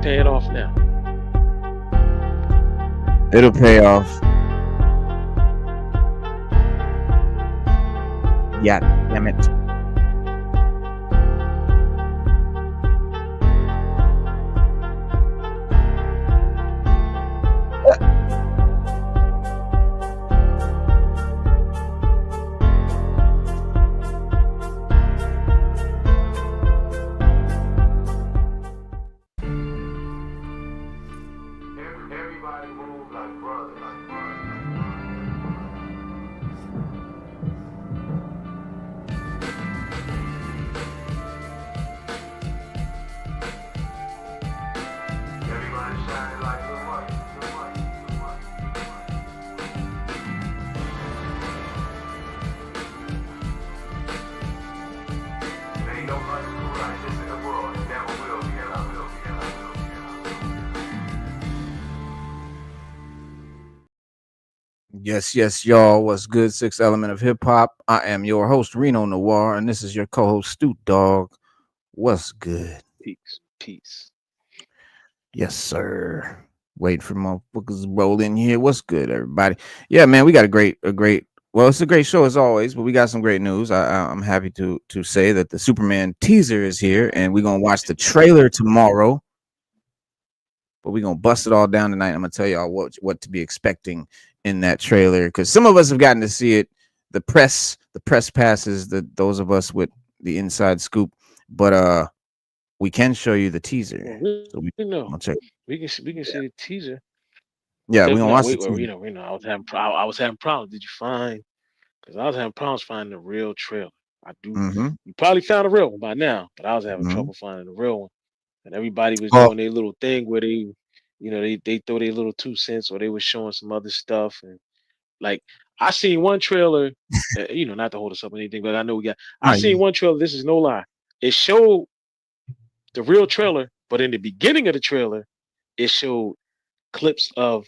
paying off now. It'll pay off. Yeah, damn it. Everybody move like brothers. Everybody shine like the light. Ain't nobody cool like this in the world. Never will be, and I will be, and I will be, and I will be. Yes, y'all. What's good? Sixth Element of Hip Hop. I am your host, Reno Noir, and this is your co-host, Stu Dog. What's good? Peace. Yes, sir. Wait for motherfuckers to roll in here. What's good, everybody? Yeah, man, we got a great. Well, it's a great show as always, but we got some great news. I'm happy to say that the Superman teaser is here, and we're gonna watch the trailer tomorrow. But we're gonna bust it all down tonight. I'm gonna tell y'all what to be expecting in that trailer, because some of us have gotten to see it. The press passes, those of us with the inside scoop, but we can show you the teaser. So We know. I'll check. We can see the teaser. Yeah, we're Because gonna watch the teaser. I was having problems. Did you find? Because I was having problems finding the real trailer. I do. Mm-hmm. You probably found a real one by now, but I was having Mm-hmm. trouble finding the real one. And everybody was Oh, doing their little thing where they throw their little 2 cents, or they were showing some other stuff. And like, I seen one trailer, not to hold us up or anything, but I know I seen one trailer. This is no lie. It showed the real trailer, but in the beginning of the trailer, it showed clips of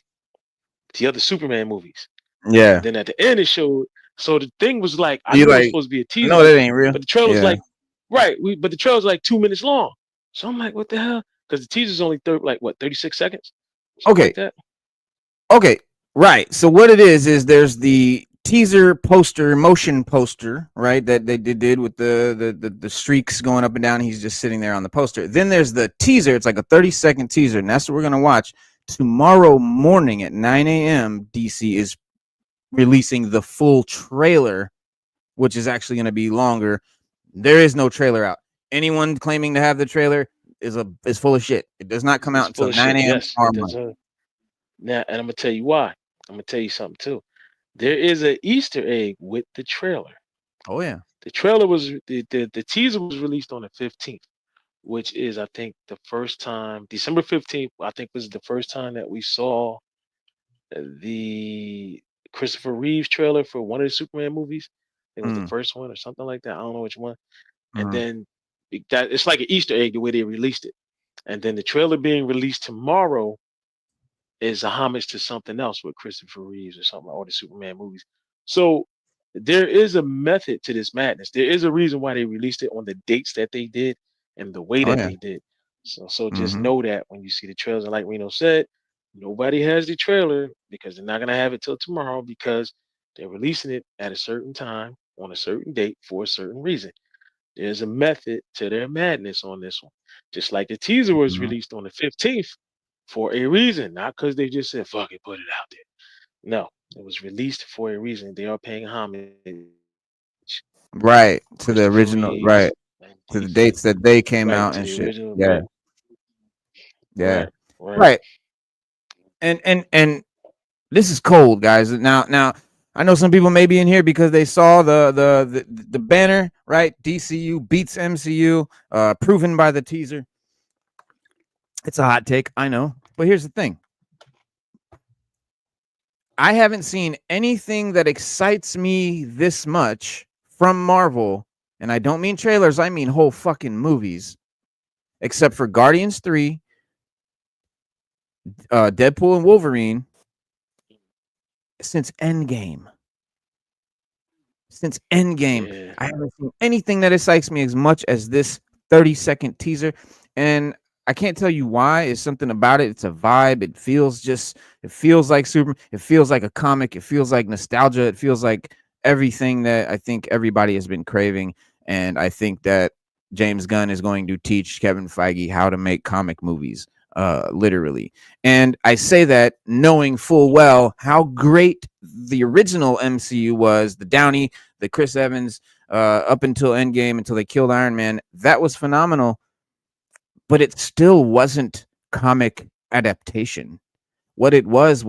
the other Superman movies. yeah. And then at the end, it showed. So the thing was like, I You knew it was like? supposed to be a No, teaser, that ain't real. but the trailer was Yeah. like, right. But the trailer was like 2 minutes long. So I'm like, what the hell? Because the teaser's only 36 seconds, something Okay. like that. Okay. Right. So what it is there's the teaser poster, motion poster, right? That they did with the streaks going up and down. He's just sitting there on the poster. Then there's the teaser. It's like a 30-second teaser, and that's what we're gonna watch tomorrow morning at 9 a.m. DC is releasing the full trailer, which is actually gonna be longer. There is no trailer out. Anyone claiming to have the trailer is full of shit. It does not come out It's full until of 9 shit. a.m. Yes, tomorrow it does. morning. Now, and I'm gonna tell you why. I'm gonna tell you something too. There is an Easter egg with the trailer. Oh yeah. The trailer was the teaser was released on the 15th, which is I think the first time December 15th. I think was the first time that we saw the Christopher Reeves trailer for one of the Superman movies. I think it was the first one or something like that. I don't know which one. And then that it's like an Easter egg the way they released it. And then the trailer being released tomorrow is a homage to something else with Christopher Reeves or something, all the Superman movies. So there is a method to this madness. There is a reason why they released it on the dates that they did and the way Oh that yeah. they did. So just know that when you see the trailers, and like Reno said, nobody has the trailer because they're not gonna have it till tomorrow because they're releasing it at a certain time on a certain date for a certain reason. There's a method to their madness on this one. Just like the teaser was released on the 15th for a reason, not because they just said, fuck it, put it out there. No, it was released for a reason. They are paying homage Right, to the Christopher original, right, Reeves and to the dates that they came right out to and the shit. original, Yeah, yeah, right. right. And this is cold, guys. Now I know some people may be in here because they saw the banner, right? DCU beats MCU, proven by the teaser. It's a hot take, I know, but here's the thing. I haven't seen anything that excites me this much from Marvel, and I don't mean trailers, I mean whole fucking movies, except for Guardians 3, Deadpool and Wolverine, since Endgame. Since Endgame, Yeah. I haven't seen anything that excites me as much as this 30-second teaser. And I can't tell you why. It's something about it. It's a vibe. It feels like super. It feels like a comic. It feels like nostalgia. It feels like everything that I think everybody has been craving. And I think that James Gunn is going to teach Kevin Feige how to make comic movies, literally. And I say that knowing full well how great the original MCU was, the Downey, the Chris Evans, up until Endgame, until they killed Iron Man. That was phenomenal, but it still wasn't comic adaptation. What it was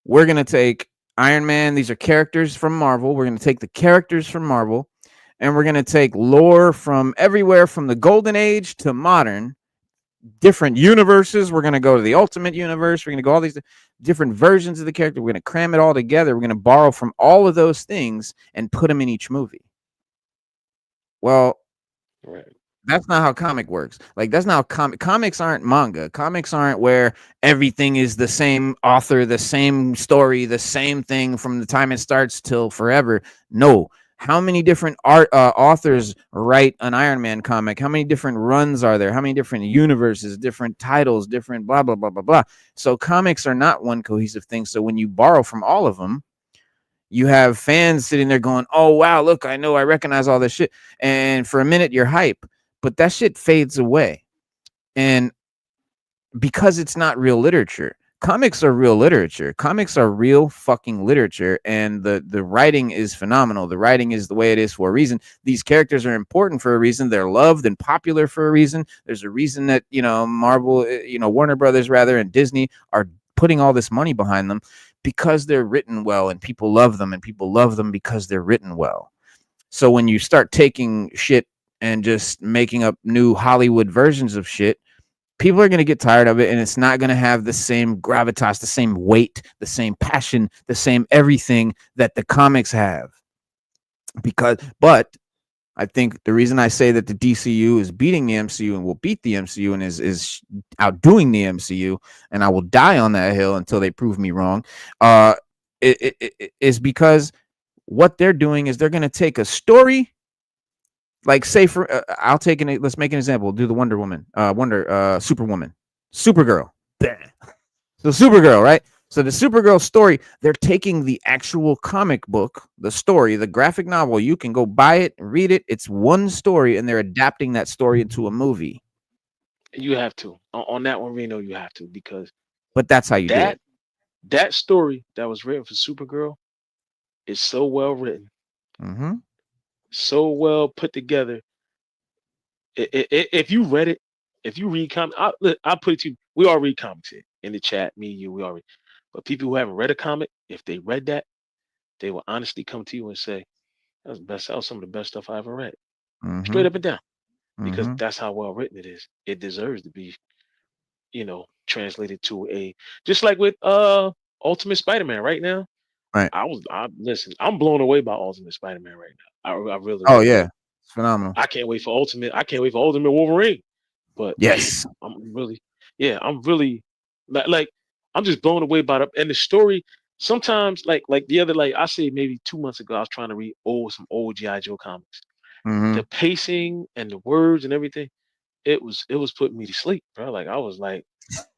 we're going to take Iron Man, these are characters from Marvel. We're going to take the characters from Marvel and we're going to take lore from everywhere from the golden age to modern, different universes. We're going to go to the Ultimate Universe. We're going to go all these different versions of the character. We're going to cram it all together. We're going to borrow from all of those things and put them in each movie. Well, Right. that's not how comic works. Like that's not how comics aren't manga. Comics aren't where everything is the same author, the same story, the same thing from the time it starts till forever. No. How many different authors write an Iron Man comic? How many different runs are there? How many different universes, different titles, different blah, blah, blah, blah, blah. So comics are not one cohesive thing. So when you borrow from all of them, you have fans sitting there going, oh, wow, look, I know, I recognize all this shit. And for a minute, you're hype, but that shit fades away. And because it's not real literature, comics are real literature. Comics are real fucking literature. And the writing is phenomenal. The writing is the way it is for a reason. These characters are important for a reason. They're loved and popular for a reason. There's a reason that, Marvel, Warner Brothers rather, and Disney are putting all this money behind them because they're written well and people love them, and people love them because they're written well. So when you start taking shit and just making up new Hollywood versions of shit, people are going to get tired of it, and it's not going to have the same gravitas, the same weight, the same passion, the same everything that the comics have. But I think the reason I say that the DCU is beating the MCU and will beat the MCU and is outdoing the MCU, and I will die on that hill until they prove me wrong, it is because what they're doing is they're going to take a story, like say for let's make an example. We'll do the Wonder Woman, Superwoman, Supergirl. So Supergirl, right? So the Supergirl story, they're taking the actual comic book, the story, the graphic novel. You can go buy it, read it. It's one story, and they're adapting that story into a movie. You have to on that one, Reno. You have to, because But that's how you do it. that story that was written for Supergirl is so well written, Mm-hmm. so well put together. If you read it, if you read comics, I'll put it to you. We all read comics here in the chat. Me, you, we all read. But people who haven't read a comic, if they read that, they will honestly come to you and say, that was some of the best stuff I ever read. Mm-hmm. Straight up and down. Because Mm-hmm. that's how well written it is. It deserves to be, translated to a, just like with Ultimate Spider-Man right now. Right. Listen, I'm blown away by Ultimate Spider-Man right now. I really, Oh really yeah, am. it's phenomenal. I can't wait for Ultimate Wolverine. But Yes. I'm really, yeah, I'm really like I'm just blown away by it. And the story, sometimes like the other, like I say maybe 2 months ago, I was trying to read some old G.I. Joe comics. Mm-hmm. The pacing and the words and everything, it was putting me to sleep, bro. Like I was like,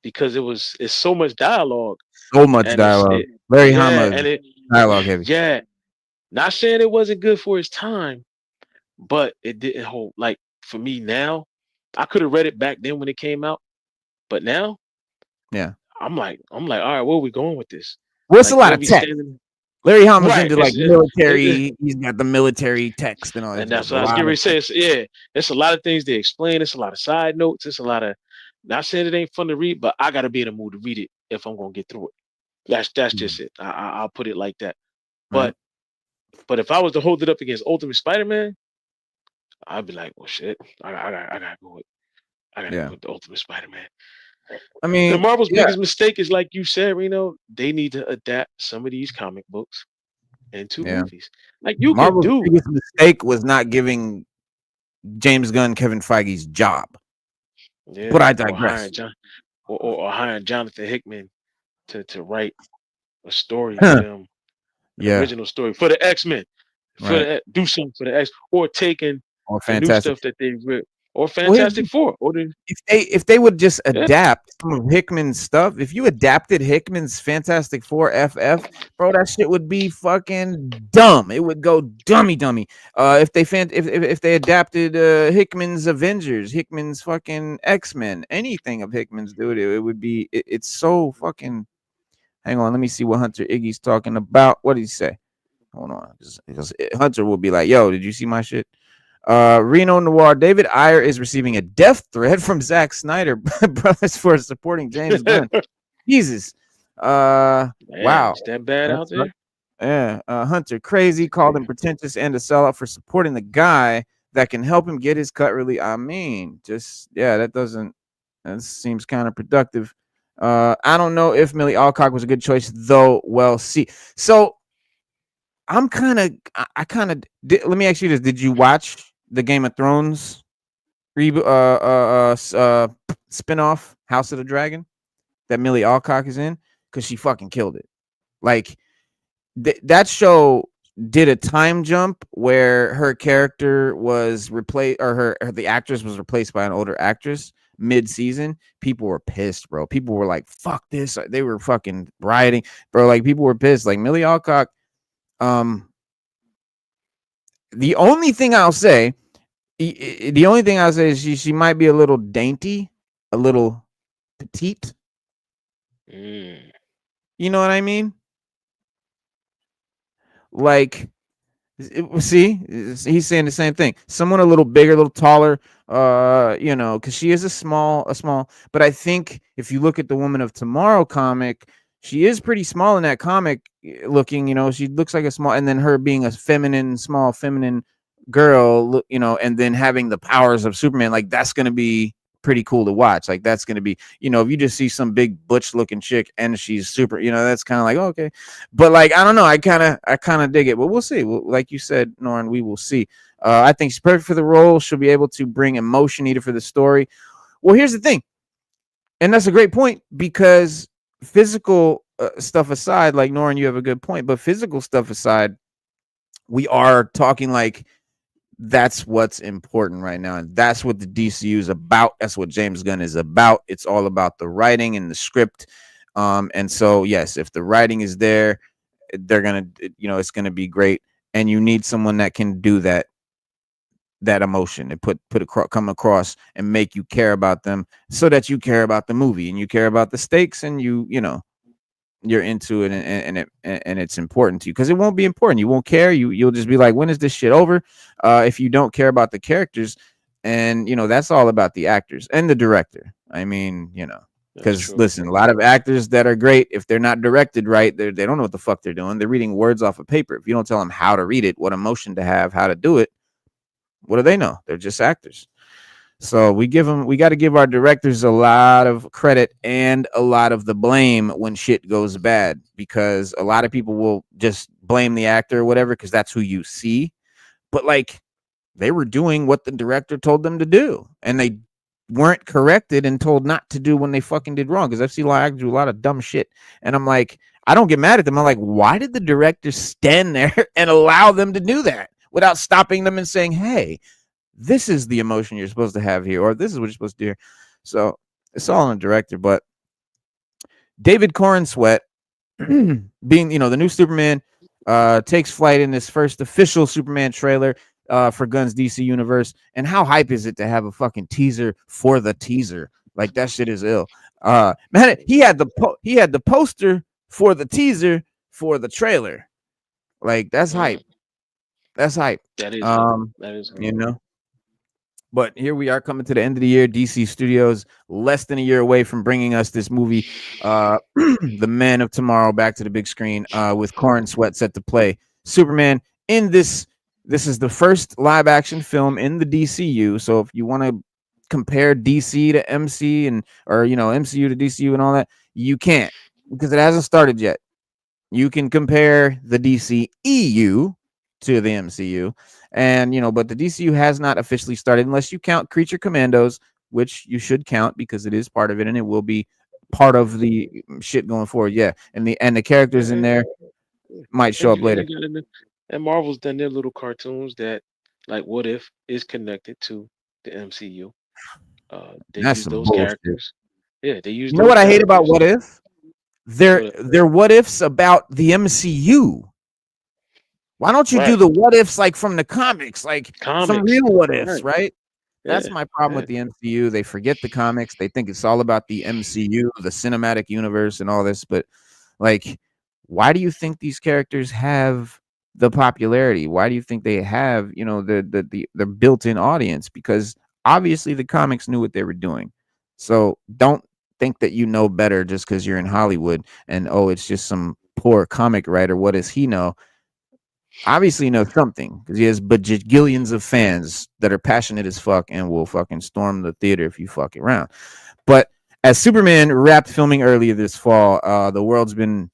because it's so much dialogue, So much and it's dialogue. it Very yeah, Hama and it dialogue heavy. yeah. Not saying it wasn't good for its time, but it didn't hold, like, for me now. I could have read it back then when it came out, but now Yeah. I'm like, all right, where are we going with this? Well, it's a Like lot they'll of be text. standing Larry Hama's right. into like military. He's got the military text and all. And There's that's a what I was lot getting of ready to say. It's a lot of things they explain. It's a lot of side notes. It's a lot of, not saying it ain't fun to read, but I got to be in the mood to read it if I'm gonna get through it. That's just it. I'll put it like that. right. But if I was to hold it up against Ultimate Spider-Man, I'd be like, well, shit, I gotta go with Yeah. the Ultimate Spider-Man. I The mean, Marvel's yeah, biggest mistake is, like you said, Reno, they need to adapt some of these comic books into yeah. movies. Like you could Marvel's do, biggest mistake was not giving James Gunn Kevin Feige's job. But yeah, I or digress. hiring Jonathan Hickman to write a story for them, an Yeah. original story for the X-Men, Right. do something for the X, or taking Or the new fantastic. stuff that they read. or Well, here's Fantastic Four, or the if they would just yeah. adapt some of Hickman's stuff, if you adapted Hickman's Fantastic Four FF, bro, that shit would be fucking dumb. It would go dummy. If they adapted Hickman's Avengers, Hickman's fucking X-Men, anything of Hickman's, dude, it would be it's so fucking. Hang on, let me see what Hunter Iggy's talking about. What did he say? Hold on, because Hunter will be like, "Yo, did you see my shit?" Reno Noir, David Ayer is receiving a death threat from Zack Snyder brothers for supporting James Gunn. Jesus. Damn, Wow. it's that bad out That's right. there? Yeah. Hunter crazy, That's called him crazy. pretentious and a sellout for supporting the guy that can help him get his cut really. I mean, just yeah, that seems counterproductive. I don't know if Millie Alcock was a good choice, though. Well, see. So I'm kind of, I kind of. Let me ask you this: did you watch the Game of Thrones reboot, spinoff, House of the Dragon, that Millie Alcock is in? Because she fucking killed it. Like that show did a time jump where her character was replaced, or the actress was replaced by an older actress mid-season. People were pissed, bro. People were like, "Fuck this!" They were fucking rioting, bro. Like people were pissed. Like Millie Alcock. Um, the only thing I'll say, is she might be a little dainty, a little petite. Mm. You know what I mean? Like, see, he's saying the same thing. Someone a little bigger, a little taller. Because she is a small. But I think if you look at the Woman of Tomorrow comic, she is pretty small in that comic looking. She looks like a small, and then her being a small feminine girl, and then having the powers of Superman, like that's gonna be pretty cool to watch. Like that's gonna be, if you just see some big butch looking chick and she's super, that's kind of like, okay. But like, I don't know, I kind of dig it. But we'll see. Like you said, Norrin, we will see. I think she's perfect for the role. She'll be able to bring emotion needed for the story. Well, here's the thing, and that's a great point, because physical stuff aside, like Norrin, you have a good point. But physical stuff aside, we are talking like that's what's important right now, and that's what the DCU is about. That's what James Gunn is about. It's all about the writing and the script. And so yes, if the writing is there, they're gonna, it's gonna be great. And you need someone that can do that emotion and come across and make you care about them, so that you care about the movie and you care about the stakes, and you're into it, and it's important to you, because it won't be important. You won't care. You'll just be like, when is this shit over? If you don't care about the characters, and that's all about the actors and the director. I mean, That's because true. listen, a lot of actors that are great, if they're not directed right, they don't know what the fuck they're doing. They're reading words off of paper. If you don't tell them how to read it, what emotion to have, how to do it, what do they know? They're just actors. So we got to give our directors a lot of credit and a lot of the blame when shit goes bad, because a lot of people will just blame the actor or whatever, because that's who you see. But like, they were doing what the director told them to do, and they weren't corrected and told not to do when they fucking did wrong. Because I've seen a lot of actors do a lot of dumb shit, and I'm like, I don't get mad at them. I'm like, why did the director stand there and allow them to do that without stopping them and saying, hey, this is the emotion you're supposed to have here, or this is what you're supposed to do here. So it's all on the director. But David Corn Sweat, being, the new Superman, takes flight in this first official Superman trailer for Gunn's DC universe. And how hype is it to have a fucking teaser for the teaser? Like, that shit is ill. Man, he had the poster for the teaser for the trailer. Like, that's Mm. hype. That's hype. That is good. That is good. You know. But here we are, coming to the end of the year. DC Studios less than a year away from bringing us this movie, The Man of Tomorrow, back to the big screen, with Corn Sweat set to play Superman in this. This is the first live action film in the DCU. So if you want to compare DC to MC, or MCU to DCU and all that, you can't, because it hasn't started yet. You can compare the DCEU to the MCU, and but the DCU has not officially started, unless you count Creature Commandos, which you should count, because it is part of it and it will be part of the shit going forward. Yeah, and the characters in And, there might show up later. and Marvel's done their little cartoons that, like, What If is connected to the MCU. They That's use some those bullshit. characters. Yeah, they use You know those what I hate about characters. What If? They're What? they're what ifs about the MCU. Why don't you do Right. the what ifs like from the comics, like some Comics. real what ifs, Right. right? That's Yeah. my problem Yeah. with the MCU. They forget the comics. They think it's all about the MCU, the cinematic universe, and all this. But like, why do you think these characters have the popularity? Why do you think they have, the built-in audience? Because obviously the comics knew what they were doing. So don't think that you know better just because you're in Hollywood and it's just some poor comic writer. What does he know? Obviously he knows something because he has bajillions of fans that are passionate as fuck and will fucking storm the theater if you fuck around. But as Superman wrapped filming earlier this fall, the world's been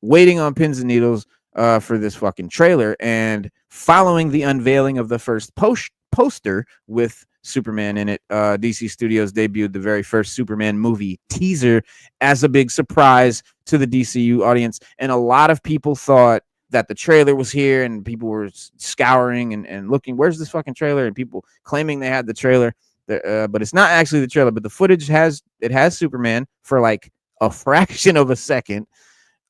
waiting on pins and needles for this fucking trailer. And following the unveiling of the first poster with Superman in it, DC Studios debuted the very first Superman movie teaser as a big surprise to the DCU audience. And a lot of people thought that the trailer was here, and people were scouring and looking, where's this fucking trailer? And people claiming they had the trailer. But it's not actually the trailer, but the footage has Superman for like a fraction of a second.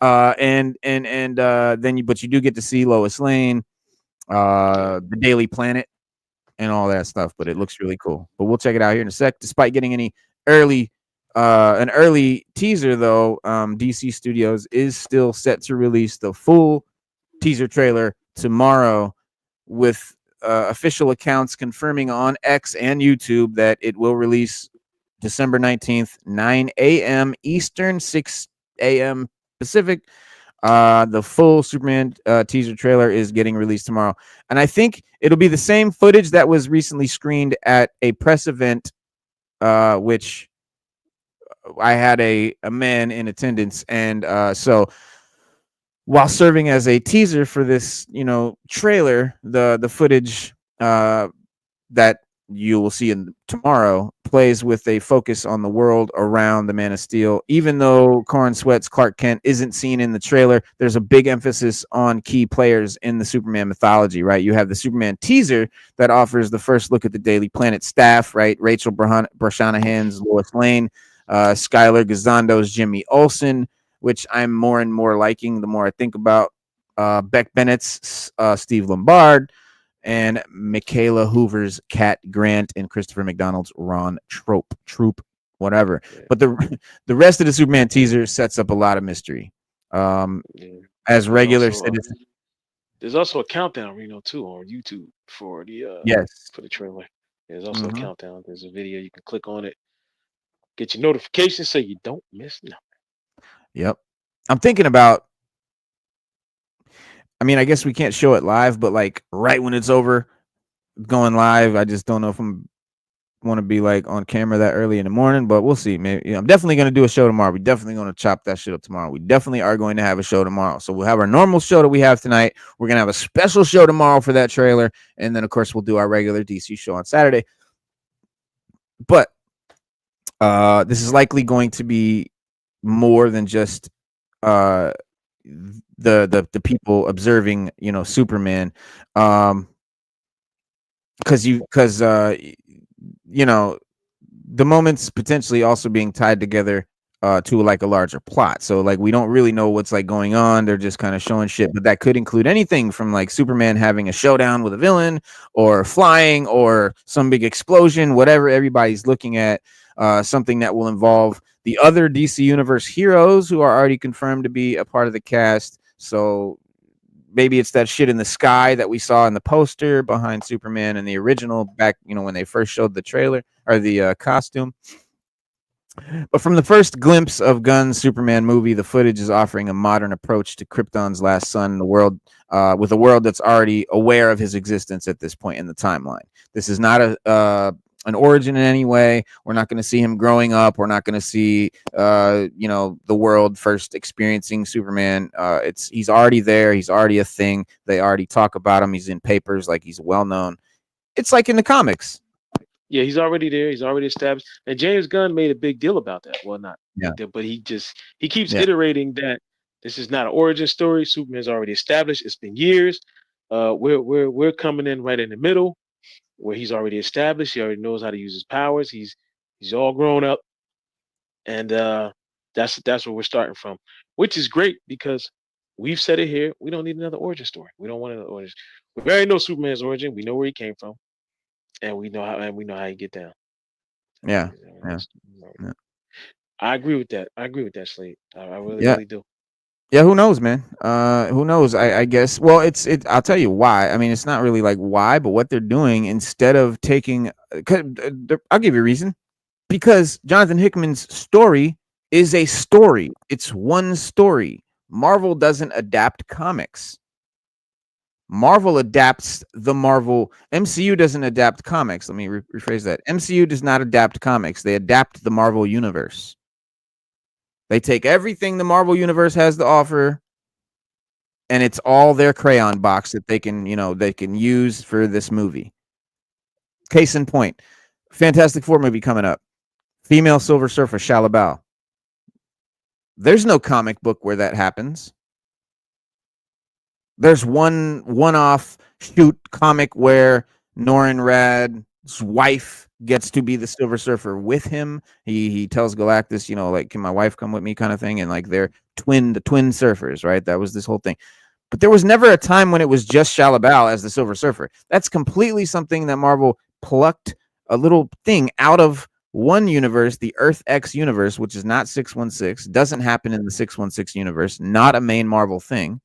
Then you do get to see Lois Lane, Yeah. the Daily Planet, and all that stuff. But it looks really cool. But we'll check it out here in a sec. Despite getting early an early teaser, though, DC Studios is still set to release the full teaser trailer tomorrow, with official accounts confirming on X and YouTube that it will release December 19th, 9 a.m. Eastern, 6 a.m. Pacific. The full Superman teaser trailer is getting released tomorrow. And I think it'll be the same footage that was recently screened at a press event, which I had a man in attendance. And so while serving as a teaser for this, trailer, the footage that you will see in tomorrow plays with a focus on the world around the Man of Steel. Even though Corin Sweat's Clark Kent isn't seen in the trailer, there's a big emphasis on key players in the Superman mythology, right? You have the Superman teaser that offers the first look at the Daily Planet staff, right? Rachel Brosnahan's Lois Lane, Skylar Gazando's Jimmy Olsen, which I'm more and more liking the more I think about Beck Bennett's Steve Lombard, and Michaela Hoover's Cat Grant, and Christopher McDonald's Ron Troop, whatever. Yeah. But the rest of the Superman teaser sets up a lot of mystery. As There's regular also citizens, there's also a countdown, Reno, too, on YouTube for yes. the trailer. There's also a Mhm. countdown. There's a video you can click on it, get your notifications so you don't miss nothing. Yep. I'm thinking about. I mean, I guess we can't show it live, but like right when it's over, going live, I just don't know if I'm want to be like on camera that early in the morning, but we'll see. Maybe I'm definitely going to do a show tomorrow. We're definitely going to chop that shit up tomorrow. We definitely are going to have a show tomorrow. So we'll have our normal show that we have tonight. We're going to have a special show tomorrow for that trailer, and then of course we'll do our regular DC show on Saturday. But this is likely going to be more than just the people observing, Superman, because the moments potentially also being tied together to like a larger plot. So like we don't really know what's like going on. They're just kind of showing shit, but that could include anything from like Superman having a showdown with a villain, or flying, or some big explosion, whatever everybody's looking at. Something that will involve the other DC Universe heroes who are already confirmed to be a part of the cast. So maybe it's that shit in the sky that we saw in the poster behind Superman in the original back, when they first showed the trailer or the costume. But from the first glimpse of Gunn's Superman movie, the footage is offering a modern approach to Krypton's last son, the world, with a world that's already aware of his existence at this point in the timeline. This is not an origin in any way. We're not going to see him growing up. We're not going to see, the world first experiencing Superman. He's already there. He's already a thing. They already talk about him. He's in papers, like he's well known. It's like in the comics. Yeah, he's already there. He's already established. And James Gunn made a big deal about that. Well, not Yeah. big deal, but he keeps Yeah. iterating that this is not an origin story. Superman's already established. It's been years. We're coming in right in the middle. where he's already established. He already knows how to use his powers. He's all grown up, and that's where we're starting from, which is great because we've said it here. We don't need another origin story. We don't want another origin. We already know Superman's origin. We know where he came from, and we know how he get down. Yeah, yeah, yeah, I agree with that. I agree with that, Slate. I really, yeah. really do. Yeah, who knows, man? Who knows? I guess. Well, I'll tell you why. I mean, it's not really like why, but what they're doing instead of taking. I'll give you a reason. Because Jonathan Hickman's story is a story. It's one story. Marvel doesn't adapt comics. Marvel adapts the Marvel. MCU doesn't adapt comics. Let me rephrase that. MCU does not adapt comics. They adapt the Marvel universe. They take everything the Marvel universe has to offer, and it's all their crayon box that they can, they can use for this movie. Case in point, Fantastic Four movie coming up. Female Silver Surfer, Shalabal. There's no comic book where that happens. There's one-off shoot comic where Norrin Rad's wife gets to be the Silver Surfer with him. He tells Galactus, like, can my wife come with me, kind of thing, and like they're the twin surfers, right? That was this whole thing. But there was never a time when it was just Shalabal as the Silver Surfer. That's completely something that Marvel plucked a little thing out of one universe, the Earth X universe, which is not 616, doesn't happen in the 616 universe, not a main Marvel thing,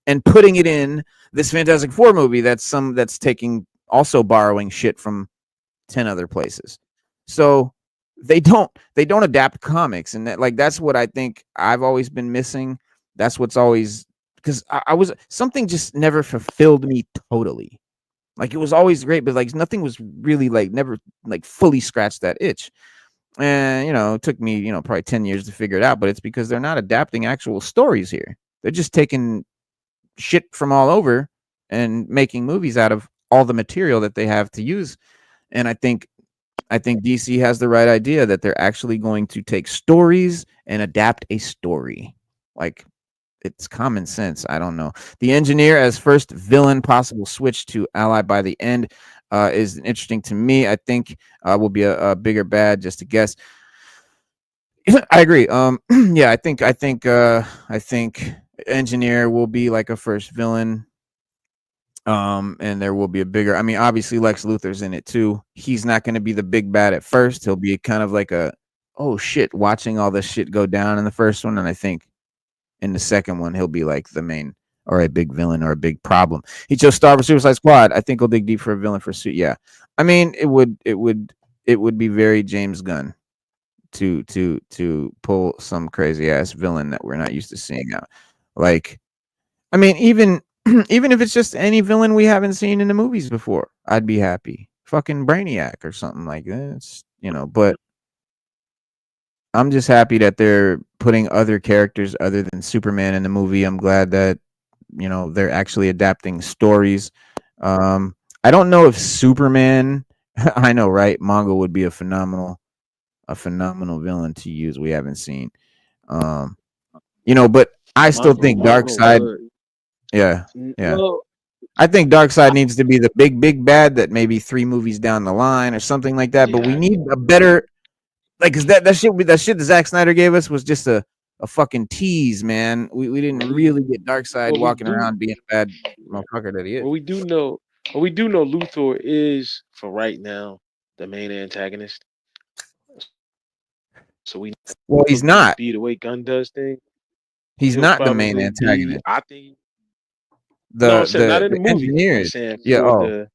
and putting it in this Fantastic Four movie that's taking, also borrowing shit from 10 other places. So they don't adapt comics, and that's what I think I've always been missing. That's what's always, because I was, something just never fulfilled me totally. Like, it was always great, but like nothing was really like, never like fully scratched that itch. And it took me, probably 10 years to figure it out, but it's because they're not adapting actual stories here. They're just taking shit from all over and making movies out of all the material that they have to use. And I think DC has the right idea that they're actually going to take stories and adapt a story. Like, it's common sense. I don't know. The Engineer as first villain, possible switch to ally by the end, is interesting to me. I think will be a bigger bad, just a guess. I agree. Yeah, I think Engineer will be like a first villain. And there will be a bigger. I mean, obviously Lex Luthor's in it too. He's not going to be the big bad at first. He'll be kind of like a, oh shit, watching all this shit go down in the first one, and I think in the second one he'll be like the main, or a big villain, or a big problem. He chose Star for Suicide Squad. I think he'll dig deep for a villain for suit. Yeah, I mean, it would be very James Gunn to pull some crazy ass villain that we're not used to seeing out. Like, I mean, even if it's just any villain we haven't seen in the movies before, I'd be happy. Fucking Brainiac or something like this, but I'm just happy that they're putting other characters other than Superman in the movie. I'm glad that, they're actually adapting stories. I don't know if Superman, I know, right? Mongo would be a phenomenal villain to use. We haven't seen, but I still think Darkseid. Yeah. Yeah. Well, I think Darkseid needs to be the big bad that maybe 3 movies down the line or something like that. But we need a better, like, cause that shit that Zack Snyder gave us was just a fucking tease, man. We didn't really get Darkseid walking around being a bad motherfucker that he is. Well, we do know Luthor is, for right now, the main antagonist. So well, he's not. Be the way Gunn does things. He's not the main antagonist. I think. No, I'm saying not in the movie. Engineers. I'm saying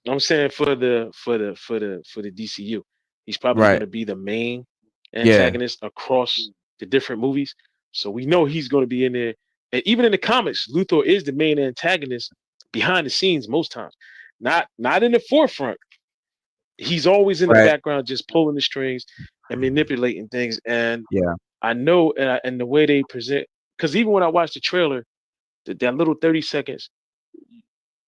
I'm saying for the DCU, he's probably going to be the main antagonist across the different movies. So we know he's going to be in there, and even in the comics, Luthor is the main antagonist behind the scenes most times, not in the forefront. He's always in the background, just pulling the strings and manipulating things. And I know, and the way they present, because even when I watched the trailer, that little 30 seconds,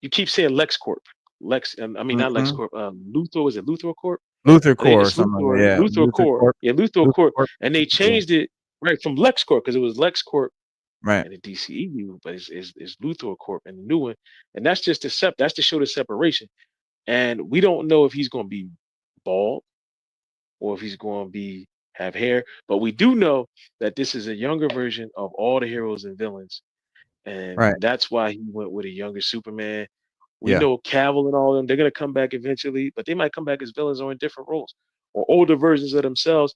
you keep saying LexCorp. Not LexCorp. Luthor, is it Luthor Corp? Luthor Corp or something. Luthor Corp. Yeah, Luthor Corp. And they changed it right from LexCorp, because it was LexCorp Right. in the DCEU, but it's Luthor Corp in the new one, and that's just that's to show the separation. And we don't know if he's going to be bald or if he's going to be have hair, but we do know that this is a younger version of all the heroes and villains, and Right. that's why he went with a younger Superman. We Yeah. know Cavill and all of them, they're gonna come back eventually, but they might come back as villains or in different roles or older versions of themselves.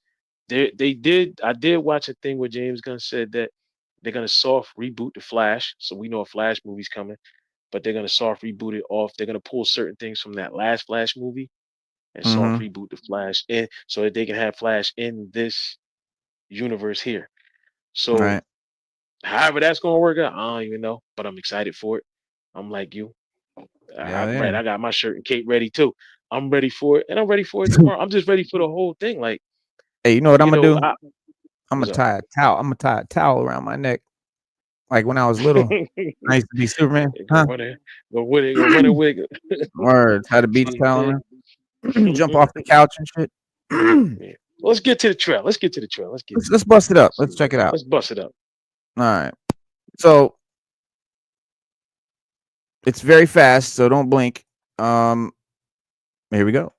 They did. I did watch a thing where James Gunn said that they're gonna soft reboot the Flash, so we know a Flash movie's coming, but they're gonna soft reboot it off. They're gonna pull certain things from that last Flash movie and soft Mm-hmm. reboot the Flash in so that they can have Flash in this universe here. So Right. however that's gonna work out, I don't even know, but I'm excited for it. I'm like you. Yeah. Right. Yeah. I got my shirt and cape ready too. I'm ready for it, and I'm ready for it tomorrow. I'm just ready for the whole thing. Like, Hey, you know what I'm gonna do? I'm gonna what's up? tie a towel. I'm gonna tie a towel around my neck, like when I was little. I used to be Superman, Go huh? run it, go with it, go run it with it. Or tie the beach See, towel yeah. around, jump off the couch and shit. Yeah. Let's get to the trail. Let's get to the trail. Let's get to Let's bust it up. it. Let's check it out. Let's bust it up. All right. So it's very fast, so don't blink. Here we go.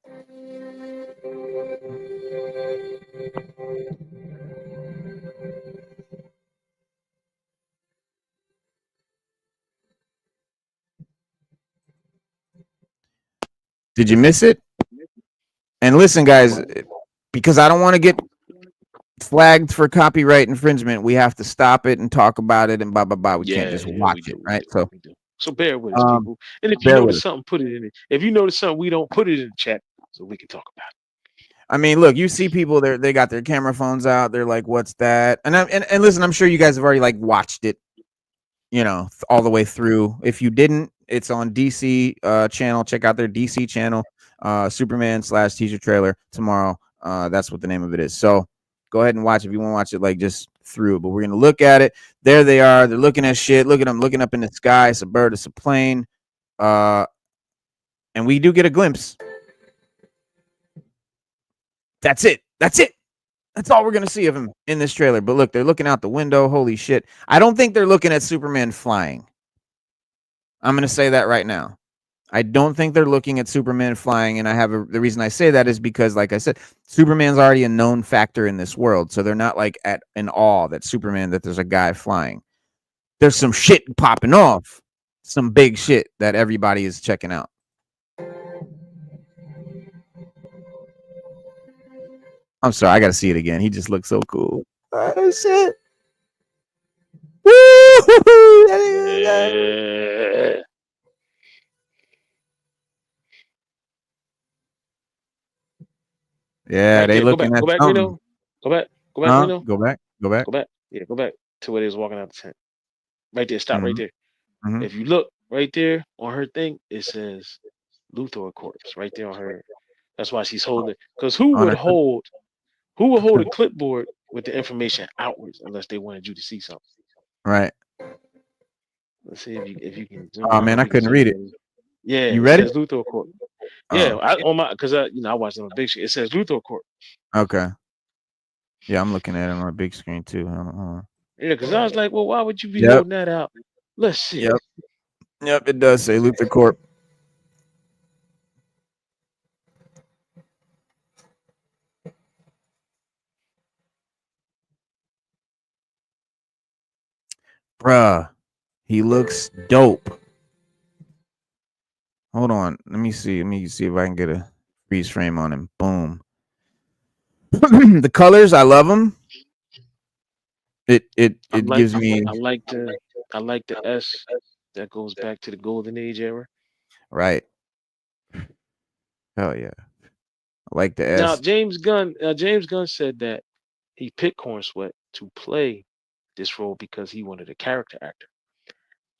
Did you miss it? And listen, guys, because I don't want to get flagged for copyright infringement, we have to stop it and talk about it and blah blah blah. We can't just Yeah, we watch it, do, right? So, we do. So bear with us, people. And if you bear with notice us. something, put it in it. If you notice something we don't, put it in the chat so we can talk about it. I mean, look, you see people they got their camera phones out. They're like, "What's that?" And listen, I'm sure you guys have already like watched it, you know, all the way through. If you didn't, it's on DC channel. Check out their DC channel, Superman / teaser trailer tomorrow. That's what the name of it is. So go ahead and watch if you want to watch it, like just through. But we're gonna look at it. There they are. They're looking at shit. Look at them looking up in the sky. It's a bird. It's a plane. And we do get a glimpse. That's it. That's it. That's all we're gonna see of him in this trailer. But look, they're looking out the window. Holy shit! I don't think they're looking at Superman flying. I'm gonna say that right now. I don't think they're looking at Superman flying, and the reason I say that is because, like I said, Superman's already a known factor in this world, so they're not like in awe that there's a guy flying. There's some shit popping off, some big shit that everybody is checking out. I'm sorry, I gotta see it again. He just looks so cool. Oh shit! Yeah. Yeah, Right they there. looking at Go back, something. Reno. Go back, Huh? Reno. Go back. Go back. Go back. Yeah, go back to where they was walking out the tent. Right there. Stop right Mm-hmm. there. Mm-hmm. If you look right there on her thing, it says Luthor Corpse right there on her. That's why she's holding it. Because who would hold a clipboard with the information outwards unless they wanted you to see something? Right. Let's see if you can zoom. Oh man, I couldn't read it. Yeah, You it ready? says Luthor Corp. Yeah, I watched it on big screen. It says Luthor Corp. Okay. Yeah, I'm looking at it on a big screen too. Yeah, because I was like, well, why would you be holding that out? Let's see. Yep, it does say Luthor Corp. Bruh, he looks dope. Hold on, let me see if I can get a freeze frame on him. Boom. The colors, I love them. It gives me. I like the S that goes back to the Golden Age era. Right. Hell yeah. I like the S. Now James Gunn said that he picked Corn Sweat to play this role because he wanted a character actor,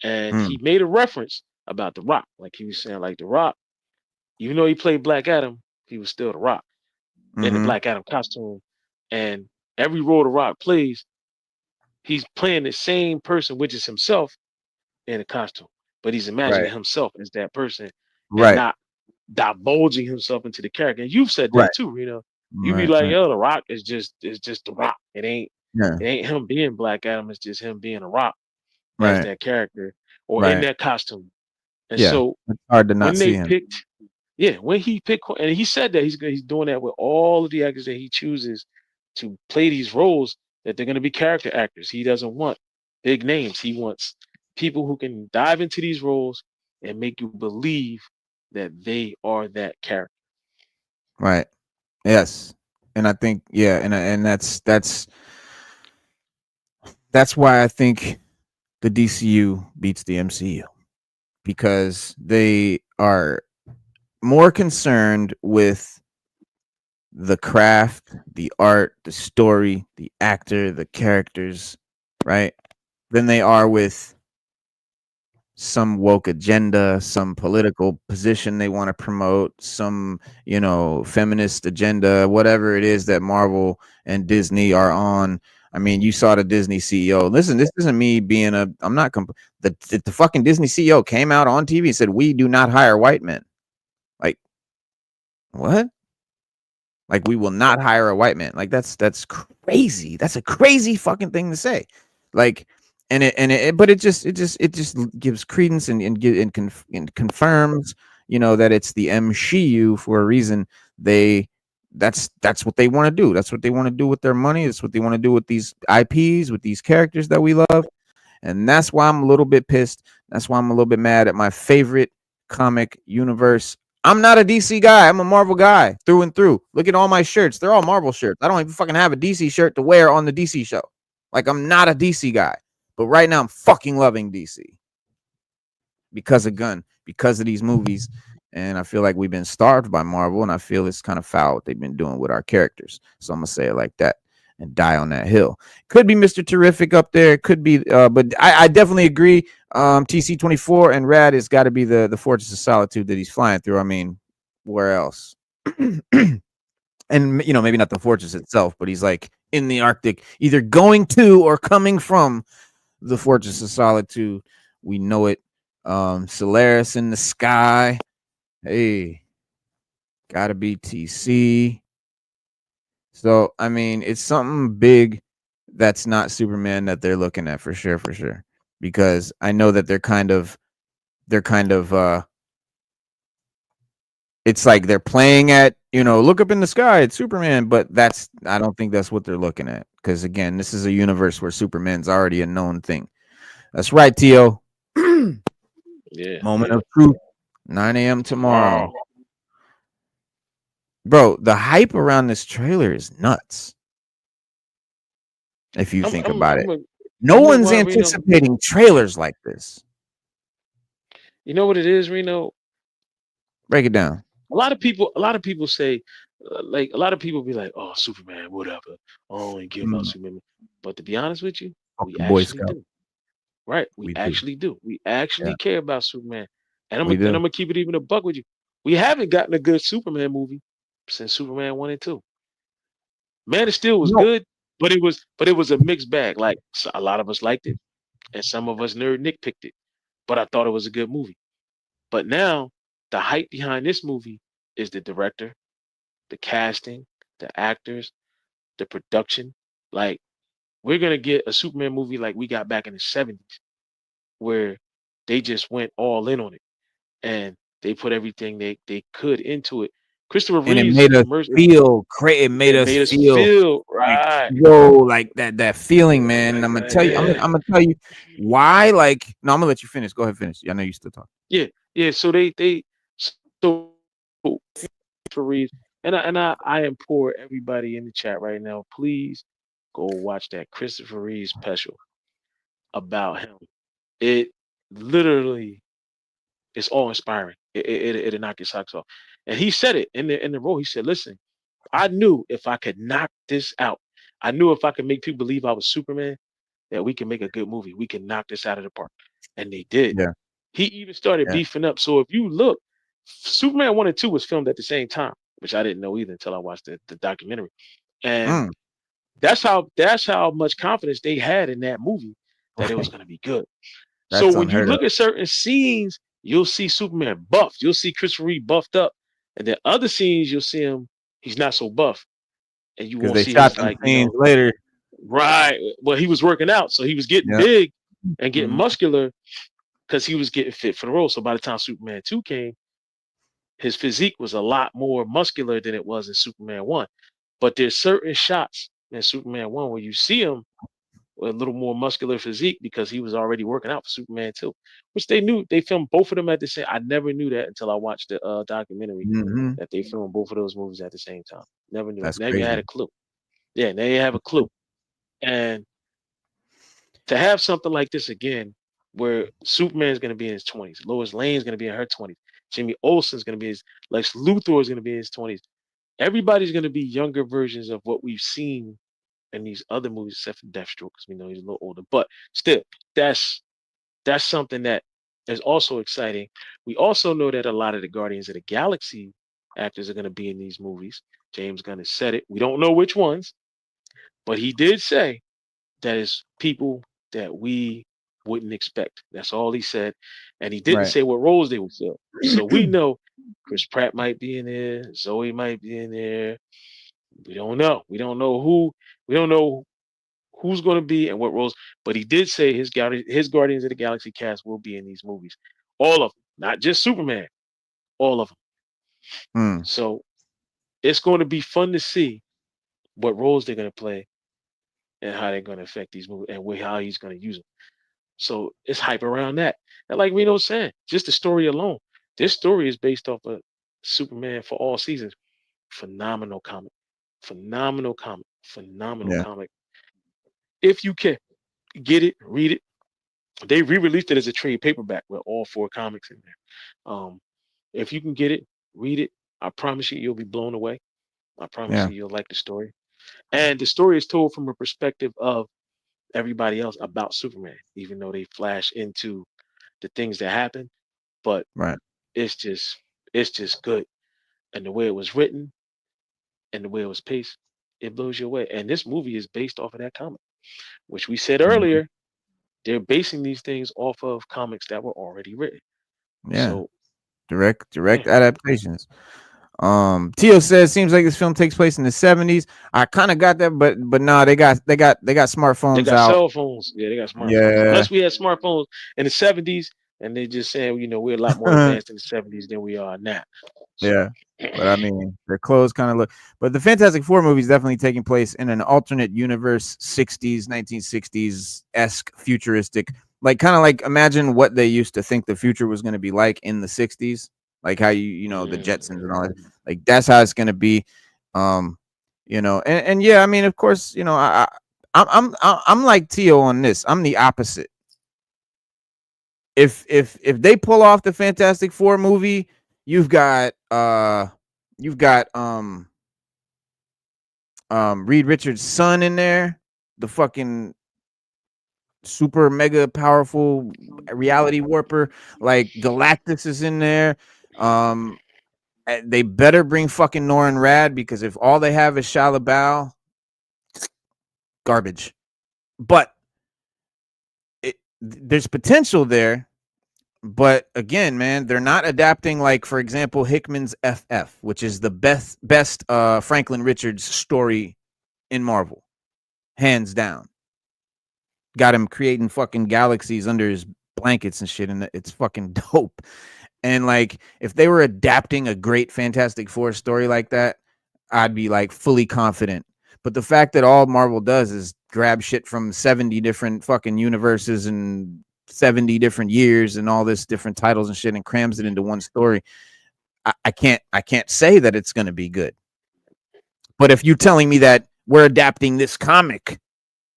and he made a reference about The Rock. Like he was saying, like The Rock, even though he played Black Adam, he was still The Rock in the Black Adam costume, and every role The Rock plays, he's playing the same person, which is himself, in a costume, but he's imagining himself as that person and not divulging himself into the character. And you've said that too, Reno. You be like, yo, The Rock is just The Rock. It ain't Yeah. It ain't him being Black Adam. It's just him being a Rock as Right. that character or in Right. that costume. And Yeah. so It's hard to not when see they him. picked, yeah, when he picked, and he said that he's doing that with all of the actors that he chooses to play these roles, that they're going to be character actors. He doesn't want big names. He wants people who can dive into these roles and make you believe that they are that character. Right. Yes. And I think yeah, and that's why I think the DCU beats the MCU because they are more concerned with the craft, the art, the story, the actor, the characters, right? Than they are with some woke agenda, some political position they want to promote, some, feminist agenda, whatever it is that Marvel and Disney are on. I mean, you saw the Disney CEO. Listen, this isn't me being I'm not, the fucking Disney CEO came out on TV and said, we do not hire white men. Like, what? Like we will not hire a white man. Like that's crazy. That's a crazy fucking thing to say. Like but it just gives credence and confirms, that it's the MCU for a reason. That's what they want to do. That's what they want to do with their money. That's what they want to do with these IPs, with these characters that we love. And that's why I'm a little bit pissed. That's why I'm a little bit mad at my favorite comic universe. I'm not a DC guy. I'm a Marvel guy through and through. Look at all my shirts. They're all Marvel shirts. I don't even fucking have a DC shirt to wear on the DC show. Like, I'm not a DC guy. But right now, I'm fucking loving DC because of Gunn, because of these movies. And I feel like we've been starved by Marvel, and I feel it's kind of foul what they've been doing with our characters. So I'm going to say it like that and die on that hill. Could be Mr. Terrific up there. It could be, but I definitely agree. TC-24 and Rad has got to be the Fortress of Solitude that he's flying through. I mean, where else? And maybe not the fortress itself, but he's like in the Arctic, either going to or coming from the Fortress of Solitude. We know it. Solaris in the sky. Hey, gotta be TC. So I mean, it's something big that's not Superman that they're looking at for sure, because I know that they're kind of it's like they're playing at, look up in the sky, it's Superman, but I don't think that's what they're looking at, because again, this is a universe where Superman's already a known thing. That's right, Tio. Yeah. Moment of truth, 9 a.m. tomorrow. Wow. Bro, the hype around this trailer is nuts. If you think about it. No one's anticipating Reno? trailers like this. You know what it is, Reno? Break it down. A lot of people say, like, a lot of people be like, "Oh, Superman, whatever. I only give about Superman." But to be honest with you, we Fucking Boy actually Scout. do. Right? We actually do. We actually care about Superman. And I'm gonna keep it even a buck with you. We haven't gotten a good Superman movie since Superman 1 and 2. Man of Steel was good, but it was a mixed bag. Like, a lot of us liked it, and some of us nerd Nick picked it. But I thought it was a good movie. But now the hype behind this movie is the director, the casting, the actors, the production. Like, we're gonna get a Superman movie like we got back in the 70s, where they just went all in on it and they put everything they could into it. Christopher And it Reeves made us feel great. It made us feel like, right. like that feeling, man. And I'm gonna tell you, I'm gonna tell you why. Like, no, I'm gonna let you finish. Go ahead, finish. I know you still talking. Yeah. So so for Reeves, and I implore everybody in the chat right now, please go watch that Christopher Reeves special about him. It literally is all inspiring. It'll knock your socks off. And he said it in the role. He said, "Listen, I knew if I could knock this out, I knew if I could make people believe I was Superman, that we can make a good movie. We can knock this out of the park." And they did. Yeah. He even started beefing up. So if you look, Superman 1 and 2 was filmed at the same time, which I didn't know either until I watched the documentary. And that's how much confidence they had in that movie that it was going to be good. So when you look at certain scenes, you'll see Superman buffed. You'll see Christopher Reeve buffed up. And then other scenes, you'll see him, he's not so buff. And you won't they see shot his, them like, scenes later. Right. Well, he was working out, so he was getting Yeah. big and getting Mhm. muscular because he was getting fit for the role. So by the time Superman 2 came, his physique was a lot more muscular than it was in Superman 1. But there's certain shots in Superman 1 where you see him with a little more muscular physique because he was already working out for Superman 2, which they knew they filmed both of them at the same. I never knew that until I watched the documentary Mhm. that they filmed both of those movies at the same time. Never knew it. That's Now you had crazy. a clue. Yeah, now you have a clue. And to have something like this again, where Superman's going to be in his 20s, Lois Lane's going to be in her 20s, Jimmy Olsen's going to be his, Lex Luthor is going to be in his 20s. Everybody's going to be younger versions of what we've seen in these other movies, except for Deathstroke, because we know he's a little older. But still, that's that's something that is also exciting. We also know that a lot of the Guardians of the Galaxy actors are going to be in these movies. James Gunn has said it. We don't know which ones, but he did say that is people that we wouldn't expect. That's all he said. And he didn't Right. say what roles they would fill. So we know Chris Pratt might be in there, Zoe might be in there. We don't know. We don't know who's going to be and what roles. But he did say his Guardians of the Galaxy cast will be in these movies. All of them, not just Superman, all of them. Mm. So it's going to be fun to see what roles they're going to play and how they're going to affect these movies and how he's going to use them. So it's hype around that. And like Reno's saying, just the story alone. This story is based off of Superman for all seasons. Phenomenal comic. Phenomenal comic. Phenomenal Yeah. comic. If you can get it, read it. They re-released it as a trade paperback with all 4 comics in there. If you can get it, read it. I promise you, you'll be blown away. I promise Yeah. you, you'll like the story. And the story is told from a perspective of everybody else about Superman, even though they flash into the things that happen. But Right. it's just it's just good. And the way it was written and the way it was paced, it blows you away. And this movie is based off of that comic, which we said Mhm. earlier, they're basing these things off of comics that were already written. Yeah. So yeah, Direct adaptations. Tio says seems like this film takes place in the 70s. I kind of got that, but nah, they got they smartphones got out. cell phones. Yeah, they got smartphones. Yeah. Unless we had smartphones in the 70s, and they just saying, we're a lot more advanced in the 70s than we are now. So Yeah. But I mean, their clothes kind of look. But the Fantastic Four movie is definitely taking place in an alternate universe, 60s, 1960s esque, futuristic. Like, kind of like imagine what they used to think the future was going to be like in the 60s, like how the Jetsons and all that. Like that's how it's going to be. Um, and yeah, I mean, of course, I'm like Tio on this. I'm the opposite. If they pull off the Fantastic Four movie, you've got you've got Reed Richards' son in there, the fucking super mega powerful reality warper. Like Galactus is in there. Um they better bring fucking Norin Rad because if all they have is Shia, garbage. But there's potential there. But again, man, they're not adapting like, for example, Hickman's FF, which is the best Franklin Richards story in Marvel, hands down. Got him creating fucking galaxies under his blankets and shit, and it's fucking dope. And like, if they were adapting a great Fantastic Four story like that, I'd be like fully confident. But the fact that all Marvel does is grab shit from 70 different fucking universes and 70 different years and all this different titles and shit and crams it into one story, I can't say that it's going to be good. But if you're telling me that we're adapting this comic,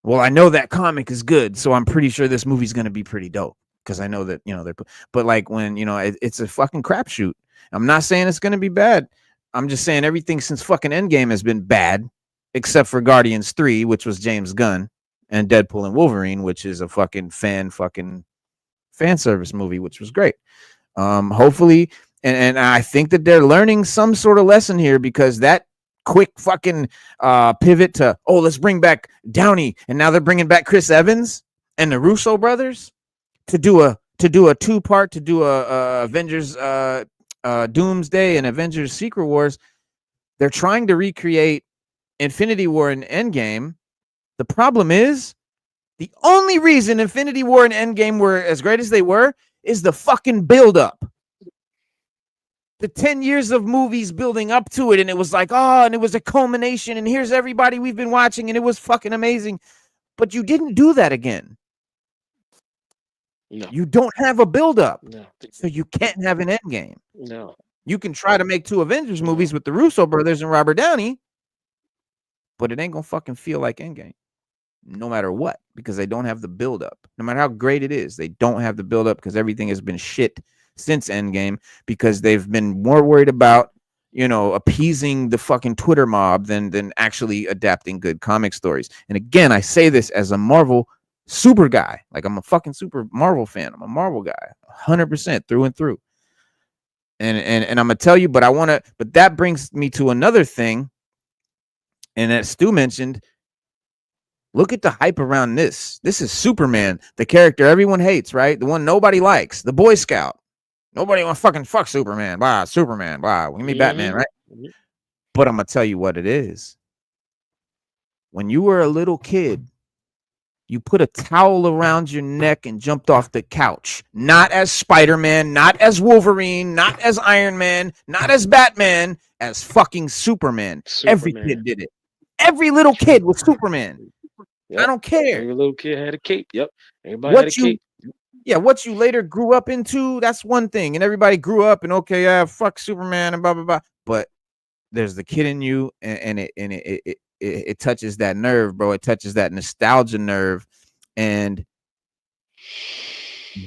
well, I know that comic is good, so I'm pretty sure this movie's going to be pretty dope because I know that they're. But like when it's a fucking crapshoot. I'm not saying it's going to be bad. I'm just saying everything since fucking Endgame has been bad, except for Guardians 3, which was James Gunn, and Deadpool and Wolverine, which is a fucking fan service movie, which was great. Hopefully, and I think that they're learning some sort of lesson here because that quick fucking pivot to let's bring back Downey, and now they're bringing back Chris Evans and the Russo brothers to do a 2-part to do a Avengers Doomsday and Avengers Secret Wars. They're trying to recreate Infinity War and Endgame, The problem is the only reason Infinity War and Endgame were as great as they were is the fucking build-up. The 10 years of movies building up to it, and it was like, oh, and it was a culmination, and here's everybody we've been watching, and it was fucking amazing. But you didn't do that again. No. You don't have a build-up, No. so you can't have an Endgame. No. You can try to make 2 Avengers movies with the Russo brothers and Robert Downey, but it ain't gonna fucking feel like Endgame, no matter what, because they don't have the build-up. No matter how great it is, they don't have the build-up because everything has been shit since Endgame, because they've been more worried about, you know, appeasing the fucking Twitter mob than actually adapting good comic stories. And again, I say this as a Marvel super guy. Like, I'm a fucking super Marvel fan. I'm a Marvel guy, 100% through and through. And I'm gonna tell you, but that brings me to another thing. And as Stu mentioned, look at the hype around this. This is Superman, the character everyone hates, right? The one nobody likes, the Boy Scout. Nobody want to fucking fuck Superman. Blah, Superman. Blah. Give me Batman, right? But I'm gonna tell you what it is. When you were a little kid, you put a towel around your neck and jumped off the couch. Not as Spider-Man, not as Wolverine, not as Iron Man, not as Batman, as fucking Superman. Every kid did it. Every little kid was Superman. Yep. I don't care. Every little kid had a cape. Yep. Everybody had a cape. Yeah, what you later grew up into, that's one thing. And everybody grew up and okay, yeah, fuck Superman and blah blah blah. But there's the kid in you, and it touches that nerve, bro. It touches that nostalgia nerve, and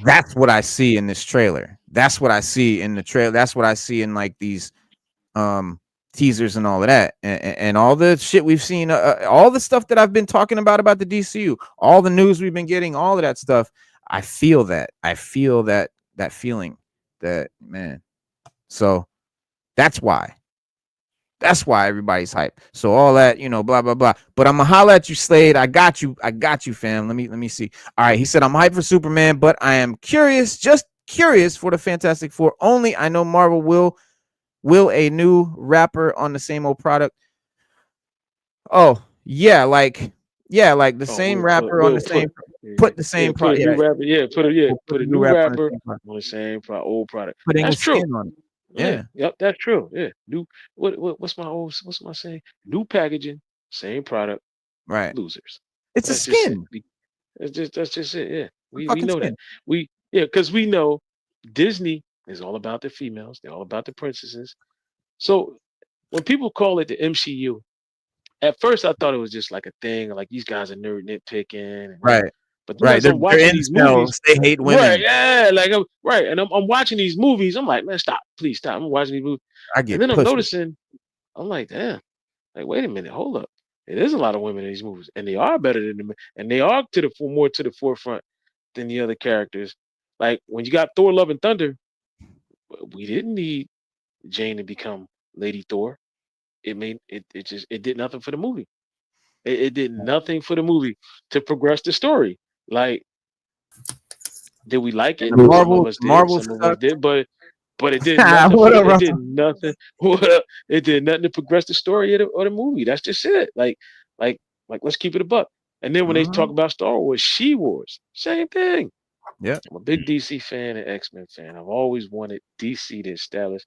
that's what I see in this trailer. That's what I see in the trailer. That's what I see in like these teasers and all of that, and all the shit we've seen, all the stuff that I've been talking about the DCU, all the news we've been getting, all of that stuff. I feel that. I feel that feeling, that, man. So that's why. That's why everybody's hype. So all that, you know, blah blah blah. But I'm gonna holler at you, Slade. I got you, fam. Let me see. All right, he said I'm hyped for Superman, but I am curious, just curious for the Fantastic Four only. I know Marvel will a new rapper on the same old product. Oh yeah, like the same rapper on the same. Put the same product. Put a new rapper. Put a new rapper on the same old product. Putting that's true. On it. Yeah. Yep, that's true. Yeah. New what's my saying? New packaging, same product. Right. Losers. It's that's a skin. That's just it. Yeah. We know skin. That. Because we know Disney is all about the females, they're all about the princesses. So when people call it the MCU, at first I thought it was just like a thing, like these guys are nitpicking. Right. But then I'm watching these movies, they hate women. Right, yeah, like and I'm watching these movies. I'm like, man, stop, please stop. I'm watching these movies. And then I'm noticing, I'm like, damn, like, wait a minute, hold up. It is a lot of women in these movies, and they are better than them, and they are more to the forefront than the other characters. Like when you got Thor: Love and Thunder, we didn't need Jane to become Lady Thor. It did nothing for the movie. It did nothing for the movie to progress the story. Like, did we like it? Marvel did, but it did nothing. It did nothing. It did nothing to progress the story of the movie. That's just it. Like, let's keep it a buck. And then when they talk about Star Wars, She-Wars, same thing. Yeah, I'm a big DC fan and X-Men fan. I've always wanted DC to establish.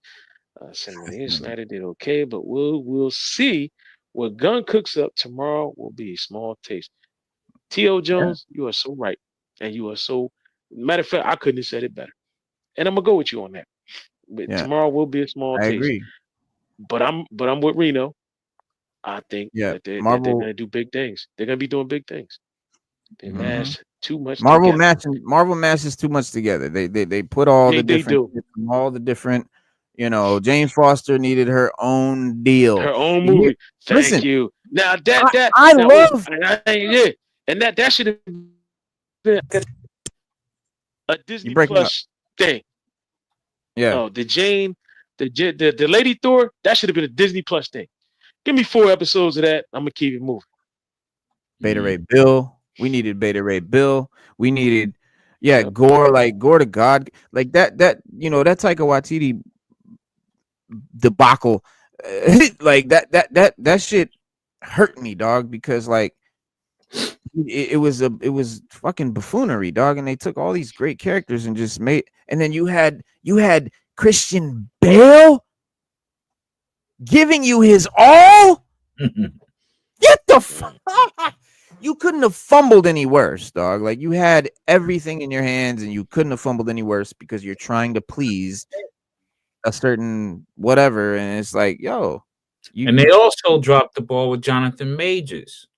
Snyder did okay, but we'll see. What Gunn cooks up tomorrow will be a small taste. T.O. Jones, you are so right. And you are so, matter of fact, I couldn't have said it better. And I'm gonna go with you on that. But tomorrow will be a small taste. I agree. But I'm with Reno. I think that they're gonna do big things. They're gonna be doing big things. They mash too much. Marvel mashes too much together. They put all the different. You know, Jane Foster needed her own deal. Her own movie. Thank you. Now and that should have been a Disney Plus thing. Yeah. Oh, the Lady Thor, that should have been a Disney Plus thing. Give me 4 episodes of that. I'm gonna keep it moving. Beta Ray Bill. We needed Beta Ray Bill. We needed, Gore, like Gore to God, like that that Taika Waititi debacle, like that shit hurt me, dog, because like it was fucking buffoonery, dog. And they took all these great characters and just made. And then you had Christian Bale giving you his all. Get the fuck. You couldn't have fumbled any worse, dog. Like you had everything in your hands and you couldn't have fumbled any worse because you're trying to please a certain whatever. And it's like, yo. And they also dropped the ball with Jonathan Majors.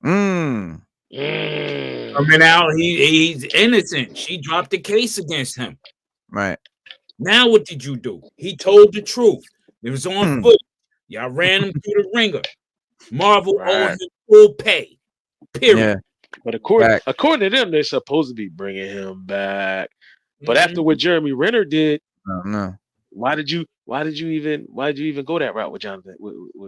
Mm. Coming out, he's innocent. She dropped the case against him. Right. Now what did you do? He told the truth. It was on foot. Y'all ran him through the ringer. Marvel owed him full pay. Period. Yeah. But according to them, they're supposed to be bringing him back. But after what Jeremy Renner did, no. Why did you even go that route with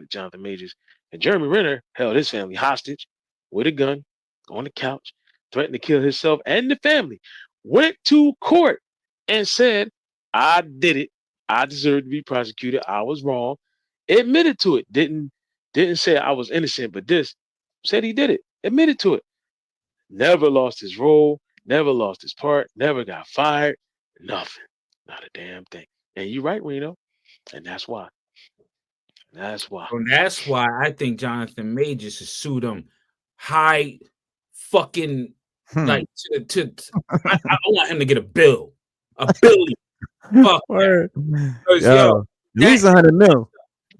Jonathan Majors? And Jeremy Renner held his family hostage with a gun on the couch, threatened to kill himself and the family. Went to court and said, "I did it. I deserve to be prosecuted. I was wrong." Admitted to it. Didn't say I was innocent, but said he did it. Admitted to it. Never lost his role. Never lost his part. Never got fired. Nothing. Not a damn thing. And you're right, Reno. And that's why. That's why. And that's why I think Jonathan Majors should sue them high fucking like I want him to get a bill. $1 billion. Fuck that. Yo, at least 100 mil.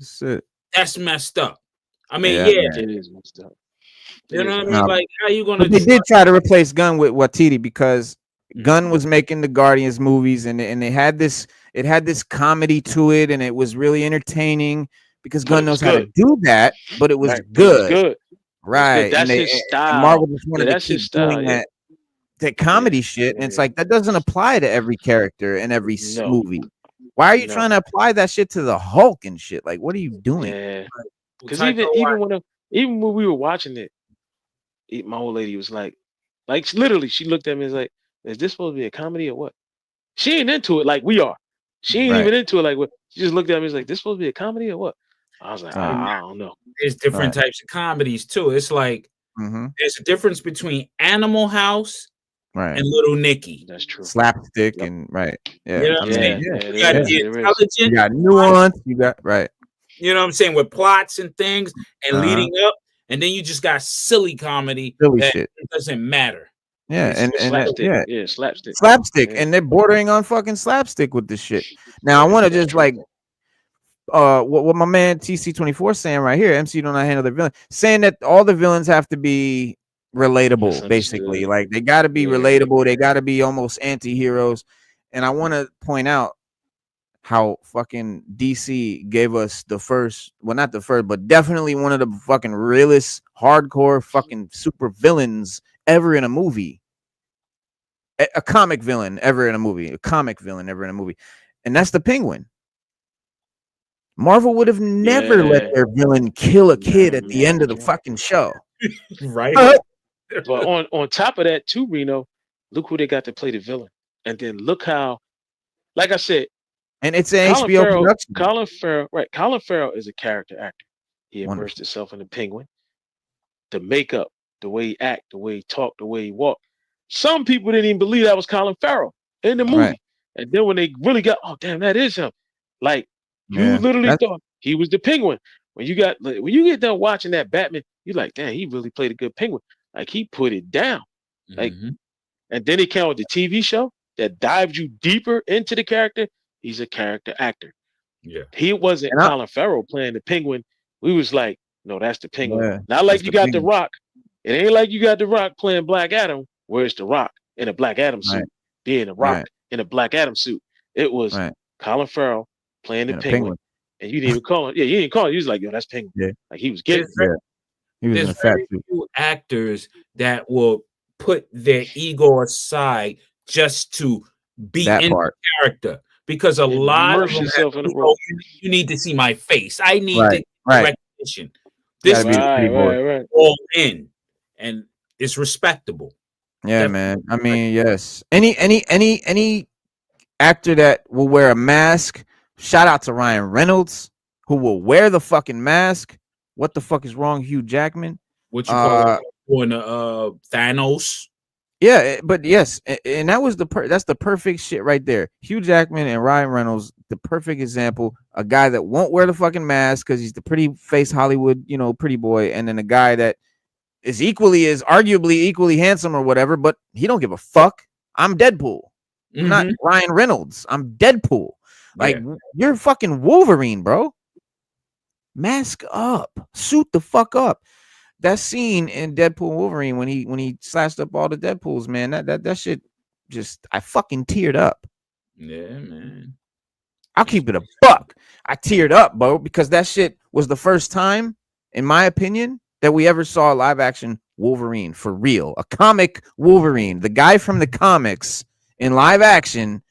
Shit. That's messed up. I mean, it is messed up. You know what I mean? Like, how you gonna? But they did try to replace Gunn with Waititi because Gunn was making the Guardians movies, and they had this. It had this comedy to it, and it was really entertaining because Gunn knows how to do that. But it was good. It was good. Right? That's his style. And Marvel just wanted to keep doing that comedy shit, and it's like that doesn't apply to every character in every movie. Why are you trying to apply that shit to the Hulk and shit? Like, what are you doing? Yeah, because even when we were watching it, my old lady was like literally, she looked at me and was like, "Is this supposed to be a comedy or what?" She ain't into it like we are. She ain't even into it like what. She just looked at me and was like, "This supposed to be a comedy or what?" I was like, I don't know. There's different types of comedies too. It's like there's a difference between Animal House and Little Nicky. That's true. Slapstick and yeah. You know what I'm saying? You got the intelligent, you got nuance. You got You know what I'm saying, with plots and things and leading up, and then you just got silly comedy that shit. It doesn't matter. Yeah, and slapstick. Slapstick, and they're bordering on fucking slapstick with this shit. Now I want to just like what my man TC24 saying right here, MCU do not handle their villain, saying that all the villains have to be relatable, basically. Like they got to be relatable, they got to be almost anti-heroes. And I want to point out how fucking DC gave us the first, well, not the first, but definitely one of the fucking realest hardcore fucking super villains ever in a movie. A comic villain ever in a movie. And that's the Penguin. Marvel would have never let their villain kill a kid at the end of the fucking show. Right. But on top of that too, Reno, look who they got to play the villain. And then look how, like I said, and it's an HBO production. Colin Farrell is a character actor. He immersed himself in the Penguin. The makeup, the way he act, the way he talk, the way he walk. Some people didn't even believe that was Colin Farrell in the movie. Right. And then when they really got, oh damn, that is him. Like you literally thought he was the Penguin. When you get done watching that Batman, you're like, damn, he really played a good Penguin. Like he put it down. Like, and then it came with the TV show that dived you deeper into the character. He's a character actor. Yeah, he wasn't Colin Farrell playing the Penguin. We was like, no, that's the Penguin. Yeah, not like you got Penguin. The Rock. It ain't like you got the Rock playing Black Adam. Where's the Rock in a Black Adam suit? Being the Rock in a Black Adam suit. It was Colin Farrell playing the Penguin. And you didn't even call him. Yeah, you didn't call him. You was like, yo, that's Penguin. Yeah. Like he was getting He was There's very few actors that will put their ego aside just to be in the character. Because a lot of them you need to see my face. I need the recognition. This is all in, and it's respectable. Yeah, man. I mean, yes. Any actor that will wear a mask. Shout out to Ryan Reynolds, who will wear the fucking mask. What the fuck is wrong, Hugh Jackman? What you call on Thanos. Yeah, but yes, and that was that's the perfect shit right there. Hugh Jackman and Ryan Reynolds, the perfect example. A guy that won't wear the fucking mask because he's the pretty face Hollywood, pretty boy, and then a guy that is arguably equally handsome or whatever, but he don't give a fuck. I'm Deadpool. I'm not Ryan Reynolds. I'm Deadpool. Like, you're fucking Wolverine, bro. Mask up. Suit the fuck up. That scene in Deadpool Wolverine when he slashed up all the Deadpools, man, that shit just, I fucking teared up. Yeah, man. I'll keep it a buck. I teared up, bro, because that shit was the first time, in my opinion, that we ever saw a live action Wolverine for real. A comic Wolverine, the guy from the comics in live action,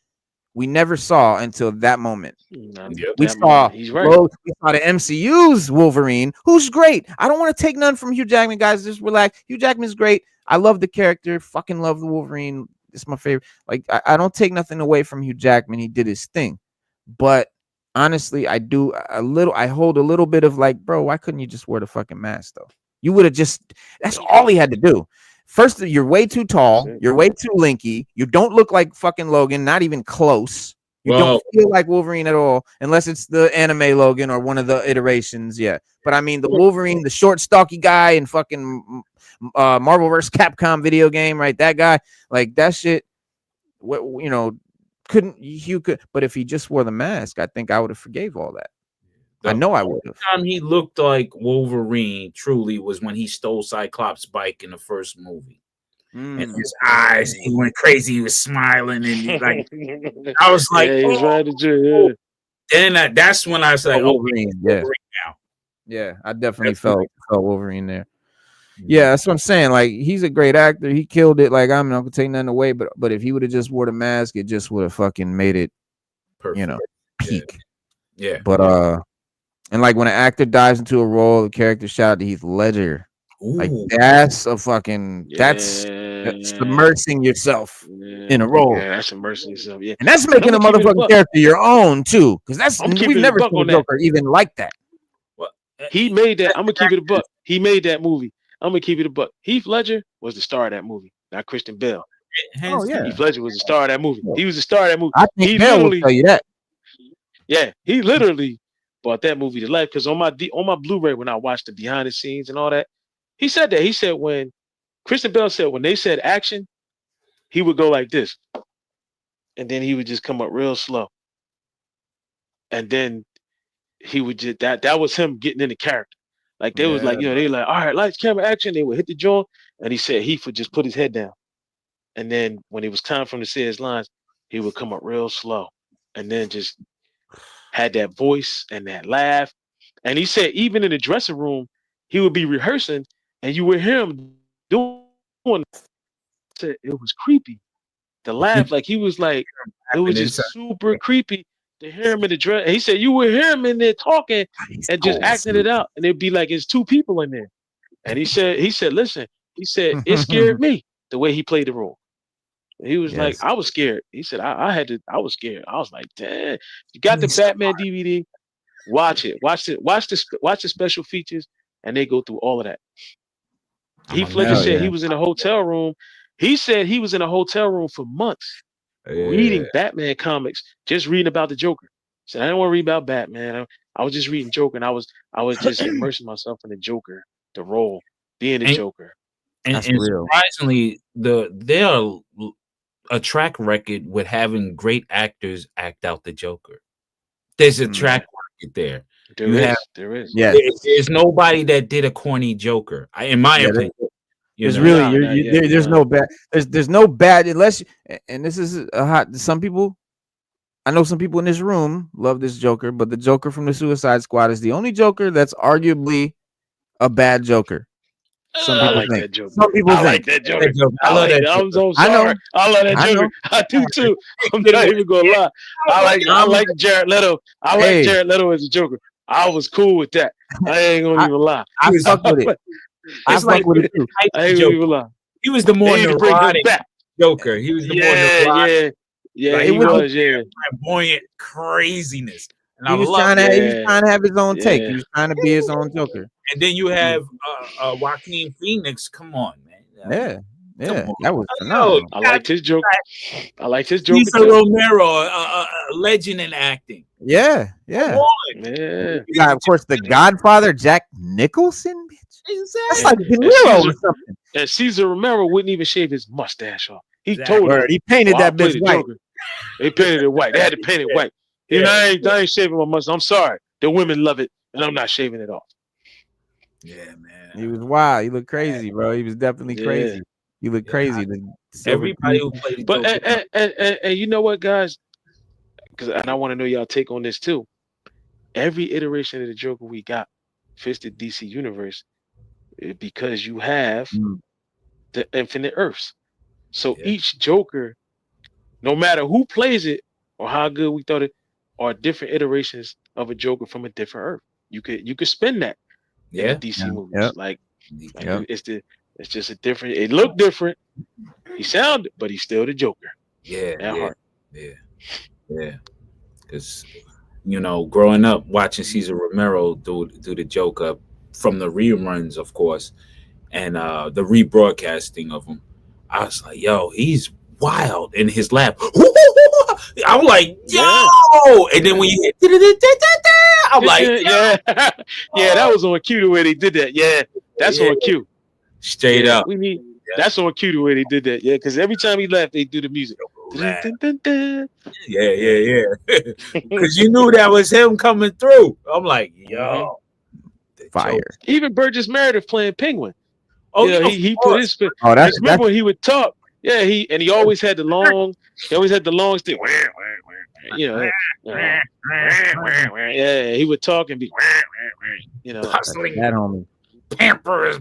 we never saw until that moment. We saw the MCU's Wolverine, who's great. I don't want to take none from Hugh Jackman, guys. Just relax. Hugh Jackman's great. I love the character. Fucking love the Wolverine. It's my favorite. Like, I don't take nothing away from Hugh Jackman. He did his thing. But honestly, I hold a little bit of like, bro, why couldn't you just wear the fucking mask though? You would have that's all he had to do. First, you're way too tall. You're way too linky. You don't look like fucking Logan, not even close. You don't feel like Wolverine at all, unless it's the anime Logan or one of the iterations. Yeah. But I mean, the Wolverine, the short, stocky guy in fucking Marvel vs. Capcom video game, right? That guy, like that shit, Hugh could, but if he just wore the mask, I think I would have forgave all that. I know I would have. The time he looked like Wolverine truly was when he stole Cyclops' bike in the first movie. And his eyes, he went crazy. He was smiling, and like I was like, he's right. Then that's when I was like, Wolverine. Yeah, I definitely felt Wolverine there. Yeah, that's what I'm saying. Like, he's a great actor. He killed it. Like, I'm not gonna take nothing away, but if he would have just wore the mask, it just would have fucking made it, perfect. Peak. Yeah. But and like when an actor dives into a role, the character shout out to Heath Ledger. Ooh. Like that's a fucking that's submersing yourself in a role. Yeah, that's immersing yourself. Yeah, and that's making a motherfucking character your own too, because that's we've never seen a Joker even like that. Well, he made that. I'm gonna keep it a buck. He made that movie. I'm gonna keep it a buck. Heath Ledger was the star of that movie, not Christian Bale. Oh yeah, Heath Ledger was the star of that movie. He was the star of that movie. I think Bale will tell you that. Yeah, he literally brought that movie to life, because on my Blu-ray, when I watched the behind the scenes and all that, he said that. He said when Christian Bale said when they said action, he would go like this, and then he would just come up real slow, and then he would just that was him getting in the character. Like they was like, they like, all right, lights, camera, action. They would hit the joint, and he said Heath would just put his head down, and then when it was time for him to say his lines, he would come up real slow, and then just had that voice and that laugh. And he said even in the dressing room, he would be rehearsing, and you would hear him doing it. It was creepy. The laugh, like he was like, it was just super creepy to hear him in the dress. He said you would hear him in there talking and just acting it out, and it'd be like it's two people in there. And he said, listen, he said it scared me the way he played the role. He was like, I was scared. He said, I was scared. I was like, damn. You got the Batman DVD, watch it. Watch the special features, and they go through all of that. Heath Ledger said he was in a hotel room. He said he was in a hotel room for months reading Batman comics, just reading about the Joker. He said, I didn't want to read about Batman. I was just reading Joker, and I was just immersing myself in the Joker, the role, being the Joker. And surprisingly, there are a track record with having great actors act out the Joker. There's a track record there. There is. Yeah. There's nobody that did a corny Joker, in my opinion. There's there's no bad. There's no bad unless. And this is a hot. Some people, I know some people in this room love this Joker, but the Joker from the Suicide Squad is the only Joker that's arguably a bad Joker. Some people like think. that Joker. Some people think. That Joker. I love that. I'm so sorry. I love that Joker. I do too. I'm not even gonna lie. I like Jared Leto. I like Jared Leto as a Joker. I was cool with that. I ain't gonna even lie. I fuck with it. I fuck with it too. I ain't gonna even lie. He was the more neurotic Joker. He was the more neurotic. Yeah. He was. Yeah. Flamboyant craziness. And he was trying to have his own take. He Yeah. was trying to be his own Joker. And then you have Joaquin Phoenix. Come on, man. Yeah. That was Yo, phenomenal. I liked his joke. I liked his joke. Cesar Romero, a legend in acting. Yeah. Yeah. You got, of course, the Godfather, Jack Nicholson. Exactly. That's like De Niro or something. And Cesar Romero wouldn't even shave his mustache off. He told him he painted that bitch white. They painted it white. They had to paint it white. I ain't shaving my mustache. I'm sorry. The women love it, and I'm not shaving it off. Yeah, man. He was wild. He looked crazy, bro. He was definitely crazy. He looked crazy. Everybody who played but and you know what, guys? And I want to know y'all take on this too. Every iteration of the Joker we got fits the DC universe because you have the Infinite Earths. So each Joker, no matter who plays it or how good we thought it, are different iterations of a Joker from a different Earth. You could spin that in the DC movies. Like it's just a different. It looked different. He sounded, but he's still the Joker. Yeah. Because growing up watching Cesar Romero do the Joker from the reruns, of course, and the rebroadcasting of him, I was like, yo, he's wild in his lap. I'm like, yo, and then when you hit, I'm like, that was on cue the way they did that. Yeah, that's on cue. Straight up. That's on cue the way they did that. Yeah, because every time he left, they do the music. Yeah. Because you knew that was him coming through. I'm like, yo, fire. Even Burgess Meredith playing Penguin. Oh, yeah, he put his. Remember when he would talk? Yeah, he always had the long. He always had the long stick. Yeah, he would talk and be. Hustling that homie. Pampers,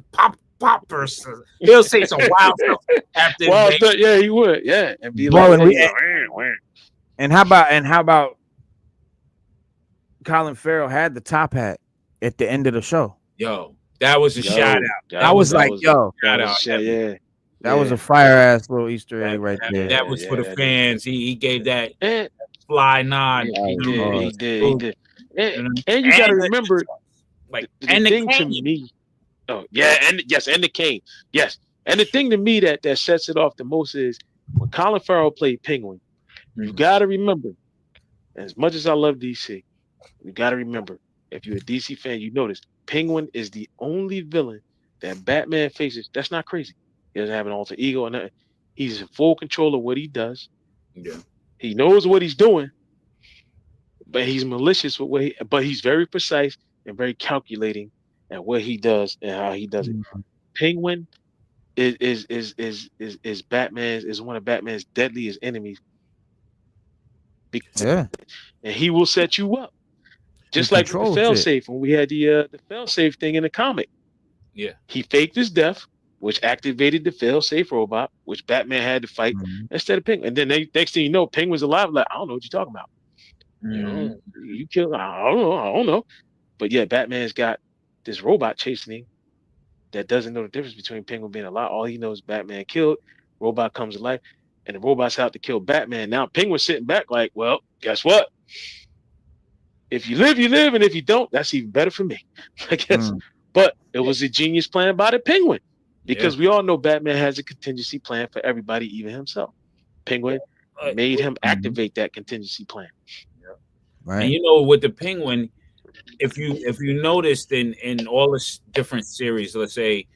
poppers. He'll say some wild stuff after. Wild stuff, yeah, he would. Yeah, and be and how about Colin Farrell had the top hat at the end of the show? Yo, that was a shout out. I was like, yo, shout out. That was a fire ass little Easter egg right there. That was for the fans. He gave that fly nod. He did. And you got to remember, like, the thing to me. Oh yeah, and the cane. Yes, and the thing to me that sets it off the most is when Colin Farrell played Penguin. You got to remember, as much as I love DC, you got to remember, if you're a DC fan, you notice Penguin is the only villain that Batman faces. That's not crazy. He doesn't have an alter ego or nothing. He's in full control of what he does. Yeah, he knows what he's doing, but he's malicious with but he's very precise and very calculating at what he does and how he does it. Penguin is one of Batman's deadliest enemies. And he will set you up. Just like the failsafe when we had the failsafe thing in the comic. Yeah. He faked his death, which activated the failsafe robot, which Batman had to fight instead of Penguin. And then next thing you know, Penguin's alive. Like, I don't know what you're talking about. You killed. I don't know. But yeah, Batman's got this robot chasing him that doesn't know the difference between Penguin being alive. All he knows is Batman killed. Robot comes to life, and the robot's out to kill Batman. Now Penguin's sitting back like, well, guess what? If you live, you live, and if you don't, that's even better for me, I guess. But it was a genius plan by the Penguin, because we all know Batman has a contingency plan for everybody, even himself. Penguin made him activate that contingency plan. Right. And with the Penguin, if you noticed in all the different series, let's say,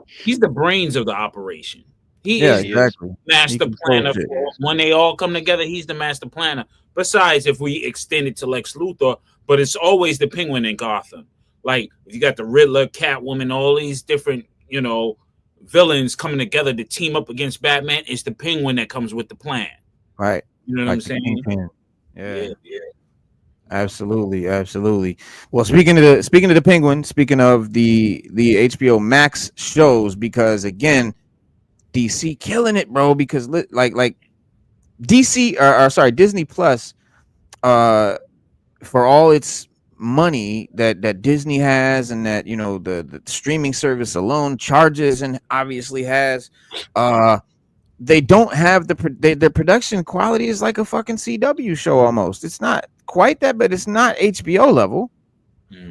he's the brains of the operation. He is master planner. When they all come together, he's the master planner. Besides, if we extend it to Lex Luthor, but it's always the Penguin in Gotham. Like, you got the Riddler, Catwoman, all these different, villains coming together to team up against Batman. It's the Penguin that comes with the plan. Right. You know what I'm saying? Yeah. Absolutely. Well, speaking of the Penguin, speaking of the HBO Max shows, because again, DC killing it, bro. Because like DC or Disney Plus, for all its money that Disney has, and that the streaming service alone charges and obviously has, they don't have their production quality is like a fucking CW show almost. It's not quite that, but it's not HBO level.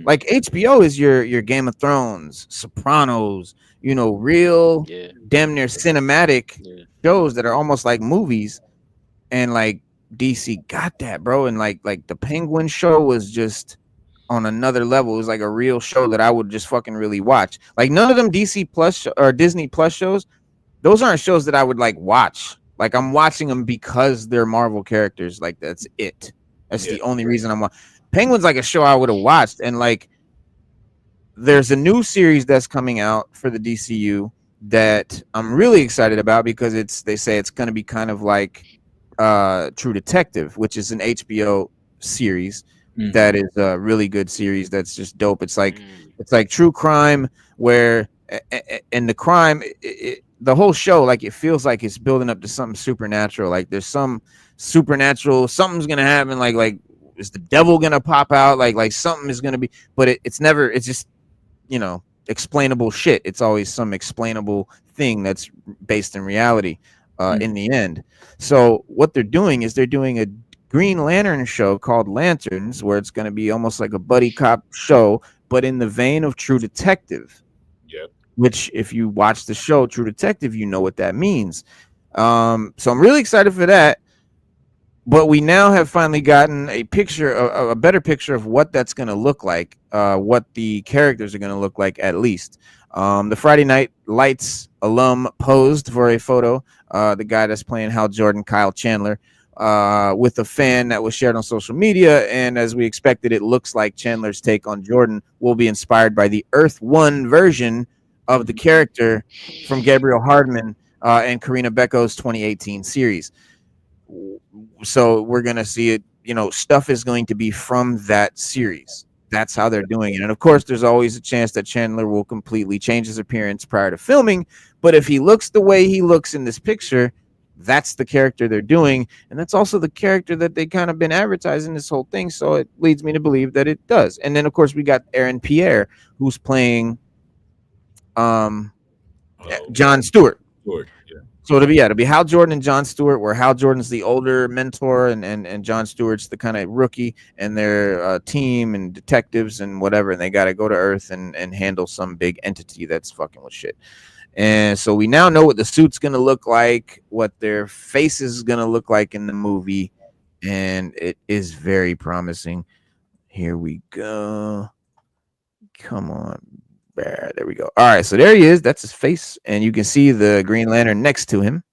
Like HBO is your Game of Thrones, Sopranos, real damn near cinematic shows that are almost like movies. And like DC got that, bro. And like the Penguin show was just on another level. It was like a real show that I would just fucking really watch. Like none of them DC Plus or Disney Plus shows, those aren't shows that I would like watch. Like I'm watching them because they're Marvel characters. Like that's it. That's the only reason I'm watching. Penguin's like a show I would have watched. And like there's a new series that's coming out for the DCU that I'm really excited about because they say it's going to be kind of like True Detective, which is an HBO series that is a really good series that's just dope. It's like true crime where and the crime the whole show, like it feels like it's building up to something supernatural. Like there's some supernatural, something's gonna happen. Like is the devil gonna pop out? Like something is gonna be, but it's just explainable shit. It's always some explainable thing that's based in reality in the end. So what they're doing is they're doing a Green Lantern show called Lanterns, where it's going to be almost like a buddy cop show, but in the vein of True Detective. Yep. Which, if you watch the show True Detective, you know what that means. So I'm really excited for that. But we now have finally gotten a better picture of what that's going to look like, what the characters are going to look like, at least. The Friday Night Lights alum posed for a photo, the guy that's playing Hal Jordan, Kyle Chandler, with a fan that was shared on social media. And as we expected, it looks like Chandler's take on Jordan will be inspired by the Earth One version of the character from Gabriel Hardman and Karina Becco's 2018 series. So we're going to see it, stuff is going to be from that series. That's how they're doing it. And of course, there's always a chance that Chandler will completely change his appearance prior to filming. But if he looks the way he looks in this picture, that's the character they're doing. And that's also the character that they kind of been advertising this whole thing. So it leads me to believe that it does. And then, of course, we got Aaron Pierre, who's playing John Stewart. So it'll be Hal Jordan and John Stewart, where Hal Jordan's the older mentor and John Stewart's the kind of rookie, and their team and detectives and whatever, and they got to go to Earth and handle some big entity that's fucking with shit. And so we now know what the suit's going to look like, what their face is going to look like in the movie, and it is very promising. Here we go. Come on. There we go. All right, so there he is. That's his face, and you can see the Green Lantern next to him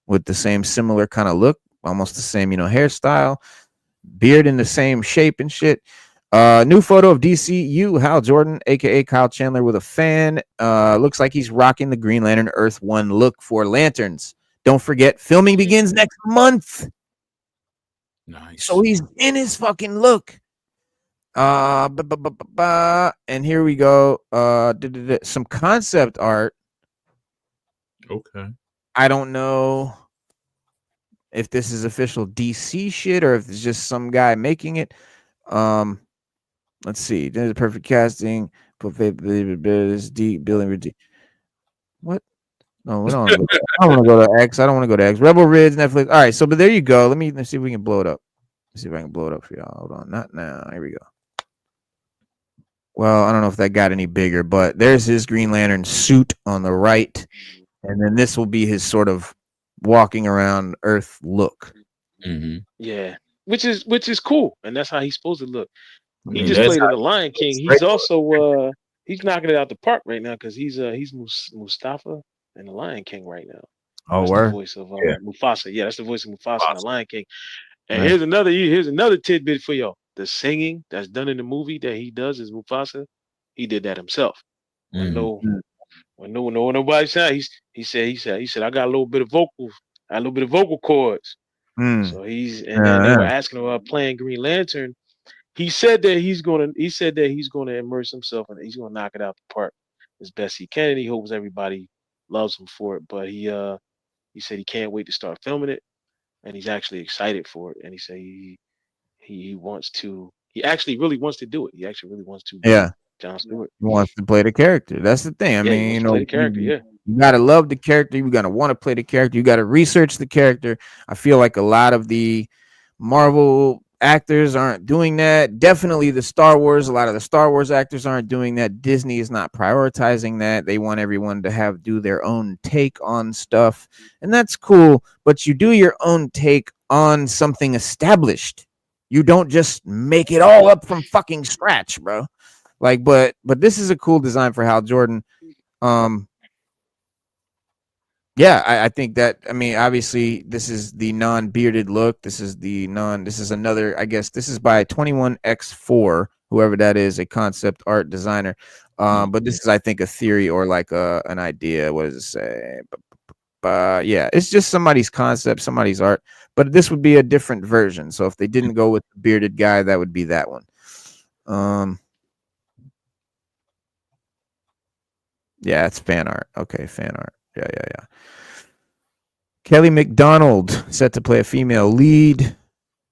with the same similar kind of look, almost the same, hairstyle, beard in the same shape and shit. New photo of DCU, Hal Jordan, aka Kyle Chandler, with a fan. Looks like he's rocking the Green Lantern Earth One look for Lanterns. Don't forget, filming begins next month. Nice. So he's in his fucking look. And here we go. Some concept art. Okay. I don't know if this is official DC shit or if it's just some guy making it. Let's see. There's a perfect casting. This deep building. What? No, I don't want to go to X. I don't want to go to X. Rebel Ridge, Netflix. All right, so but there you go. Let's see if we can blow it up. Let's see if I can blow it up for y'all. Hold on. Not now. Here we go. Well, I don't know if that got any bigger, but there's his Green Lantern suit on the right, and then this will be his sort of walking around Earth look. Mm-hmm. Yeah, which is cool, and that's how he's supposed to look. He just played in The Lion King. He's also he's knocking it out the park right now because he's Mustafa in The Lion King right now. Oh, that's where? The voice of Mufasa. Yeah, that's the voice of Mufasa in The Lion King. And here's another tidbit for y'all. The singing that's done in the movie that he does is Mufasa. He did that himself. Mm-hmm. When nobody said, he said I got a little bit of vocal cords. So then they were asking him about playing Green Lantern. He said that he's gonna immerse himself and he's gonna knock it out the park as best he can. And he hopes everybody loves him for it. But he said he can't wait to start filming it, and he's actually excited for it. And he said he wants to. He actually really wants to do it. He actually really wants to. John Stewart. He wants to play the character. That's the thing. I mean, play the character. You gotta love the character. You gotta want to play the character. You gotta research the character. I feel like a lot of the Marvel actors aren't doing that. Definitely a lot of the Star Wars actors aren't doing that. Disney is not prioritizing that. They want everyone to do their own take on stuff, and that's cool, but you do your own take on something established. You don't just make it all up from fucking scratch, bro. Like, but this is a cool design for Hal Jordan. Yeah, I think that, I mean, obviously this is the non-bearded look. This is another, I guess this is by 21X4, whoever that is, a concept art designer. But this is, I think, a theory or like an idea. What does it say? Yeah, it's just somebody's concept, somebody's art, but this would be a different version. So if they didn't go with the bearded guy, that would be that one. Yeah, it's fan art. Okay, fan art. Yeah. Kelly McDonald, set to play a female lead,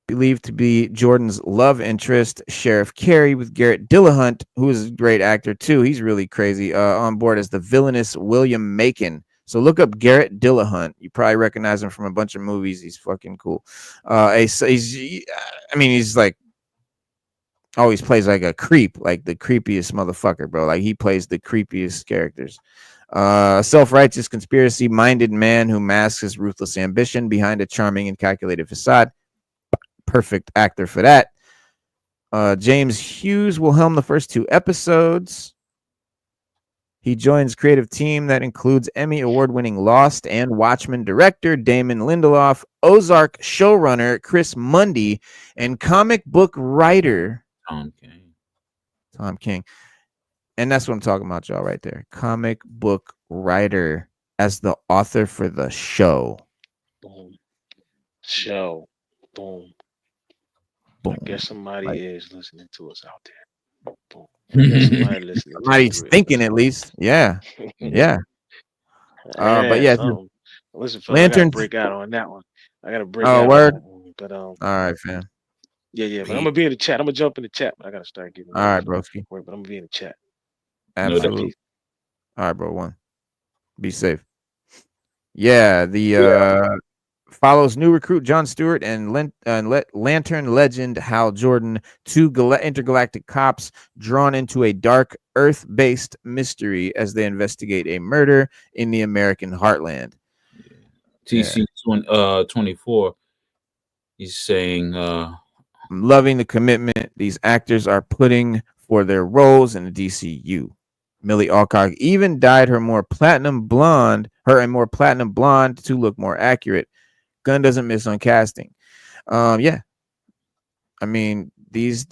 believed to be Jordan's love interest, Sheriff Carey, with Garrett Dillahunt, who is a great actor too. He's really crazy. On board as the villainous William Macon. So look up Garrett Dillahunt. You probably recognize him from a bunch of movies. He's fucking cool. He's like always plays like a creep, like the creepiest motherfucker, bro. Like he plays the creepiest characters. Self-righteous, conspiracy-minded man who masks his ruthless ambition behind a charming and calculated facade. Perfect actor for that. James Hughes will helm the first 2 episodes. He joins creative team that includes Emmy award-winning Lost and Watchmen director Damon Lindelof, Ozark showrunner Chris Mundy, and comic book writer Tom King. And that's what I'm talking about, y'all, right there. Comic book writer as the author for the show. Boom. Show. Boom. Boom. I guess somebody is listening to us out there. Boom. Somebody listening. Somebody's thinking at least. Yeah. Yeah. But yeah. Listen, I gotta break out on that one. I gotta break out. Word. But all right, fam. Yeah. But I'm gonna be in the chat. I'm gonna jump in the chat, but I gotta start getting. All right, broski. But I'm gonna be in the chat. Absolutely. All right, bro. One. Be safe. Yeah, the follows new recruit Jon Stewart and Lantern legend Hal Jordan, 2 intergalactic cops drawn into a dark Earth-based mystery as they investigate a murder in the American heartland. TC 24. He's saying, I'm loving the commitment these actors are putting for their roles in the DCU. Millie Alcock even dyed her more platinum blonde to look more accurate. Gunn doesn't miss on casting. Yeah. I mean, these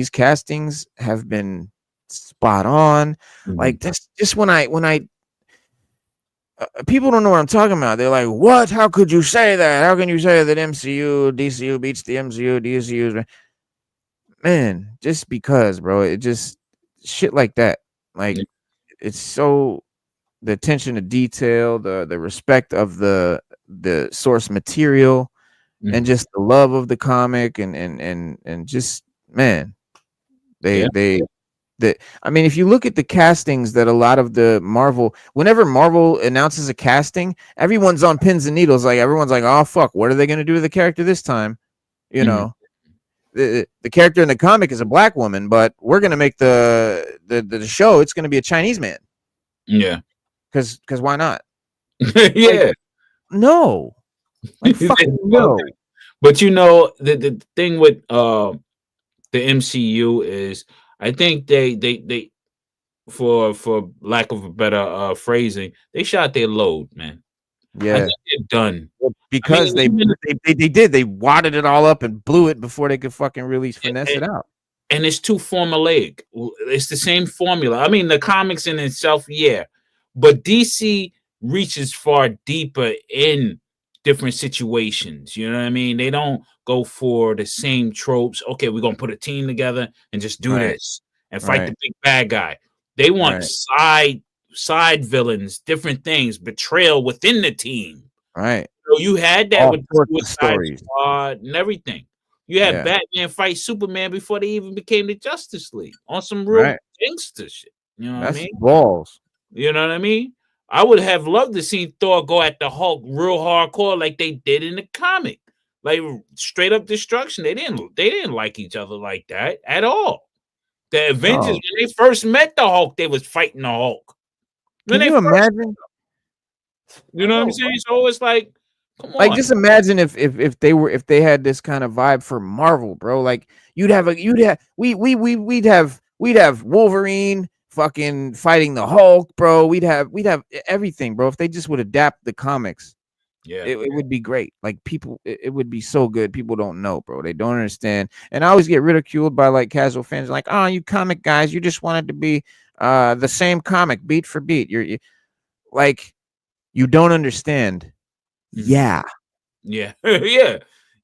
castings have been spot on. Mm-hmm. Like that's just when I people don't know what I'm talking about. They're like, "What? How could you say that? How can you say that DCU beats the MCU, DCU?" Man, just because, bro, it just shit like that. Like it's so the attention to detail, the respect of the source material, and just the love of the comic, and just, man, I mean, if you look at the castings that a lot of the whenever Marvel announces a casting, everyone's on pins and needles. Like everyone's like, "Oh fuck, what are they gonna do with the character this time?" You know. The character in the comic is a black woman, but we're gonna make the show. It's gonna be a Chinese man. Yeah, because why not? Yeah, like, no, like fucking no. But you know the thing with the MCU is, I think they for lack of a better phrasing, they shot their load, man. Yeah, I think they're done because they did. They wadded it all up and blew it before they could fucking really finesse it out. And it's too formulaic. It's the same formula. I mean, the comics in itself, yeah, but DC reaches far deeper in different situations. You know what I mean? They don't go for the same tropes. Okay, we're gonna put a team together and just do this and fight the big bad guy. They want side villains, different things, betrayal within the team. Right. So you had that with the Suicide Squad and everything. You had Batman fight Superman before they even became the Justice League on some real gangster shit. You know what I mean? Balls. You know what I mean? I would have loved to see Thor go at the Hulk real hardcore like they did in the comic. like straight up destruction. They didn't like each other like that at all. The Avengers, when they first met the Hulk, they was fighting the Hulk. Can you imagine? You know what I'm saying? So it's like, come on. Like, just imagine if they had this kind of vibe for Marvel, bro. Like, we'd have Wolverine fucking fighting the Hulk, bro. We'd have everything, bro. If they just would adapt the comics, it would be great. Like, people, it would be so good. People don't know, bro. They don't understand. And I always get ridiculed by like casual fans, like, oh, you comic guys, you just wanted to be the same comic beat for beat. You're like, you don't understand. Yeah. Yeah.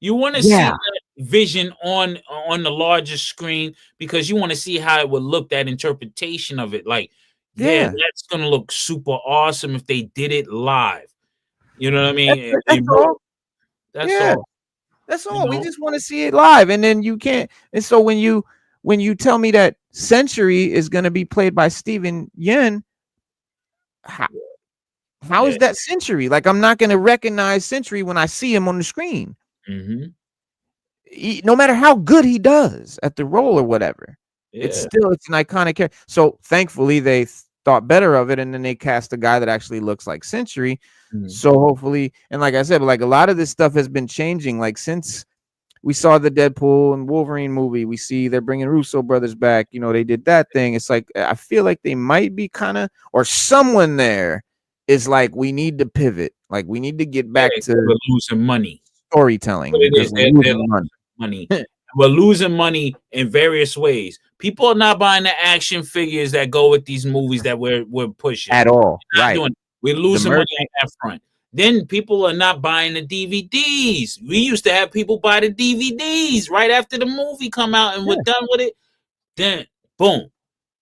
You want to see that vision on the larger screen because you want to see how it would look, that interpretation of it. Like, that's gonna look super awesome if they did it live. You know what I mean? That's all. That's all. We just want to see it live, and then you can't. And so when you tell me that Century is going to be played by Steven Yeun, how is that Century? Like, I'm not going to recognize Century when I see him on the screen. No matter how good he does at the role or whatever, it's an iconic character. So thankfully they thought better of it, and then they cast a guy that actually looks like Century. So hopefully, and like I said, like a lot of this stuff has been changing. Like since we saw the Deadpool and Wolverine movie, we see they're bringing Russo brothers back. You know, they did that thing. It's like I feel like they might be kind of, or someone there is like, we need to pivot. Like, we need to get back to losing money, storytelling. Money. We're losing money in various ways. People are not buying the action figures that go with these movies that we're pushing at all. Right. We're losing money on that front. Then people are not buying the DVDs. We used to have people buy the DVDs right after the movie come out and we're done with it. Then boom.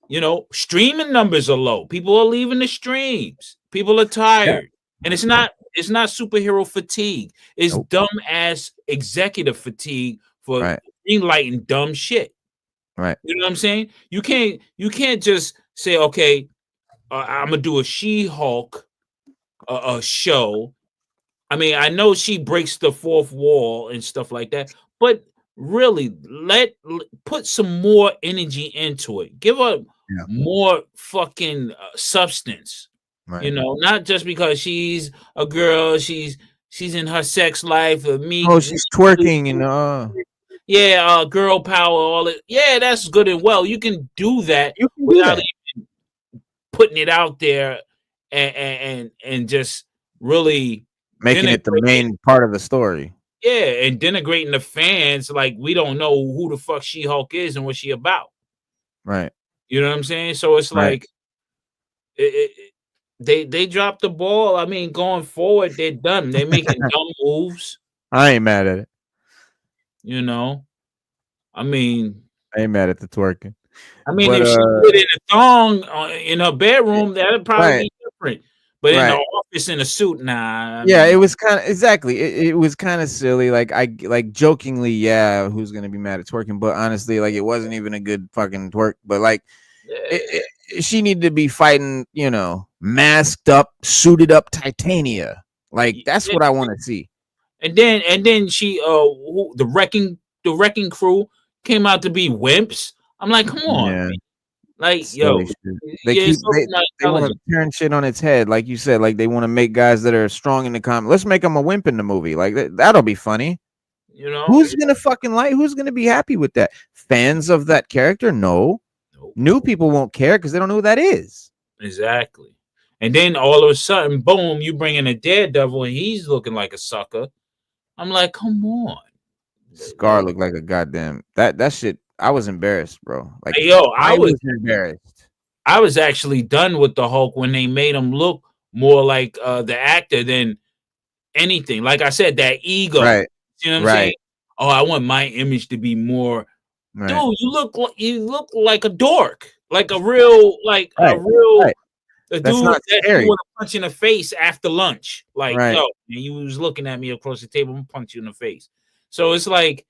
You know, streaming numbers are low. People are leaving the streams. People are tired. And it's not superhero fatigue. It's dumb ass executive fatigue for greenlighting dumb shit. Right. You know what I'm saying? You can't just say, okay, I'm gonna do a She-Hulk show. I mean, I know she breaks the fourth wall and stuff like that, but really put some more energy into it. Give her more fucking substance. Right. You know, not just because she's a girl, she's in her sex life. She's twerking and girl power, all it. Yeah, that's good and well. You can do that without even putting it out there and just really making it the main part of the story. Yeah, and denigrating the fans like we don't know who the fuck She-Hulk is and what she about. Right. You know what I'm saying? So it's like they dropped the ball. I mean, going forward, they're done. They're making dumb moves. I ain't mad at it. You know, I mean, I ain't mad at the twerking. I mean, if she did it in a thong in her bedroom, that'd probably be different. But in the office in a suit, nah. It was kind of it was kind of silly. Like jokingly, who's gonna be mad at twerking? But honestly, like it wasn't even a good fucking twerk. But like, she needed to be fighting, you know, masked up, suited up Titania. Like that's what I want to see. And then she the wrecking crew came out to be wimps. I'm like, come on, man. Like, yo, they want to turn shit on its head, like you said. Like they want to make guys that are strong in the comic. Let's make them a wimp in the movie. Like that'll be funny. You know, who's gonna fucking like? Who's gonna be happy with that? Fans of that character? No. New people won't care because they don't know who that is. Exactly. And then all of a sudden, boom, you bring in a Daredevil and he's looking like a sucker. I'm like, come on. Scar looked like a goddamn that shit. I was embarrassed, bro. Like, hey, yo, I was embarrassed. I was actually done with the Hulk when they made him look more like the actor than anything. Like I said, that ego. Right. You know what I'm saying? Oh, I want my image to be more. Right. Dude, you look like a dork, like a real, a dude that you want to punch in the face after lunch. Like, yo, and you was looking at me across the table and punch you in the face. So it's like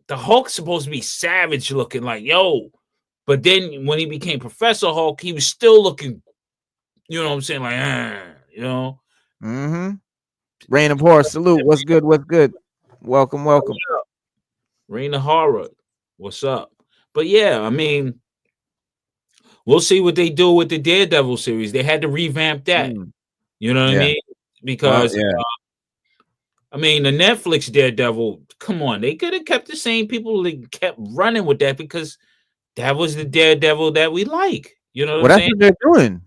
the Hulk's supposed to be savage looking, like, yo. But then when he became Professor Hulk, he was still looking, you know what I'm saying? Like, you know. Mm-hmm. Reign of Horror, salute. What's good? What's good? Welcome. Raina Horror, what's up? But yeah, I mean, we'll see what they do with the Daredevil series. They had to revamp that. You know what I mean? Because I mean, the Netflix Daredevil, come on, they could have kept the same people that kept running with that because that was the Daredevil that we like. You know what I'm saying? What they're doing.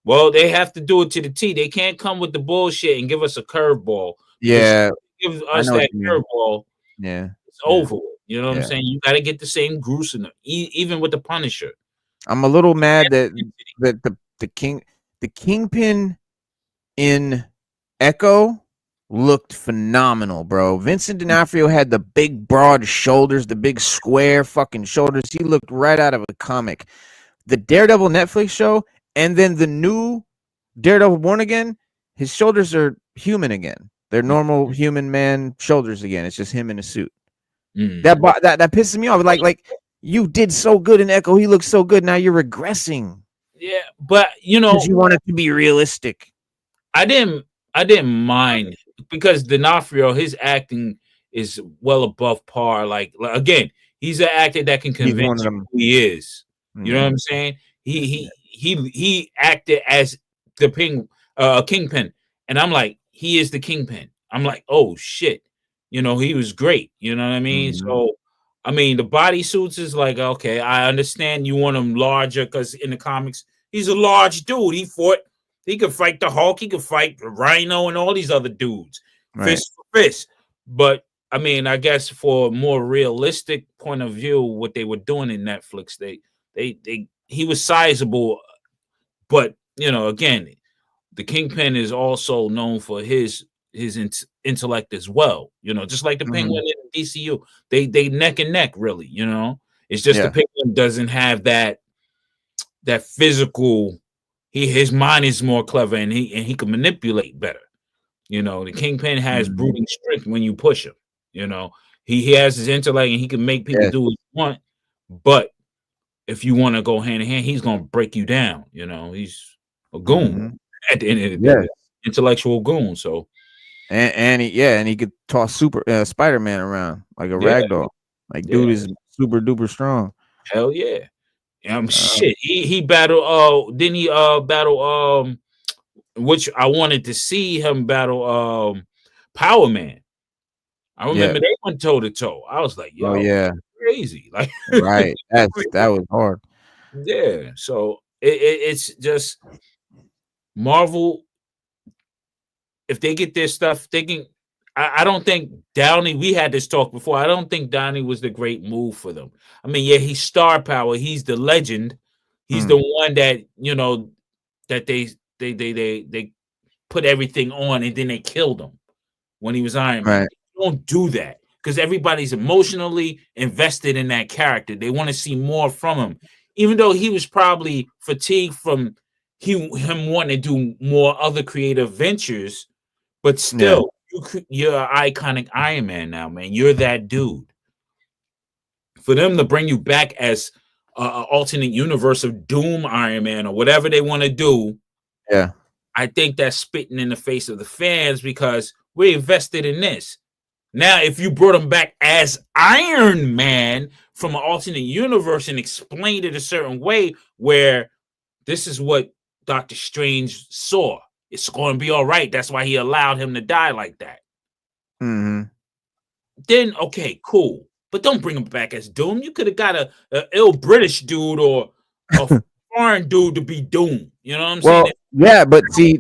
Well, they have to do it to the T. They can't come with the bullshit and give us a curveball. Yeah, give us that curveball. Yeah, it's over. You know what I'm saying? You got to get the same gruesome, even with the Punisher. I'm a little mad that the Kingpin in Echo looked phenomenal, bro. Vincent D'Onofrio had the big, broad shoulders, the big square fucking shoulders. He looked right out of a comic. The Daredevil Netflix show, and then the new Daredevil Born Again, his shoulders are human again. They're normal human man shoulders again. It's just him in a suit. That pisses me off. Like you did so good in Echo. He looks so good. Now you're regressing. Yeah, but you want it to be realistic. I didn't mind because D'Onofrio, his acting is well above par. Like again, he's an actor that can convince you who he is. You know what I'm saying? He acted as the Kingpin, and I'm like, he is the Kingpin. I'm like, oh shit, he was great. You know what I mean? So, I mean, the bodysuits is like, okay, I understand you want him larger because in the comics he's a large dude. He could fight the Hulk, he could fight the Rhino, and all these other dudes, fist for fist. But I mean, I guess for a more realistic point of view, what they were doing in Netflix, he was sizable, but again, the Kingpin is also known for his intellect as well. Just like the Penguin in DCU, they neck and neck, really. It's just the Penguin doesn't have that physical. His mind is more clever, and he can manipulate better. The Kingpin has brooding strength when you push him. He has his intellect, and he can make people do what he want. But if you want to go hand in hand, he's gonna break you down. He's a goon at the end of the day, intellectual goon. So, and he could toss Spider-Man around like a ragdoll. Like dude is super duper strong. Hell yeah. Shit. He battled. Didn't he battle? Which I wanted to see him battle. Power Man. I remember they went toe to toe. I was like, yo, crazy. Like, right. That was hard. Yeah. So it's just Marvel. If they get their stuff, I don't think Downey. We had this talk before. I don't think Downey was the great move for them. I mean, he's star power. He's the legend. He's the one that that they put everything on, and then they killed him when he was Iron Man. They don't do that because everybody's emotionally invested in that character. They want to see more from him, even though he was probably fatigued from him wanting to do more other creative ventures, but still. You're an iconic Iron Man now, man. You're that dude. For them to bring you back as an alternate universe of Doom Iron Man or whatever they want to do, I think that's spitting in the face of the fans because we're invested in this. Now, if you brought him back as Iron Man from an alternate universe and explained it a certain way where this is what Doctor Strange saw, it's going to be all right. That's why he allowed him to die like that. Then, okay, cool. But don't bring him back as Doom. You could have got a ill British dude or a foreign dude to be Doom. You know what I'm saying? Yeah, but see,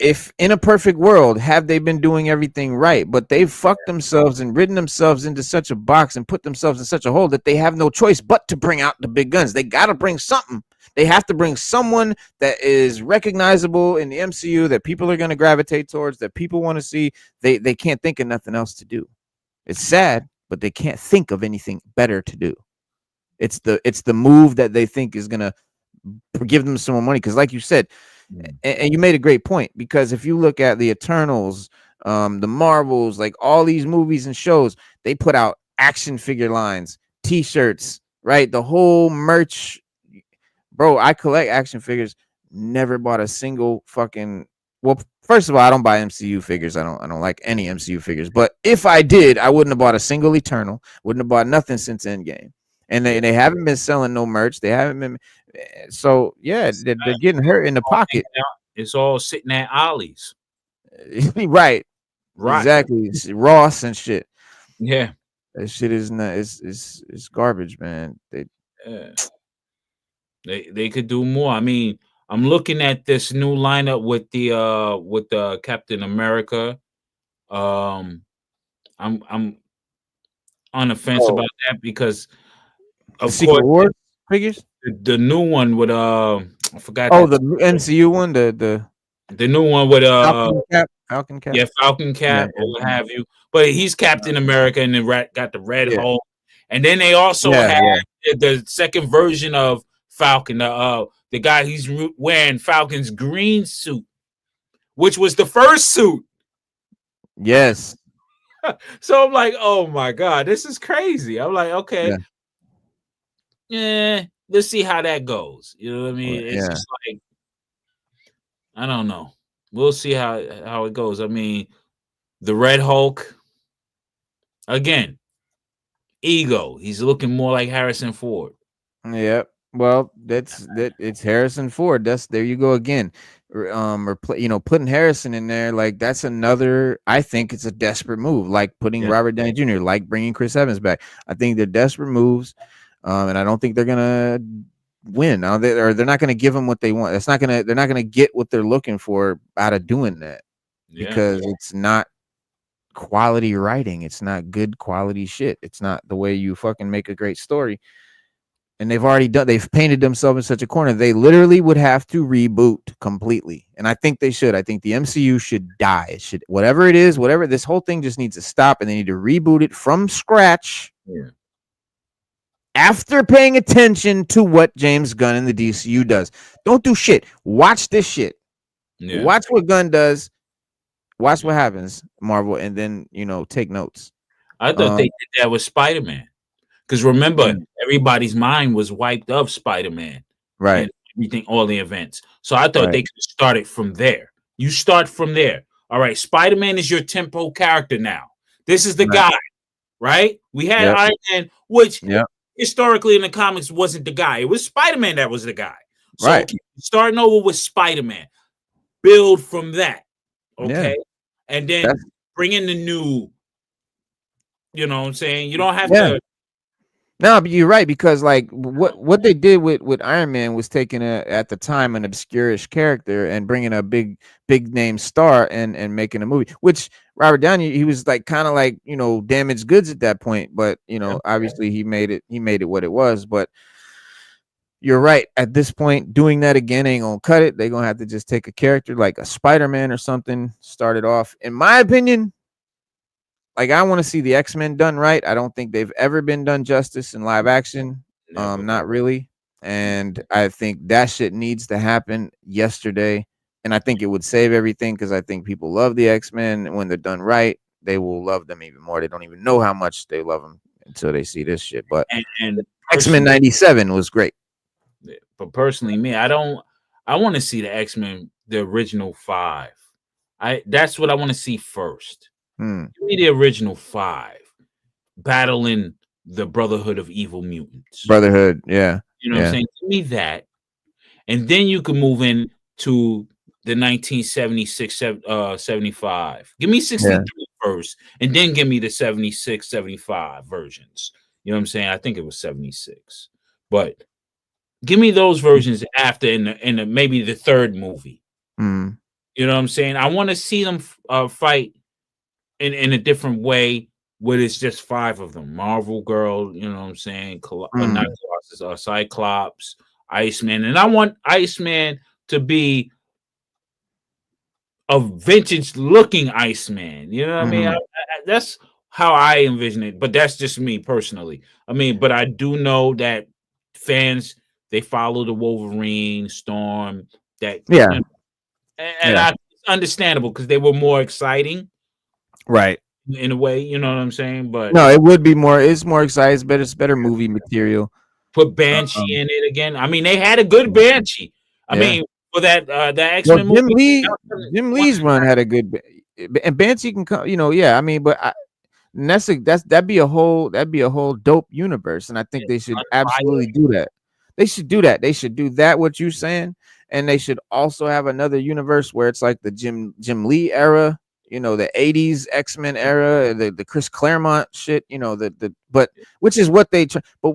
if in a perfect world, have they been doing everything right? But they've fucked themselves and ridden themselves into such a box and put themselves in such a hole that they have no choice but to bring out the big guns. They got to bring something. They have to bring someone that is recognizable in the MCU that people are going to gravitate towards, that people want to see. They can't think of nothing else to do. It's sad, but they can't think of anything better to do. It's the move that they think is going to give them some more money. Because like you said, and you made a great point, because if you look at the Eternals, the Marvels, like all these movies and shows, they put out action figure lines, T-shirts, right? The whole merch. Bro, I collect action figures. Never bought a single fucking well, first of all, I don't buy MCU figures. I don't like any MCU figures. But if I did, I wouldn't have bought a single Eternal. Wouldn't have bought nothing since Endgame. And they haven't been selling no merch. They haven't been. So yeah, they're getting hurt in the pocket. It's all sitting at Ollie's. Right. Exactly. It's Ross and shit. Yeah. That shit is not. It's garbage, man. They could do more. I mean, I'm looking at this new lineup with the Captain America. I'm on the fence about that because of Secret Wars figures. The new one with I forgot. Oh, the MCU one, the new one with Falcon Cap. Yeah, Falcon Cap or what have you. But he's Captain America and then got the red Hulk. And then they also had the second version of Falcon, the guy he's wearing Falcon's green suit, which was the first suit. Yes. So I'm like, oh my God, this is crazy. I'm like, okay. Yeah, let's see how that goes. You know what I mean? It's just like, I don't know. We'll see how it goes. I mean, the Red Hulk, again, ego. He's looking more like Harrison Ford. Yep. Well, it's Harrison Ford. There you go again. Putting Harrison in there, like that's another. I think it's a desperate move, like putting Robert Downey Jr., like bringing Chris Evans back. I think they're desperate moves, and I don't think they're gonna win. They're not gonna give them what they want. They're not gonna get what they're looking for out of doing that because it's not quality writing. It's not good quality shit. It's not the way you fucking make a great story. And they've painted themselves in such a corner. They literally would have to reboot completely. And I think they should. I think the MCU should die. It should, whatever it is, this whole thing just needs to stop and they need to reboot it from scratch. Yeah. After paying attention to what James Gunn and the DCU does. Don't do shit. Watch this shit. Yeah. Watch what Gunn does. Watch what happens, Marvel, and then, take notes. I thought they did that with Spider-Man. Because remember, everybody's mind was wiped of Spider-Man. Right. And everything, all the events. So I thought they could start it from there. You start from there. All right, Spider-Man is your tempo character now. This is the guy, right? We had Iron Man, which historically in the comics wasn't the guy. It was Spider-Man that was the guy. So starting over with Spider-Man. Build from that. Okay. Yeah. And then bring in the new, you know what I'm saying? You don't have to. No, but you're right, because like what they did with Iron Man was taking at the time an obscurish character and bringing a big name star and making a movie, which Robert Downey, he was like kind of like, damaged goods at that point, but obviously he made it what it was. But you're right, at this point doing that again ain't gonna cut it. They're gonna have to just take a character like a Spider-Man or something, start it off, in my opinion. Like, I want to see the X-Men done right. I don't think they've ever been done justice in live action. Not really. And I think that shit needs to happen yesterday. And I think it would save everything because I think people love the X-Men. When they're done right, they will love them even more. They don't even know how much they love them until they see this shit. But and X-Men 97 was great. But personally, me, I want to see the X-Men, the original 5. That's what I want to see first. Give me the original 5 battling the Brotherhood of Evil Mutants. Brotherhood, yeah. You know what I'm saying? Give me that. And then you can move in to the 1976, 75. Give me 63 first, and then give me the 76, 75 versions. You know what I'm saying? I think it was 76. But give me those versions after in the maybe the third movie. Mm. You know what I'm saying? I want to see them fight in a different way where it's just 5 of them. Marvel Girl, you know what I'm saying? Not Colossus, Cyclops, Iceman. And I want Iceman to be a vintage looking Iceman. You know what I mean? That's how I envision it. But that's just me personally. I mean, but I do know that fans, they follow the Wolverine, Storm, that it's understandable because they were more exciting. Right. In a way, you know what I'm saying? But no, it would be more, it's more exciting, it's better movie material. Put Banshee in it again. I mean, they had a good Banshee. I mean, for that X-Men movie, Jim Lee's run had a good, and Banshee can come. Yeah. I mean, but that'd be a whole dope universe, and I think they should absolutely do that. They should do that. They should do that. What you saying, and they should also have another universe where it's like the Jim Lee era, the '80s X-Men era, the Chris Claremont shit, but which is what they try. But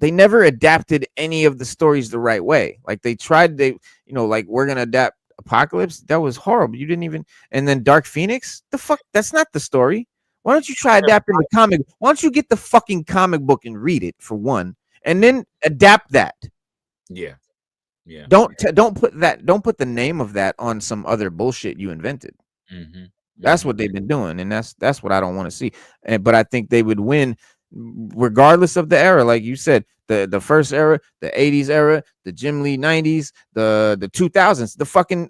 they never adapted any of the stories the right way. Like they tried, like we're gonna adapt Apocalypse. That was horrible. You didn't even. And then Dark Phoenix. The fuck? That's not the story. Why don't you try adapting the comic? Why don't you get the fucking comic book and read it for one, and then adapt that? Yeah. Don't put that. Don't put the name of that on some other bullshit you invented. Mm-hmm. That's what they've been doing, and that's what I don't want to see. But I think they would win, regardless of the era. Like you said, the first era, the '80s era, the Jim Lee '90s, the 2000s, the fucking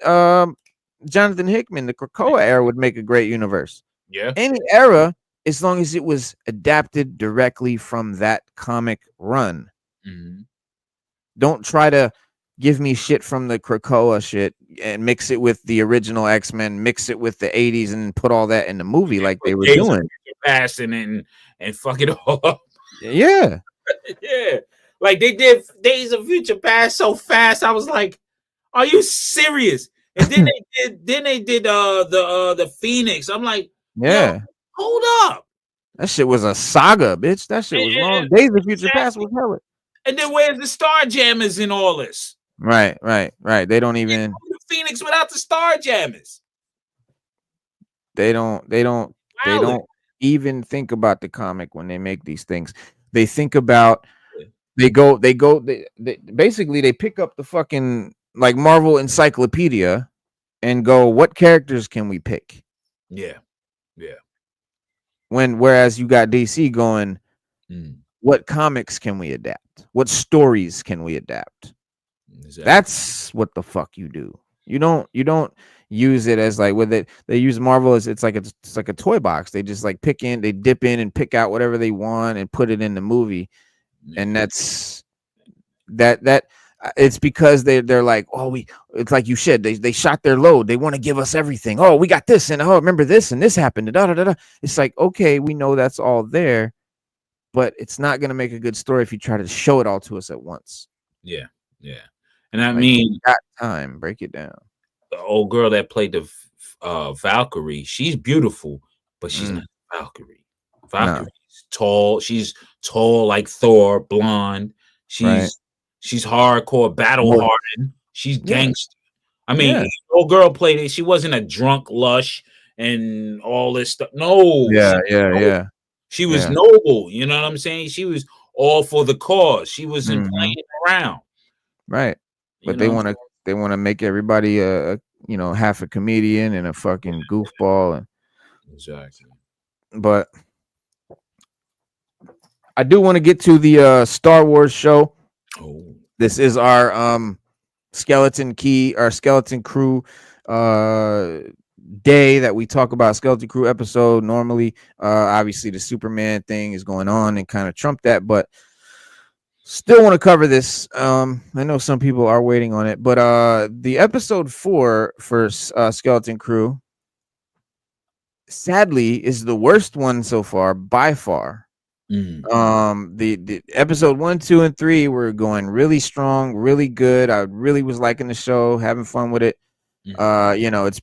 Jonathan Hickman, the Krakoa era would make a great universe. Yeah. Any era, as long as it was adapted directly from that comic run. Mm-hmm. Don't try to give me shit from the Krakoa shit and mix it with the original X-Men, mix it with the 80s and put all that in the movie like they were doing. Passing and fuck it all up. Yeah. Yeah. Like they did Days of Future Past so fast. I was like, are you serious? And then they did the Phoenix. I'm like, yeah. Hold up. That shit was a saga, bitch. That shit was long. Days of Future Past was hella. And then where's the Star Jammers in all this? Right. They don't even the Phoenix without the Star Jammers. They don't even think about the comic when they make these things. They think about they basically they pick up the fucking like Marvel encyclopedia and go, what characters can we pick? Yeah. Whereas you got DC going, what comics can we adapt? What stories can we adapt? Exactly. That's what the fuck you do. You don't use it as like with it. They use Marvel as it's like a toy box. They just like dip in and pick out whatever they want and put it in the movie. And that's that it's because they're like, it's like you said, they shot their load. They want to give us everything. Oh, we got this, and remember this, and this happened. It's like, okay, we know that's all there, but it's not gonna make a good story if you try to show it all to us at once. Yeah. And I mean, that time, break it down. The old girl that played the Valkyrie, she's beautiful, but she's not Valkyrie. Valkyrie's tall. She's tall like Thor, blonde. She's hardcore, battle hardened. She's gangster. I mean, the old girl played it. She wasn't a drunk lush and all this stuff. No. Yeah. She was noble. You know what I'm saying? She was all for the cause. She wasn't playing around. Right. But they want to make everybody half a comedian and a fucking goofball. Exactly. But I do want to get to the Star Wars show. Oh. This is our skeleton crew day that we talk about, skeleton crew episode. Normally, obviously the Superman thing is going on and kind of trumped that, but still want to cover this. I know some people are waiting on it, but the episode 4 for Skeleton Crew sadly is the worst one so far by far. The episode 1, 2, and 3 were going really strong, really good. I really was liking the show, having fun with it. It's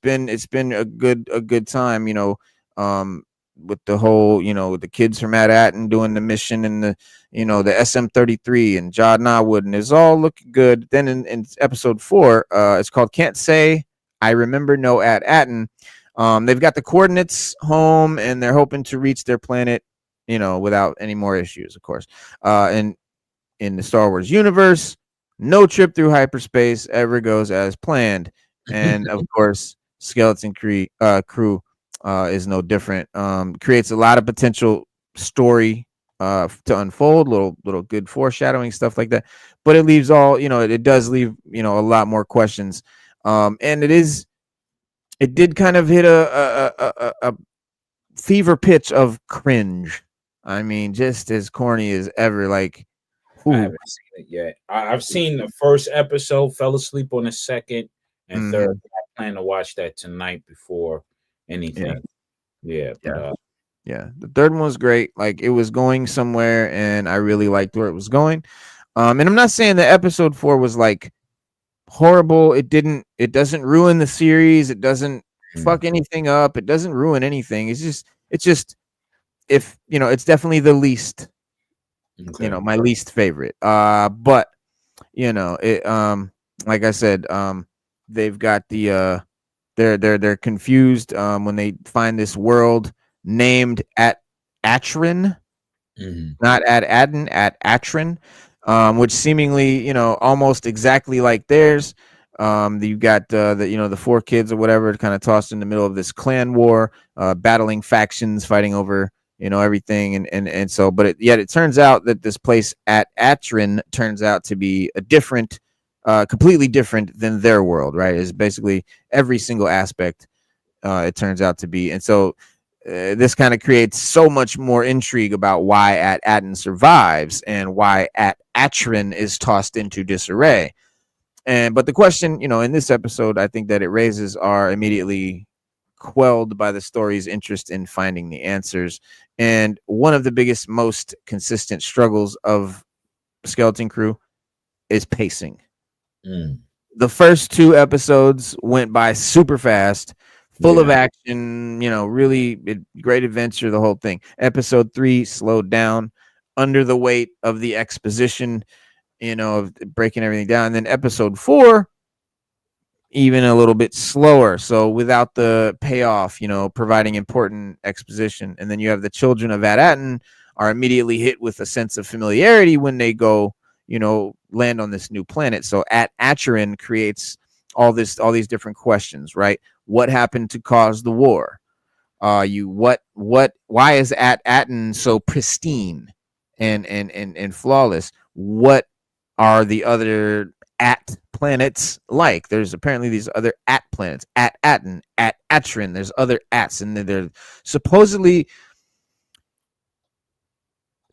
been a good time, with the whole, with the kids from Manhattan doing the mission and the SM-33 and John Norwood, and it's all looking good. Then in episode 4, it's called Can't Say I Remember No at Atten. They've got the coordinates home and they're hoping to reach their planet, without any more issues, of course. And in the Star Wars universe, no trip through hyperspace ever goes as planned. And of course, Skeleton Crew is no different. Creates a lot of potential story to unfold, little good foreshadowing stuff like that. But it leaves it does leave a lot more questions. And it did kind of hit a fever pitch of cringe. I mean, just as corny as ever. Like, I haven't seen it yet. I've seen the first episode, fell asleep on the second and third. I plan to watch that tonight before anything. Yeah, but yeah. The third one was great. Like, it was going somewhere, and I really liked where it was going. And I'm not saying that episode 4 was like horrible. It doesn't ruin the series. It doesn't fuck anything up. It doesn't ruin anything. It's just if it's definitely the least, my least favorite. But it like I said, they've got the they're confused when they find this world named at Atrin, not at Adden, at Atrin, which seemingly almost exactly like theirs. You got the 4 kids or whatever kind of tossed in the middle of this clan war, battling factions, fighting over everything, and so, but yet it turns out that this place at Atrin turns out to be a different, completely different than their world, right? Is basically every single aspect, it turns out to be, and so this kind of creates so much more intrigue about why at Atten survives and why at Atrin is tossed into disarray. But the question, in this episode, I think that it raises are immediately quelled by the story's interest in finding the answers. And one of the biggest, most consistent struggles of Skeleton Crew is pacing. The first 2 episodes went by super fast, full of action, really great adventure, the whole thing. Episode 3 slowed down under the weight of the exposition, of breaking everything down. And then episode 4, even a little bit slower. So without the payoff, providing important exposition. And then you have the children of At-Atten are immediately hit with a sense of familiarity when they go, land on this new planet. So at Atrin creates all these different questions, right? What happened to cause the war? Why is At-Atten so pristine and flawless? What are the other at planets like? There's apparently these other at planets, at Atten, at Atrin. There's other ats, and they're supposedly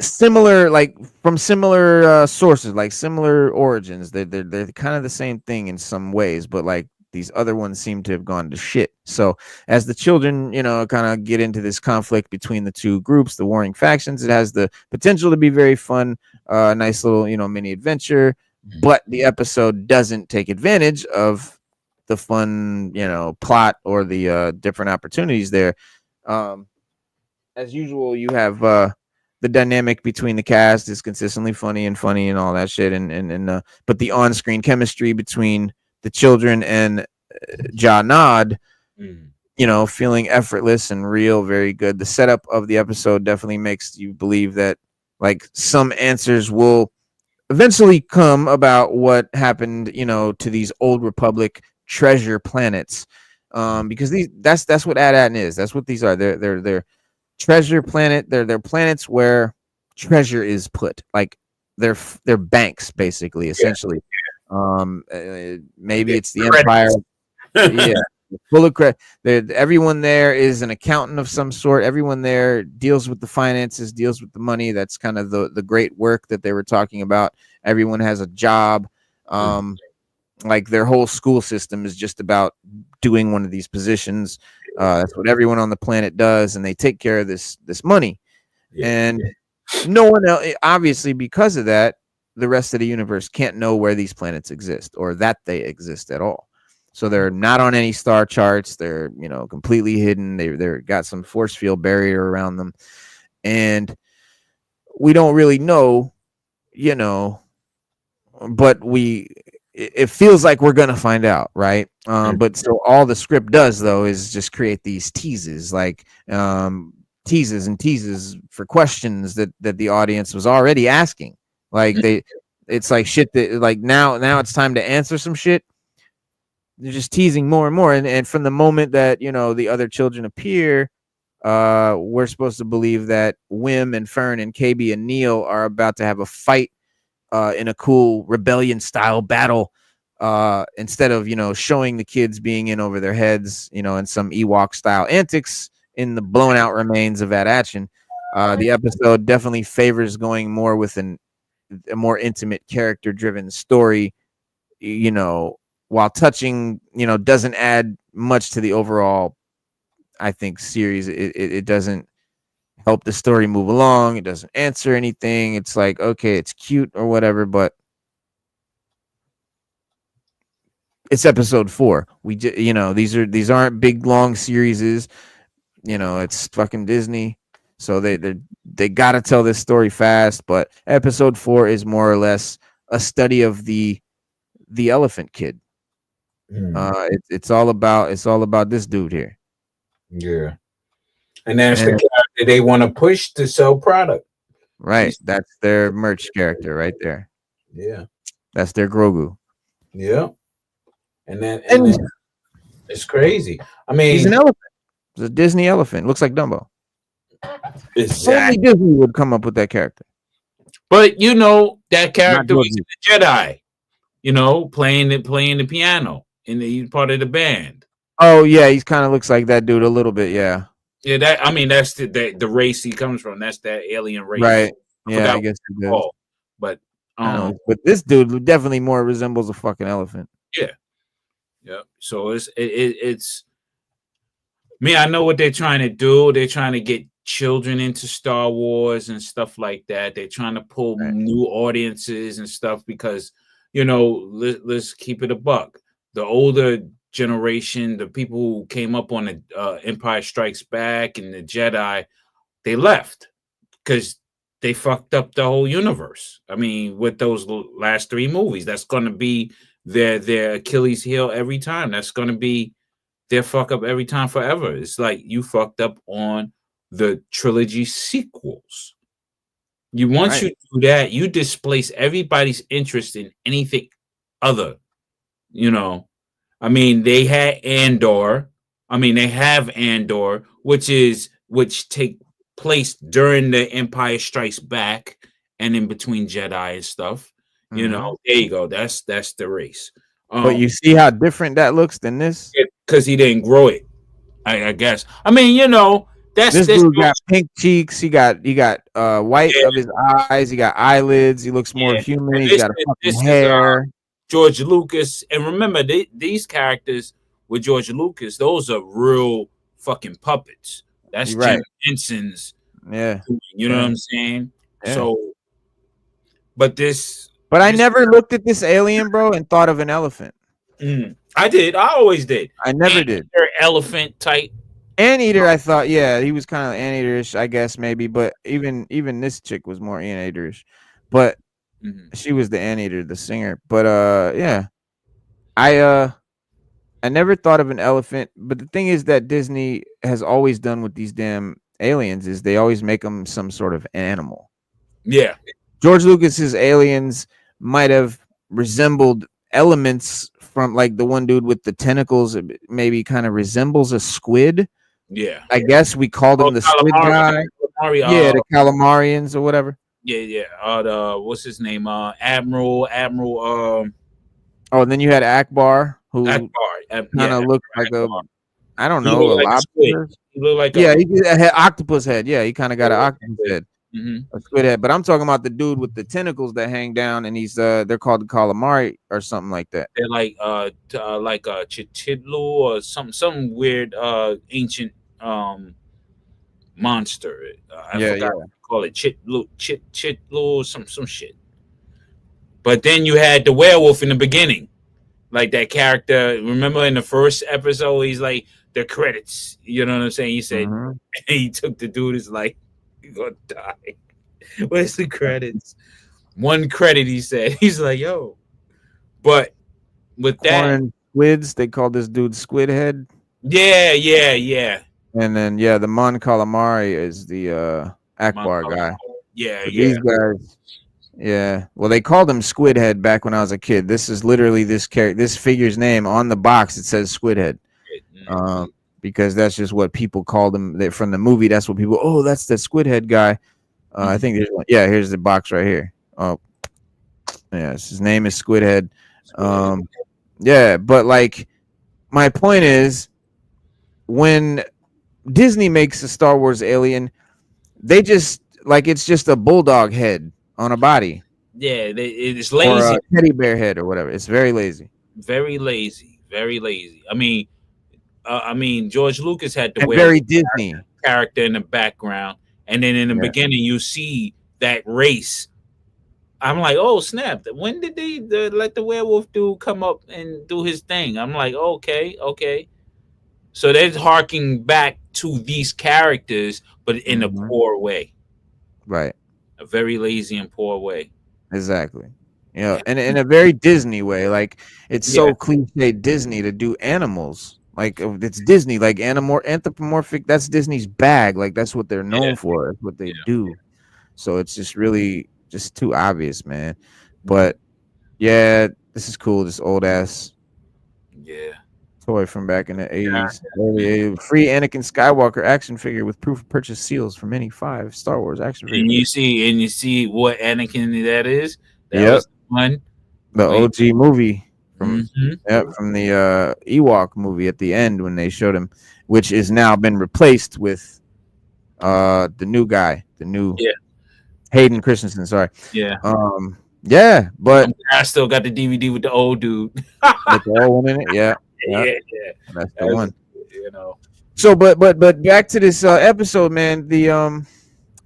similar, like from similar sources, like similar origins. They're kind of the same thing in some ways, but like these other ones seem to have gone to shit. So as the children, kind of get into this conflict between the 2 groups, the warring factions, it has the potential to be very fun, nice little, mini adventure. But the episode doesn't take advantage of the fun, plot or the different opportunities there. As usual, you have the dynamic between the cast is consistently funny and all that shit, and but the on-screen chemistry between the children and Janad, feeling effortless and real, very good. The setup of the episode definitely makes you believe that like some answers will eventually come about what happened, to these old Republic treasure planets, because that's what At-Atten is. That's what these are. They're treasure planet. They're planets where treasure is put. Like they're banks, basically, essentially. Maybe it's the Empire. Yeah, full of credit. Everyone there is an accountant of some sort. Everyone there deals with the finances, deals with the money. That's kind of the great work that they were talking about. Everyone has a job. Like their whole school system is just about doing one of these positions. That's what everyone on the planet does, and they take care of this money. And no one else, obviously, because of that, the rest of the universe can't know where these planets exist or that they exist at all. So they're not on any star charts. They're, completely hidden. They're got some force field barrier around them. And we don't really know, but it feels like we're going to find out. Right. But so all the script does, though, is just create these teases, like teases for questions that the audience was already asking. Like it's like shit that like now it's time to answer some shit. They're just teasing more and more, and from the moment that the other children appear, we're supposed to believe that Wim and Fern and KB and Neil are about to have a fight in a cool rebellion style battle, instead of showing the kids being in over their heads, and some Ewok style antics in the blown out remains of At-Atten. The episode definitely favors going more with a more intimate character driven story, while touching, doesn't add much to the overall, I think, series. It doesn't help the story move along. It doesn't answer anything. It's like, okay, it's cute or whatever, but it's episode 4. These aren't big long series. It's fucking Disney, so they gotta tell this story fast. But episode 4 is more or less a study of the elephant kid. It's all about this dude here. Yeah, and that's the character they want to push to sell product. Right, that's their merch character right there. Yeah, that's their Grogu. Yeah, and then it's crazy. I mean, he's an elephant. It's a Disney elephant. Looks like Dumbo. Exactly. Only Disney would come up with that character. But that character was in the Jedi. Playing the piano, and he's part of the band. Oh yeah, he kind of looks like that dude a little bit. Yeah. Yeah, that's the race he comes from. That's that alien race, right? Yeah, I guess it is. But but this dude definitely more resembles a fucking elephant. Yeah. So it's me. I know what they're trying to do. They're trying to get children into Star Wars and stuff like that. They're trying to pull new audiences and stuff because let's keep it a buck. The older generation, the people who came up on the Empire Strikes Back and the Jedi, they left because they fucked up the whole universe. I mean, with those last 3 movies, that's going to be their Achilles heel every time. That's going to be their fuck up every time forever. It's like you fucked up on the trilogy sequels. Once you do that, you displace everybody's interest in anything other. I mean, they had Andor. I mean, they have Andor, which take place during the Empire Strikes Back and in between Jedi and stuff. There you go. That's the race. But you see how different that looks than this? Because he didn't grow it, I guess. I mean, this dude got pink cheeks. He got white of his eyes. He got eyelids. He looks more human. He's got a fucking hair. George Lucas, and remember these characters with George Lucas, those are real fucking puppets. That's Jim Henson's. Yeah, you know what I'm saying. Yeah. So, but I never looked at this alien, bro, and thought of an elephant. I did. I always did. I never did. Elephant type. Anteater, I thought, he was kind of anteater-ish, I guess, maybe. But even this chick was more anteater-ish. But she was the anteater, the singer. But I never thought of an elephant. But the thing is that Disney has always done with these damn aliens is they always make them some sort of animal. Yeah. George Lucas's aliens might have resembled elements from like the one dude with the tentacles. Maybe kind of resembles a squid. Yeah, I guess we called him the squid guy. The calamarians or whatever. Yeah. What's his name? Admiral. Oh, and then you had Akbar, who kind of looked like I don't know, a lobster. He looked like he had an octopus head. Yeah, he kind of got an octopus head, a squid head. But I'm talking about the dude with the tentacles that hang down, and they're called the calamari or something like that. They're like a Chitidlu or some weird ancient monster. I forgot what to call it, Chitlu, some shit. But then you had the werewolf in the beginning, like that character. Remember in the first episode, he's like the credits. You know what I'm saying? He said he took the dude. Is like, you're gonna die. Where's the credits? One credit, he said. He's like, yo. But with that, squids, they called this dude Squid Head. Yeah. And then the Mon Calamari is the Akbar guy. Yeah. These guys. Yeah. Well, they called him Squid Head back when I was a kid. This is literally this figure's name on the box. It says Squid Head. Because that's just what people called him from the movie. That's what people. Oh, that's the Squid Head guy. I think there's one. Yeah, here's the box right here. Oh, yeah, his name is Squid Head. Yeah, but like, my point is, when Disney makes a Star Wars alien, they just it's just a bulldog head on a body. Yeah, it's lazy. Or a teddy bear head or whatever. It's very lazy. very lazy, very lazy. I mean, George Lucas had the And werewolf very Disney. character in the background, and then in the beginning you see that race. I'm like, oh snap! When did they let the werewolf dude come up and do his thing? I'm like, okay, okay. So they're harking back to these characters, but in a poor way, Right. a very lazy and poor way. Exactly. You know, and in a very Disney way. Like, it's so cliche Disney to do animals. Like, it's Disney, like anthropomorphic. That's Disney's bag. Like, that's what they're known for. That's what they do. So it's just really just too obvious, man. But yeah, this is cool. This old ass toy from back in the 80s. Free Anakin Skywalker action figure with proof of purchase seals from any 5 Star Wars action figures. And you see what Anakin that is. That was one. The OG movie from from the Ewok movie at the end when they showed him, which has now been replaced with the new guy, the new Hayden Christensen. Sorry. But I still got the DVD with the old dude. With the old one in it. Yeah. That's the one. You know. So, but back to this episode, man. The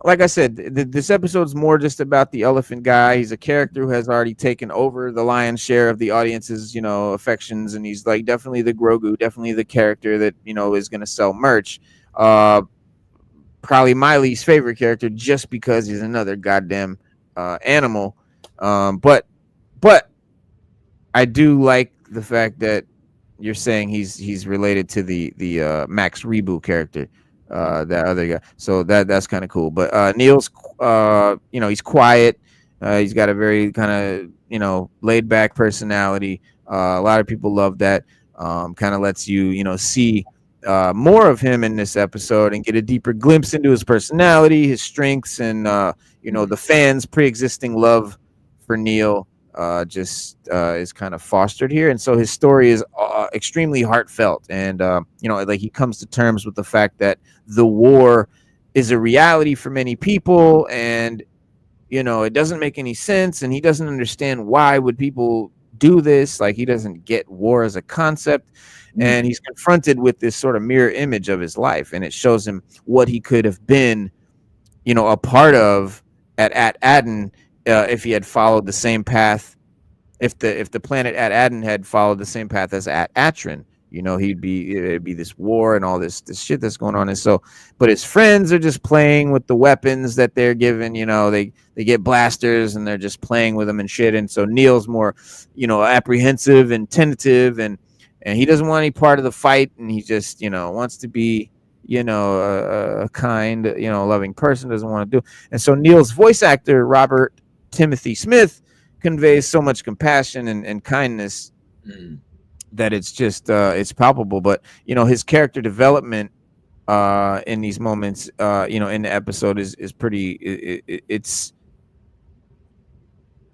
like I said, this episode's more just about the elephant guy. He's a character who has already taken over the lion's share of the audience's, affections, and he's like definitely the Grogu, definitely the character that is going to sell merch. Probably my least favorite character, just because he's another goddamn animal. But I do like the fact that you're saying he's related to the Max Reboot character. That other guy, so that's kind of cool. But Neil's he's quiet, he's got a very kind of laid back personality. A lot of people love that. Kind of lets you see more of him in this episode and get a deeper glimpse into his personality, his strengths, and the fans' pre-existing love for Neil is kind of fostered here. And so his story is extremely heartfelt, and like he comes to terms with the fact that the war is a reality for many people, and it doesn't make any sense, and he doesn't understand why would people do this. Like, he doesn't get war as a concept, and he's confronted with this sort of mirror image of his life, and it shows him what he could have been a part of at Adden, if he had followed the same path, if the planet at Adden had followed the same path as at Atron, it'd be this war and all this shit that's going on. And so, but his friends are just playing with the weapons that they're given. They get blasters and they're just playing with them and shit. And so Neil's more, apprehensive and tentative, and he doesn't want any part of the fight, and he just, wants to be, a kind, loving person, doesn't want to do. And so Neil's voice actor, Robert Timothy Smith, conveys so much compassion and kindness that it's just it's palpable. But his character development in these moments in the episode is pretty it's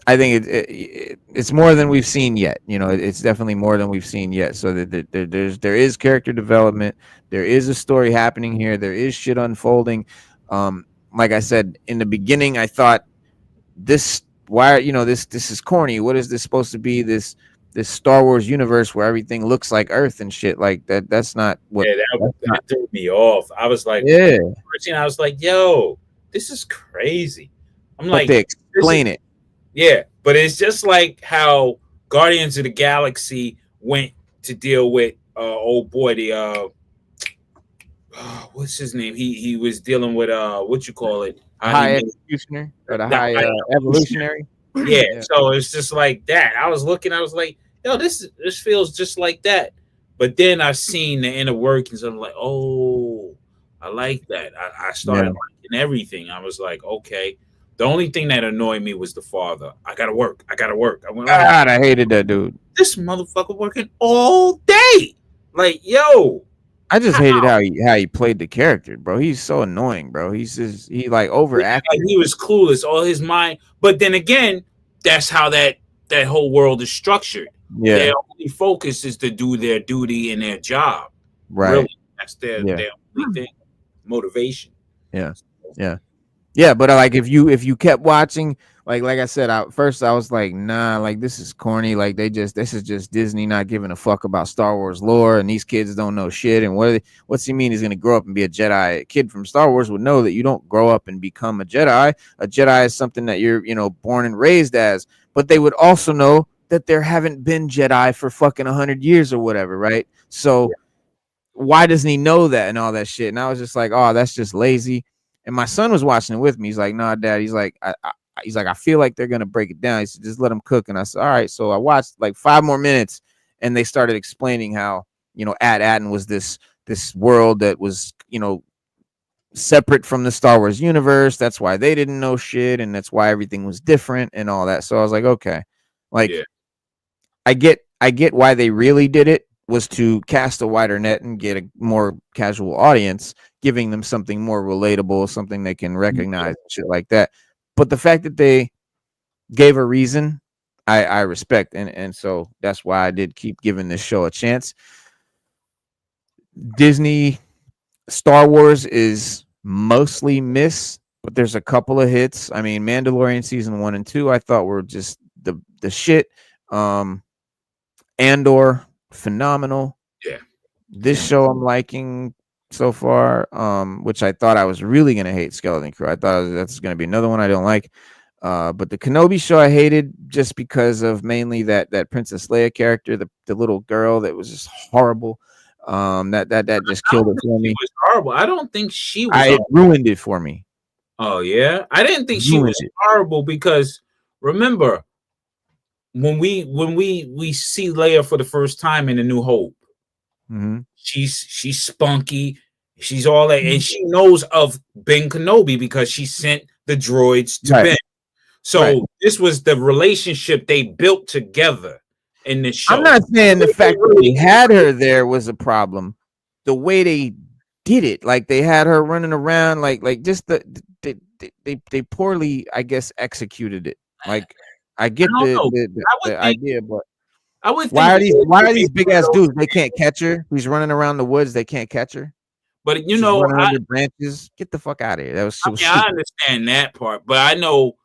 I think it's more than we've seen yet. It's definitely more than we've seen yet. So there is character development, there is a story happening here, there is shit unfolding. Like I said in the beginning, I thought this is corny. What is this supposed to be? This Star Wars universe where everything looks like Earth and shit like that. That's not what. Yeah, that threw me off. I was like, I was like, yo, this is crazy. But they explain it. Yeah, but it's just like how Guardians of the Galaxy went to deal with old boy, the what's his name? He was dealing with what you call it? High executioner or the high evolutionary. Yeah, so it's just like that. I was looking, I was like, yo, this feels just like that. But then I've seen the inner workings. I'm like, oh, I like that. I started liking everything. I was like, okay. The only thing that annoyed me was the father. I gotta work. I went, God, I hated that dude. This motherfucker working all day. Like, yo. I just hated how he played the character, bro. He's so annoying, bro. He like overacted. He was clueless, all his mind. But then again, that's how that whole world is structured. Yeah. Their only focus is to do their duty and their job. Right. Really, that's their only thing. Motivation. Yeah. Yeah. Yeah, but like if you kept watching, like I said, first I was like, nah, like this is corny. Like this is just Disney not giving a fuck about Star Wars lore, and these kids don't know shit. And what's he mean he's gonna grow up and be a Jedi? A kid from Star Wars would know that you don't grow up and become a Jedi. A Jedi is something that you're, born and raised as. But they would also know that there haven't been Jedi for fucking 100 years or whatever, right? So why doesn't he know that and all that shit? And I was just like, oh, that's just lazy. And my son was watching it with me. He's like, nah, Dad. He's like, I feel like they're gonna break it down. He said, just let them cook. And I said, all right. So I watched like 5 more minutes, and they started explaining how Aten was this world that was separate from the Star Wars universe. That's why they didn't know shit, and that's why everything was different and all that. So I was like, okay, like I get why they really did it, was to cast a wider net and get a more casual audience, giving them something more relatable, something they can recognize, shit like that. But the fact that they gave a reason, I respect, and so that's why I did keep giving this show a chance. Disney Star Wars is mostly miss, but there's a couple of hits. I mean, Mandalorian season 1 and 2, I thought were just the shit. Andor, phenomenal. Yeah. This show I'm liking so far, which I thought I was really gonna hate Skeleton Crew. I thought that's gonna be another one I don't like. But the Kenobi show I hated just because of mainly that Princess Leia character, the little girl that was just horrible. That just killed it for me. It was horrible. I don't think she was. It ruined it for me. Oh yeah, I didn't think she was horrible because remember when we see Leia for the first time in A New Hope, she's spunky, she's all that, and she knows of Ben Kenobi because she sent the droids to Ben. So this was the relationship they built together in this show. I'm not saying the fact that they had her there was a problem. The way they did it, like they had her running around, like just they poorly, I guess, executed it. Like I get the idea, but I would. Why are these big ass dudes? They can't catch her. He's running around the woods. They can't catch her. But She's running under branches. Get the fuck out of here. That was. I understand that part, but I know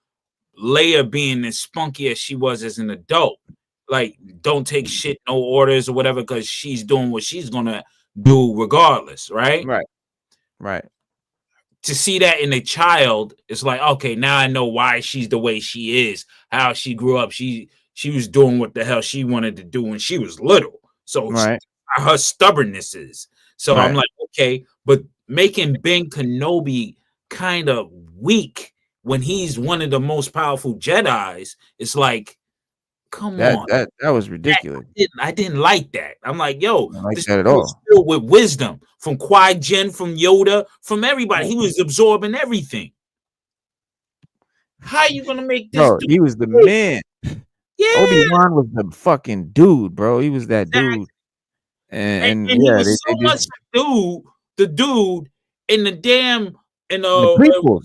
Leia being as spunky as she was as an adult, like don't take shit, no orders or whatever, because she's doing what she's gonna do regardless, right? Right. To see that in a child, it's like, okay, now I know why she's the way she is, how she grew up. She was doing what the hell she wanted to do when she was little. So her stubbornness is. So I'm like, okay, but making Ben Kenobi kind of weak when he's one of the most powerful Jedis, it's like, come on. That was ridiculous. I didn't like that. I'm like, yo, this that at all. Filled with wisdom from Qui-Gon, from Yoda, from everybody. He was absorbing everything. How are you gonna make this? Bro, he was the man. Yeah, Obi-Wan was the fucking dude, bro. He was that dude. And he was so much the dude in the damn in the prequels.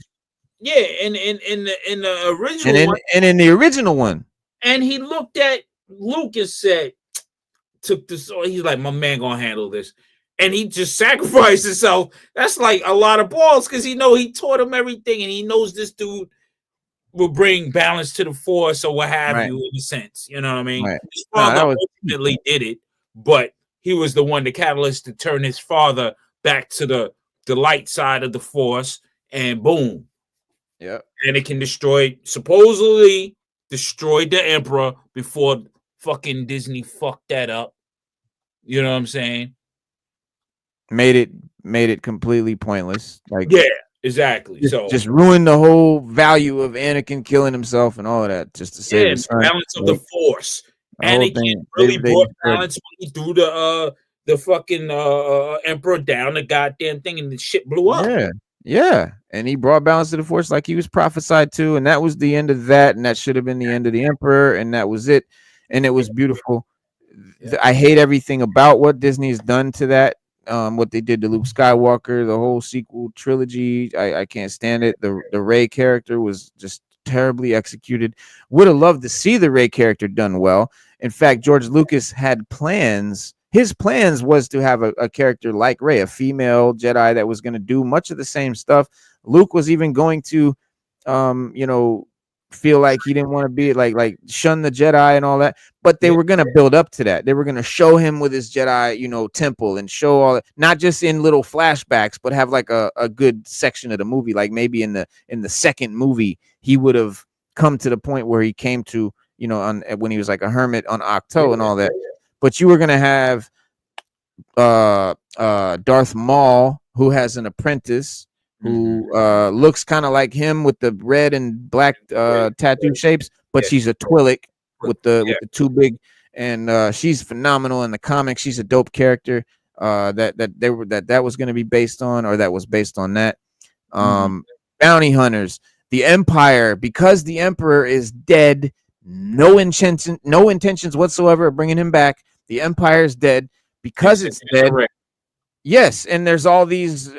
Yeah, in the original one. And in the original one. And he looked at Luke and said, took this, he's like, my man gonna handle this. And he just sacrificed himself. That's like a lot of balls because he taught him everything, and he knows this dude will bring balance to the force or what have you, in a sense. You know what I mean? His father ultimately did it, but he was the one, the catalyst to turn his father back to the light side of the force, and boom. Yeah. And it can supposedly destroyed the Emperor before fucking Disney fucked that up. You know what I'm saying? Made it completely pointless. Like, yeah, exactly. Just ruined the whole value of Anakin killing himself and all of that just to save his son. Balance of the Force. Anakin really brought balance when he threw the fucking Emperor down the goddamn thing and the shit blew up. Yeah. And he brought balance to the Force like he was prophesied to, and that was the end of that, and that should have been the end of the Emperor, and that was it. And it was beautiful. I hate everything about what Disney has done to that. What they did to Luke Skywalker, the whole sequel trilogy, I can't stand it. The Rey character was just terribly executed. Would have loved to see the Rey character done well. In fact, George Lucas had plans. His plans was to have a character like Rey, a female Jedi that was going to do much of the same stuff. Luke was even going to, feel like he didn't want to be like shun the Jedi and all that. But they were gonna build up to that. They were gonna show him with his Jedi, temple, and show all that, not just in little flashbacks, but have like a good section of the movie. Like maybe in the second movie, he would have come to the point where he came to, when he was like a hermit on Octo and all that. But you were gonna have Darth Maul, who has an apprentice who looks kind of like him with the red and black tattoo shapes, but she's a Twi'lek with the two big, and she's phenomenal in the comics. She's a dope character that was going to be based on, or that was based on that. Bounty hunters, the Empire, because the Emperor is dead, no intentions whatsoever of bringing him back. The Empire is dead because it's dead. Yes, and there's all these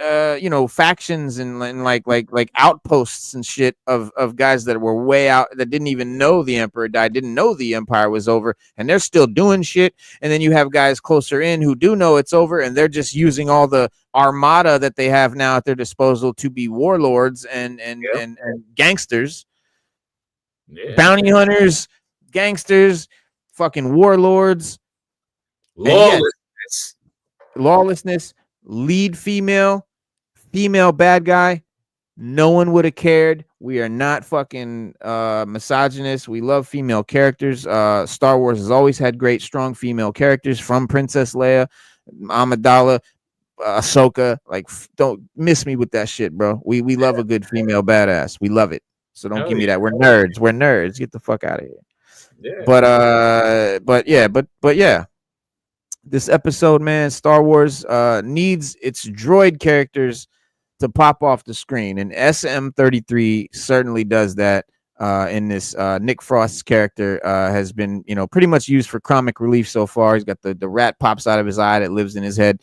factions and like outposts and shit of guys that were way out, that didn't even know the Emperor died, didn't know the Empire was over, and they're still doing shit. And then you have guys closer in who do know it's over, and they're just using all the armada that they have now at their disposal to be warlords and gangsters. Bounty hunters, gangsters, fucking warlords, lawlessness, lead female bad guy. No one would have cared. We are not fucking misogynists. We love female characters. Star Wars has always had great, strong female characters, from Princess Leia, Amidala, Ahsoka. Like, don't miss me with that shit, bro. We love a good female badass. We love it. So don't give me that. We're nerds. Get the fuck out of here. But yeah. This episode, man, Star Wars needs its droid characters to pop off the screen, and SM-33 certainly does that. In this, Nick Frost's character has been, pretty much used for comic relief so far. He's got the rat pops out of his eye that lives in his head,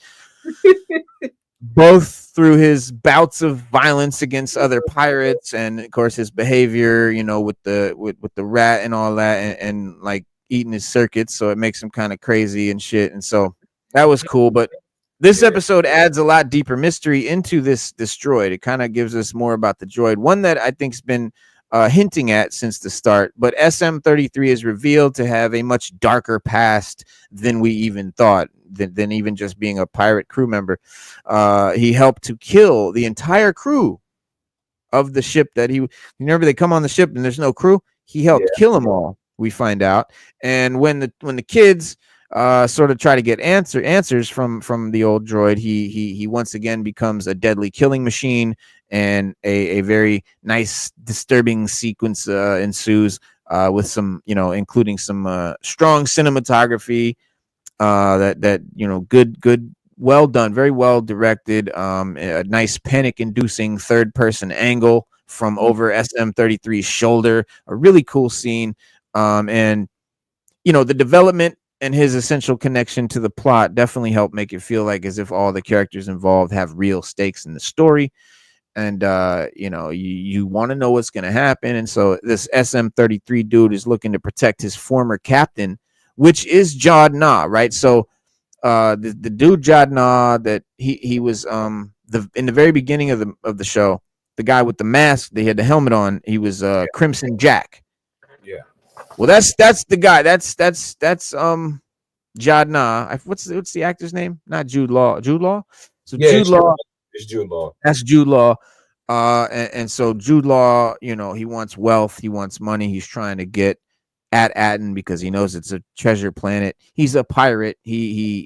both through his bouts of violence against other pirates, and of course his behavior, with the rat and all that, and like eating his circuits, so it makes him kind of crazy and shit. And so that was cool. But this episode adds a lot deeper mystery into this droid. It kind of gives us more about the droid, one that I think's been hinting at since the start. But SM-33 is revealed to have a much darker past than we even thought, than even just being a pirate crew member. He helped to kill the entire crew of the ship that remember they come on the ship and there's no crew. He helped kill them all, we find out. And when the kids sort of try to get answers from the old droid, he once again becomes a deadly killing machine, and a very nice, disturbing sequence ensues with some, including some strong cinematography, good, well done, very well directed, a nice panic-inducing third-person angle from over SM-33's shoulder, a really cool scene. And the development and his essential connection to the plot definitely helped make it feel like as if all the characters involved have real stakes in the story. And you want to know what's going to happen. And so this SM-33 dude is looking to protect his former captain, which is Jod Na, right? So the dude Jod Na, that he was in the very beginning of the show, the guy with the mask, they had the helmet on, he was Crimson Jack. Well, that's the guy. That's Jod Na. What's the actor's name? Not Jude Law. Jude Law. So Jude Law. It's Jude Law. That's Jude Law. And so Jude Law, he wants wealth. He wants money. He's trying to get at Aten because he knows it's a treasure planet. He's a pirate. His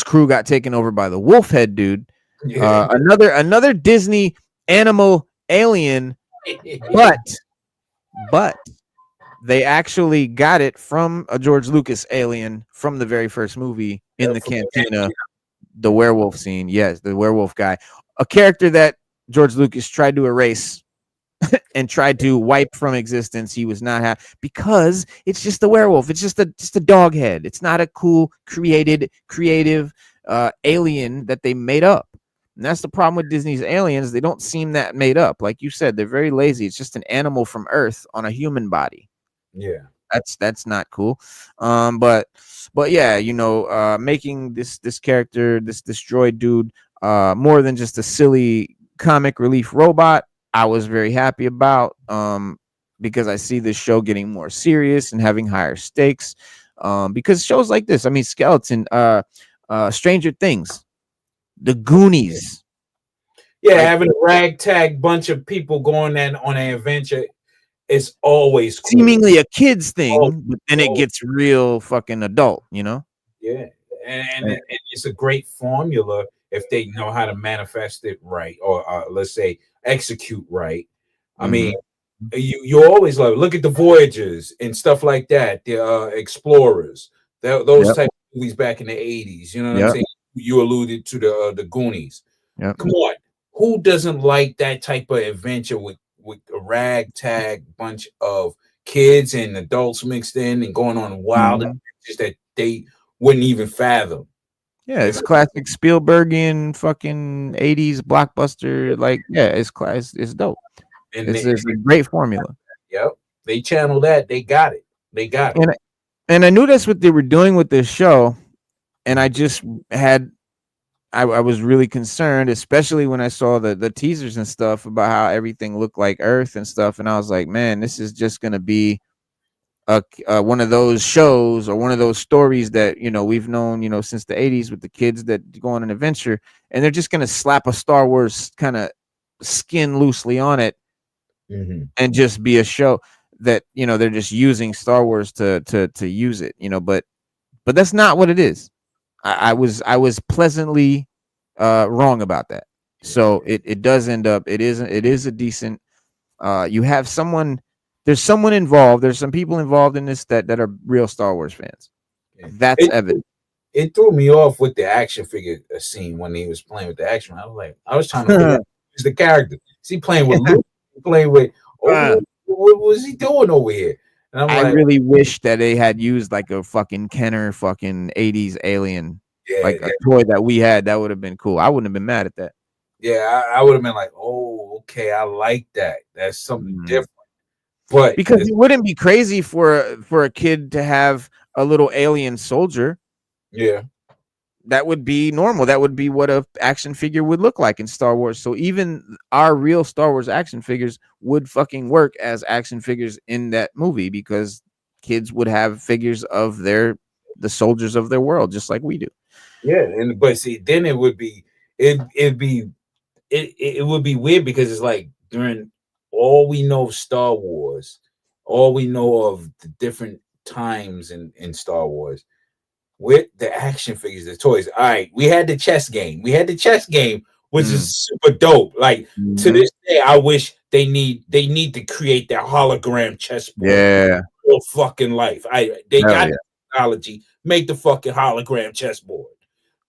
crew got taken over by the wolf head dude. Yeah. Another Disney animal alien, but they actually got it from a George Lucas alien from the very first movie in the cantina, the werewolf scene. Yes, the werewolf guy, a character that George Lucas tried to erase and tried to wipe from existence. He was not happy because it's just a werewolf. It's just a dog head. It's not a cool, creative alien that they made up. And that's the problem with Disney's aliens. They don't seem that made up. Like you said, they're very lazy. It's just an animal from Earth on a human body. Yeah. That's not cool. But yeah, making this character, this droid dude, more than just a silly comic relief robot, I was very happy about, because I see this show getting more serious and having higher stakes. Because shows like this, I mean, Skeleton, Stranger Things, The Goonies. Yeah, having a ragtag bunch of people going on an adventure is always cool. Seemingly a kid's thing, but then it gets real fucking adult, you know? Yeah, and it's a great formula if they know how to manifest it right, or let's say execute right. I mean, you always look at the Voyagers and stuff like that, the Explorers, those type of movies back in the 80s. You know what I'm saying? You alluded to the Goonies. Come on, who doesn't like that type of adventure with a ragtag bunch of kids and adults mixed in and going on wild adventures that they wouldn't even fathom? Yeah, it's classic Spielbergian fucking 80s blockbuster. Like, yeah, it's dope. And it's a great formula. Yep. They channel that. They got it. They got it. And I knew that's what they were doing with this show. And I just had, I was really concerned, especially when I saw the teasers and stuff about how everything looked like Earth and stuff. And I was like, man, this is just going to be one of those shows or one of those stories that, you know, we've known, you know, since the 80s with the kids that go on an adventure, and they're just going to slap a Star Wars kind of skin loosely on it and just be a show that, you know, they're just using Star Wars to use it, you know, but that's not what it is. I was pleasantly wrong about that. So it does end up, it is a decent, you have someone, there's someone involved. There's some people involved in this that are real Star Wars fans. That's evident. It threw me off with the action figure scene when he was playing with the action. I was trying to figure out who's the character. Is he playing with Luke? Playing with what was he doing over here? And I really wish that they had used like a fucking Kenner fucking 80s alien, like a toy that we had. That would have been cool. I wouldn't have been mad at that. Yeah, I would have been like, oh, okay, I like that. That's something different. But because it wouldn't be crazy for a kid to have a little alien soldier. Yeah. That would be normal. That would be what a action figure would look like in Star Wars. So even our real Star Wars action figures would fucking work as action figures in that movie, because kids would have figures of the soldiers of their world, just like we do. Yeah, but see, then it would be it would be weird, because it's like during all we know of Star Wars, all we know of the different times in Star Wars, with the action figures, the toys. All right, we had the chess game. Which is super dope. Like to this day, I wish they need to create that hologram chessboard. Yeah, for fucking life. They got the technology. Make the fucking hologram chessboard.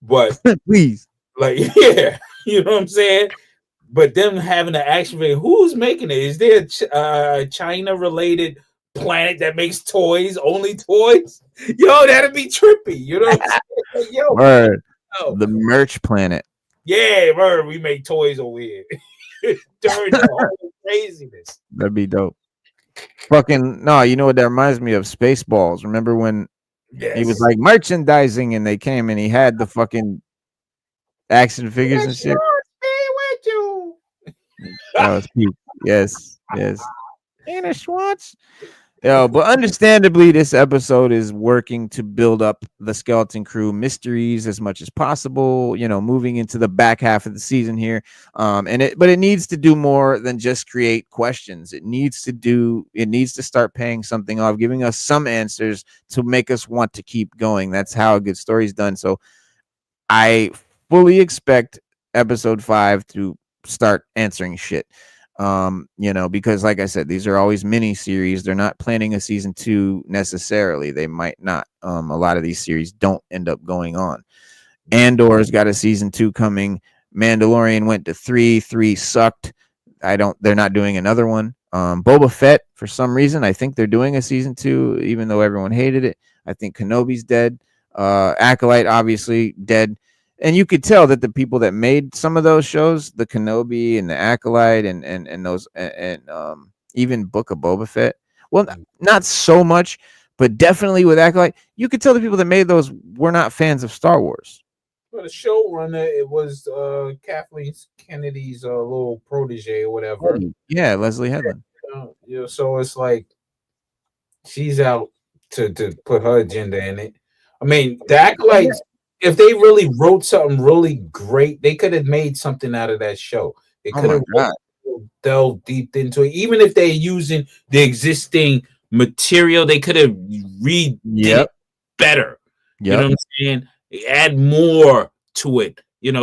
But please, like, yeah, you know what I'm saying? But them having an action figure, who's making it? Is there a China related planet that makes toys, only toys? Yo, that'd be trippy. You know what I'm saying? Yo, word. The merch planet. Yeah, word. We make toys over here. During the whole craziness. That'd be dope. Fucking no, you know what that reminds me of? Spaceballs. Remember when he was like merchandising and they came and he had the fucking action figures and shit? With you. That was cute. Yes. Anna Schwartz. Yo, but understandably, this episode is working to build up the Skeleton Crew mysteries as much as possible, you know, moving into the back half of the season here. But it needs to do more than just create questions. It needs to start paying something off, giving us some answers to make us want to keep going. That's how a good story is done. So I fully expect episode 5 to start answering shit. You know, because like I said, these are always mini series. They're not planning a season 2 necessarily. They might not. A lot of these series don't end up going on. Andor's got a season 2 coming. Mandalorian went to 3 sucked. They're not doing another one. Boba Fett, for some reason, I think they're doing a season 2, even though everyone hated it. I think Kenobi's dead. Acolyte, obviously dead. And you could tell that the people that made some of those shows, the Kenobi and the Acolyte and those and even Book of Boba Fett, well, not so much, but definitely with Acolyte, you could tell the people that made those were not fans of Star Wars. Well, the showrunner, it was Kathleen Kennedy's little protege or whatever. Yeah, Leslie Headland. So it's like she's out to put her agenda in it. I mean, the acolytes, if they really wrote something really great, they could have made something out of that show. They could have delved deep into it. Even if they're using the existing material, they could have redid it better. You know what I'm saying? Add more to it.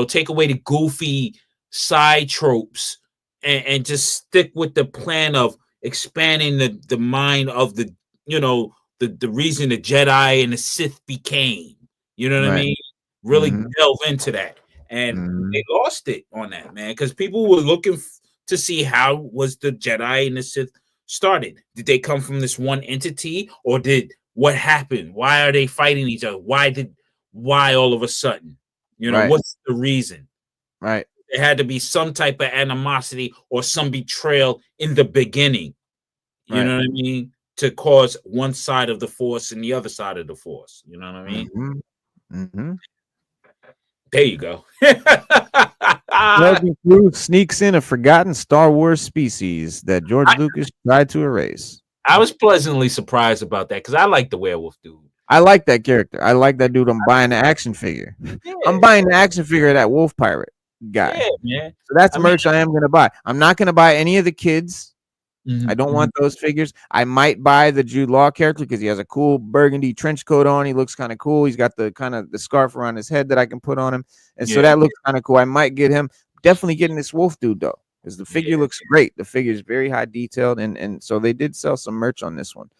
Take away the goofy side tropes and just stick with the plan of expanding the mind of the reason the Jedi and the Sith became. You know what I mean? Really delve into that. And they lost it on that, man, because people were looking to see how was the Jedi and the Sith started. Did they come from this one entity, or did what happened? Why are they fighting each other? Why all of a sudden? What's the reason? Right. There had to be some type of animosity or some betrayal in the beginning. You know what I mean? To cause one side of the force and the other side of the force. You know what I mean? There you go. Sergeant Cruz sneaks in a forgotten Star Wars species that George Lucas tried to erase. I was pleasantly surprised about that because I like the werewolf dude. I like that character. I like that dude. I'm buying the action figure. Yeah. I'm buying the action figure of that wolf pirate guy. Yeah. So that's merch I am going to buy. I'm not going to buy any of the kids. I don't want those figures. I might buy the Jude Law character because he has a cool burgundy trench coat on. He looks kind of cool. He's got the kind of the scarf around his head that I can put on him. And so that looks kind of cool. I might get him. Definitely getting this wolf dude though, because the figure looks great. The figure is very high detailed, and so they did sell some merch on this one.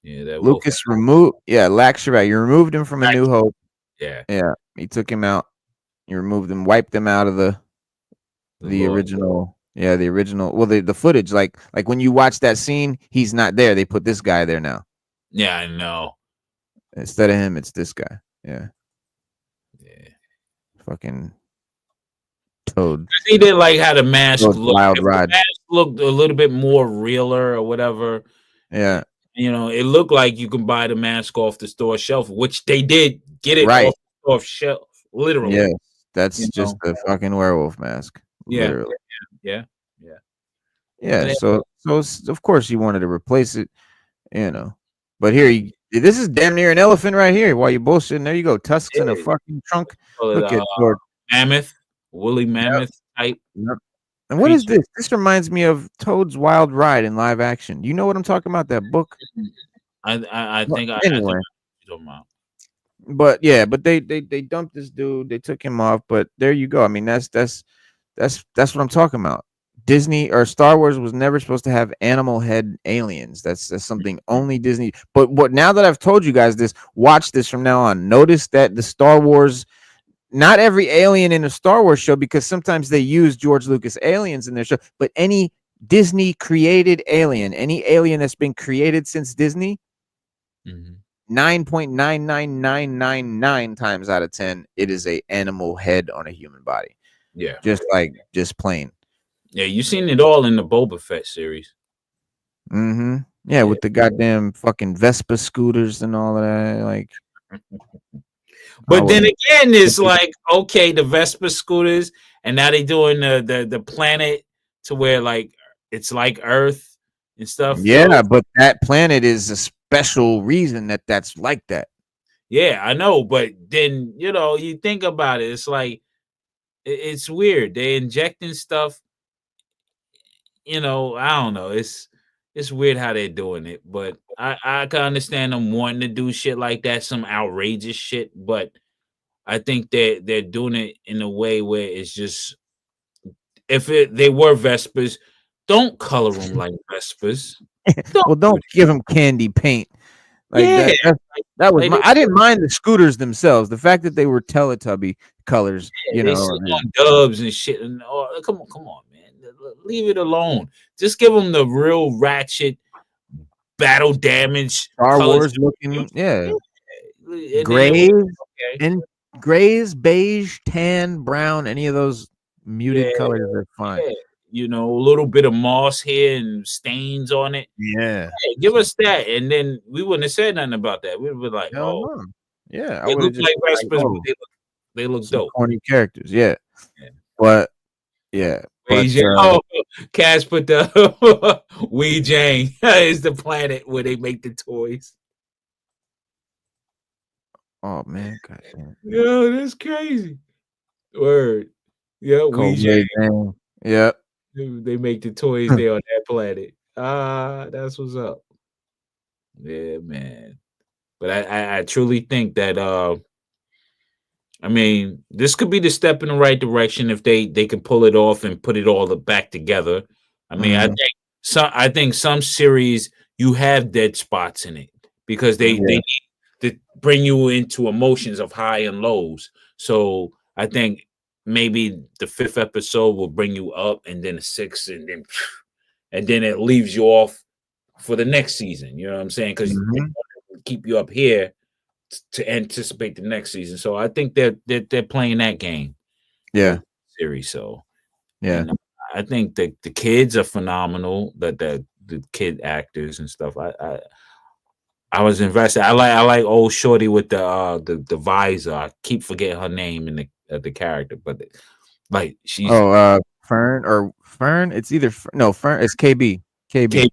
That Lucas removed. Laxarat. You removed him from A New Hope. Yeah. He took him out. You removed him, wiped him out of the original. Yeah, the original. Well, the footage, like when you watch that scene, he's not there. They put this guy there now. Yeah, I know. Instead of him, it's this guy. Yeah. Fucking Toad. He didn't like how the mask looked. Wild Ride. The mask looked a little bit more realer or whatever. Yeah. It looked like you can buy the mask off the store shelf, which they did get it off the store shelf, literally. Yeah, that's just a fucking werewolf mask. Literally. Yeah. So of course you wanted to replace it, But here, this is damn near an elephant right here. While you bullshitting, there you go, tusks in a fucking trunk. Look at George. Mammoth, woolly mammoth type. Yep. And what is this? This reminds me of Toad's Wild Ride in live action. Do you know what I'm talking about? That book. I think anyway. But they dumped this dude. They took him off. But there you go. I mean, that's what I'm talking about. Disney or Star Wars was never supposed to have animal head aliens. That's something only Disney. But now that I've told you guys this, watch this from now on. Notice that the Star Wars, not every alien in a Star Wars show, because sometimes they use George Lucas aliens in their show, but any Disney created alien, any alien that's been created since Disney, 9.99999 times out of 10, it is a animal head on a human body. Yeah. Just plain. Yeah, you've seen it all in the Boba Fett series. Yeah, with the goddamn fucking Vespa scooters and all of that. But then again, it's like, okay, the Vespa scooters, and now they're doing the planet to where it's like Earth and stuff. Yeah, but that planet is a special reason that's like that. Yeah, I know, but then you think about it, it's like it's weird. They're injecting stuff. I don't know. It's weird how they're doing it, but I can understand them wanting to do shit like that, some outrageous shit. But I think they're doing it in a way where it's just, if they were Vespers, don't color them like Vespers. Don't give them candy paint. That was I didn't mind the scooters themselves. The fact that they were Teletubby colors, dubs and shit. And come on, man. Leave it alone. Just give them the real ratchet battle damage Star Wars looking, grays, beige, tan, brown, any of those muted colors are fine. A little bit of moss here and stains on it. Yeah. Hey, give us that, and then we wouldn't have said nothing about that. We would be like, Yeah, I They would have look just like been like, Vespers, but oh, they look some dope. corny characters. Yeah, Yeah. but yeah, but Oh, Cass put the Wee Jane is the planet where they make the toys. oh man, goddamn. Yo, that's crazy. Word. Yeah, Wee Jane. Jane. Yep. They make the toys there on that planet. That's what's up. Yeah, man. But I truly think that I mean, this could be the step in the right direction if they can pull it off and put it all back together. I mean, I think some series you have dead spots in it because they need to bring you into emotions of high and lows. So I think maybe the 5th episode will bring you up, and then the 6th, and then it leaves you off for the next season. You know what I'm saying? Because keep you up here to anticipate the next season. So I think they're playing that game. Yeah. Series. So yeah. And I think that the kids are phenomenal. That the kid actors and stuff. I was invested. I like old shorty with the visor. I keep forgetting her name in the character, but like she's Fern. It's either Fern. It's KB. KB.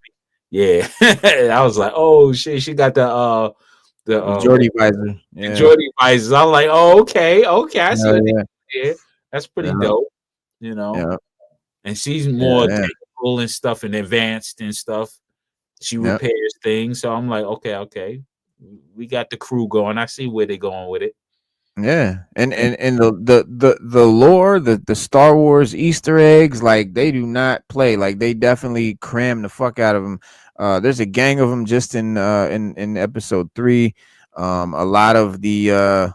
Yeah, I was like, oh shit, she got the Jordy visor. Yeah. Jordy visors. I'm like, oh okay, I see what they That's pretty dope, you know. Yeah. And she's more technical and stuff and advanced and stuff. She repairs things, so I'm like, okay, we got the crew going. I see where they're going with it. Yeah, and the lore, the Star Wars Easter eggs, like they do not play. Like they definitely cram the fuck out of them. There's a gang of them just in episode 3. A lot of the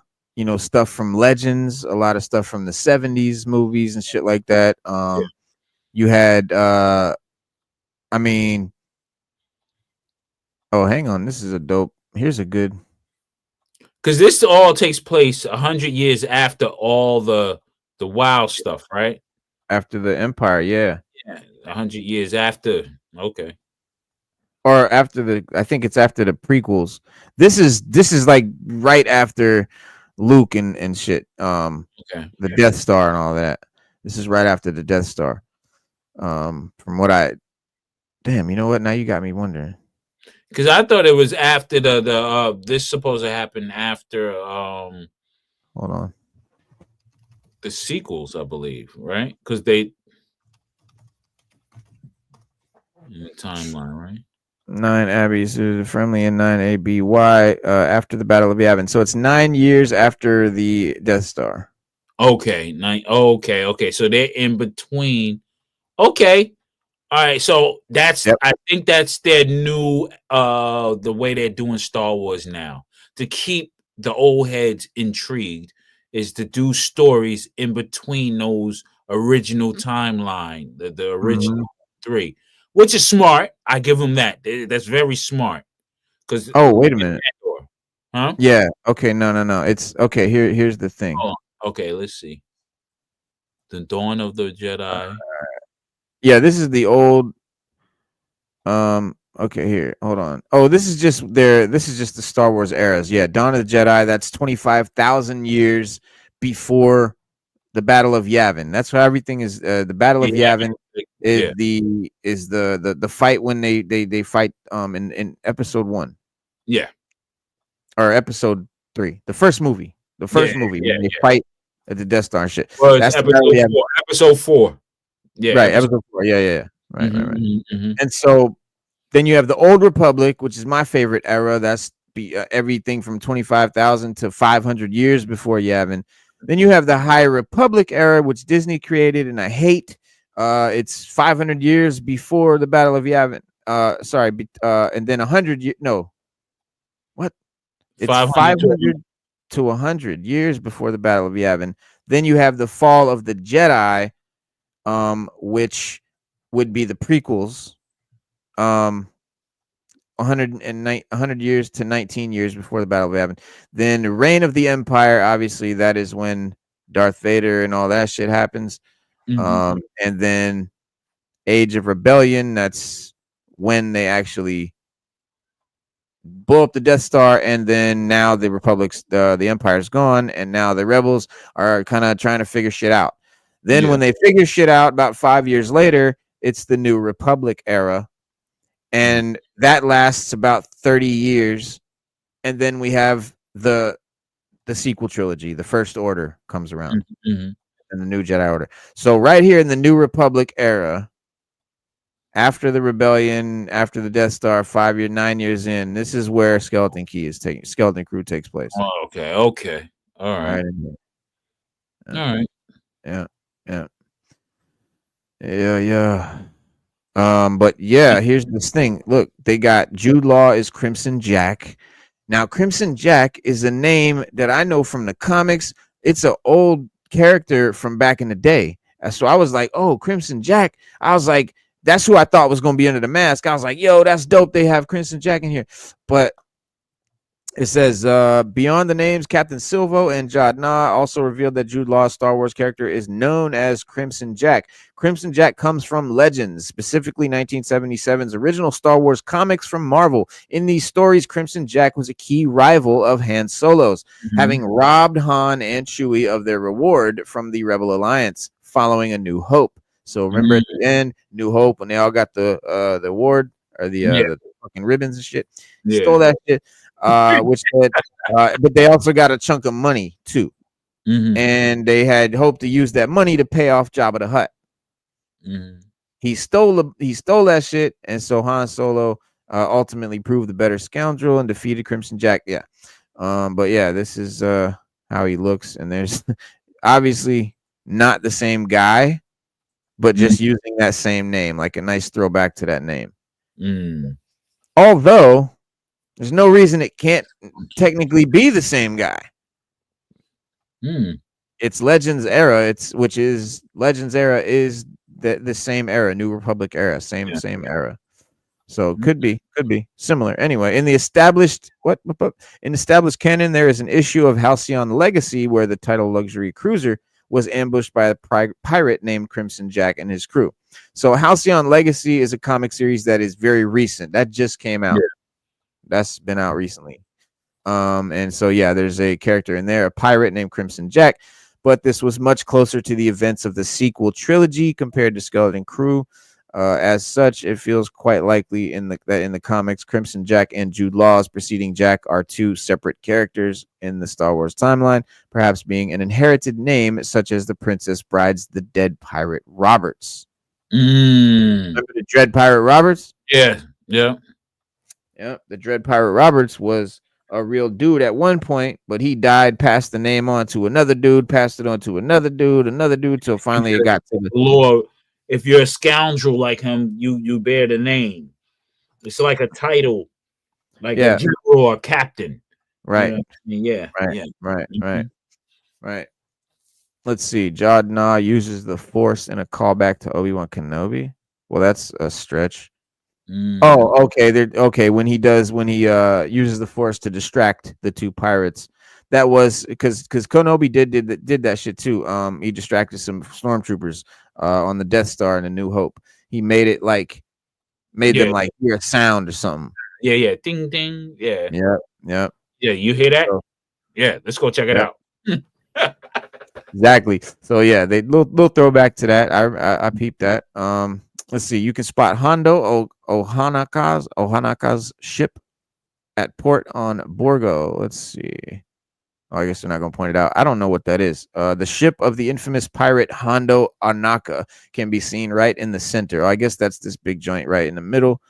stuff from Legends, a lot of stuff from the 70s movies and shit like that. You had I mean, oh, hang on, this is a dope. Here's a good. Because this all takes place 100 years after all the wild stuff, right? After the Empire, yeah. 100 years after. Okay. Or after I think it's after the prequels. This is like right after Luke and shit. The Death Star and all that. This is right after the Death Star. From what damn, you know what? Now you got me wondering. Because I thought it was after the this supposed to happen after hold on, the sequels, I believe, right? Because they in the timeline, right? 9 Abby's friendly and 9 ABY after the Battle of Yavin. So it's 9 years after the Death Star. Okay, 9. Okay. So they're in between. Okay. All right, so I think that's their new the way they're doing Star Wars now. To keep the old heads intrigued is to do stories in between those original timeline, the original 3, which is smart. I give them that. That's very smart. Because wait a minute. Huh? Yeah. Okay. No. It's okay. Here's the thing. Okay, let's see. The Dawn of the Jedi. Yeah, this is the old. Okay, here, hold on. Oh, this is just the Star Wars eras. Yeah, Dawn of the Jedi. That's 25,000 years before the Battle of Yavin. That's why everything is. The Battle of Yavin is the fight when they fight in episode 1. Yeah. Or episode 3, the first movie. The first movie when they fight at the Death Star and shit. Well, that's episode 4. Yeah. Right, episode 4. Yeah. Right. And so then you have the Old Republic, which is my favorite era. That's everything from 25,000 to 500 years before Yavin. Then you have the High Republic era, which Disney created, and I hate. It's 500 years before the Battle of Yavin. And then 100 years. No, what? It's 500 to 100 years before the Battle of Yavin. Then you have the Fall of the Jedi, which would be the prequels. 100 years to 19 years before the Battle of Yavin. Then the Reign of the Empire, obviously, that is when Darth Vader and all that shit happens. And then Age of Rebellion, that's when they actually blow up the Death Star, and then now the Republic's the Empire's gone, and now the rebels are kind of trying to figure shit out. Then when they figure shit out, about 5 years later, it's the New Republic era, and that lasts about 30 years, and then we have the sequel trilogy. The First Order comes around, and the New Jedi Order. So right here in the New Republic era, after the rebellion, after the Death Star, 9 years in, this is where Skeleton Crew takes place. Oh, okay. All right. All right. Yeah. But yeah, here's this thing. Look, they got Jude Law is Crimson Jack. Now, Crimson Jack is a name that I know from the comics. It's an old character from back in the day. So I was like, oh, Crimson Jack. I was like, that's who I thought was going to be under the mask. I was like, yo, that's dope. They have Crimson Jack in here. But it says, beyond the names, Captain Silvo and Jadna also revealed that Jude Law's Star Wars character is known as Crimson Jack. Crimson Jack comes from Legends, specifically 1977's original Star Wars comics from Marvel. In these stories, Crimson Jack was a key rival of Han Solo's, having robbed Han and Chewie of their reward from the Rebel Alliance following A New Hope. So remember at the end, New Hope, when they all got the award or the fucking ribbons and shit, stole that shit. Which said, but they also got a chunk of money too, and they had hoped to use that money to pay off Jabba the Hutt. He stole that shit, and so Han Solo ultimately proved the better scoundrel and defeated Crimson Jack. But yeah, this is how he looks, and there's obviously not the same guy, but just using that same name, like a nice throwback to that name. Although there's no reason it can't technically be the same guy. It's Legends era. Legends era is the same era, New Republic era, same era. So could be similar. Anyway, in the established canon, there is an issue of Halcyon Legacy where the title luxury cruiser was ambushed by a pirate named Crimson Jack and his crew. So Halcyon Legacy is a comic series that is very recent. That just came out. That's been out recently. And so, yeah, there's a character in there, a pirate named Crimson Jack. But this was much closer to the events of the sequel trilogy compared to Skeleton Crew. As such, it feels quite likely that in the comics, Crimson Jack and Jude Law's preceding Jack are two separate characters in the Star Wars timeline, perhaps being an inherited name, such as the Princess Bride's the dead pirate Roberts. Remember the Dread Pirate Roberts? Yeah. The Dread Pirate Roberts was a real dude at one point, but he died, passed the name on to another dude, passed it on to another dude, so finally it got to the Lord. If you're a scoundrel like him, you bear the name. It's like a title, like a general or captain. Right. You know what I mean? Right. Let's see. Jadna uses the Force in a callback to Obi-Wan Kenobi. Well, that's a stretch. Oh, okay. When he uses the Force to distract the two pirates, that was because Kenobi did that shit too. He distracted some stormtroopers on the Death Star in A New Hope. He made them like hear a sound or something. Yeah. Ding ding. Yeah. Yeah. You hear that? So, let's go check it out. Exactly. So yeah, they little throwback to that. I peeped that. Let's see. You can spot Hondo Ohanaka's ship at port on Borgo. Let's see. Oh, I guess they're not going to point it out. I don't know what that is. The ship of the infamous pirate Hondo Anaka can be seen right in the center. I guess that's this big joint right in the middle.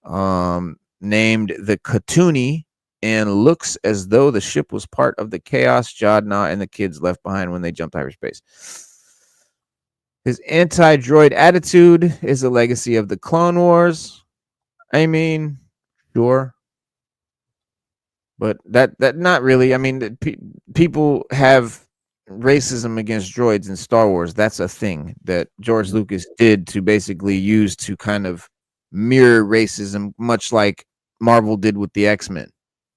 Named the Katuni, and looks as though the ship was part of the chaos Jadna and the kids left behind when they jumped hyperspace. His anti-droid attitude is a legacy of the Clone Wars. I mean, sure. But that not really. I mean, people have racism against droids in Star Wars. That's a thing that George Lucas did to basically use to kind of mirror racism, much like Marvel did with the X-Men.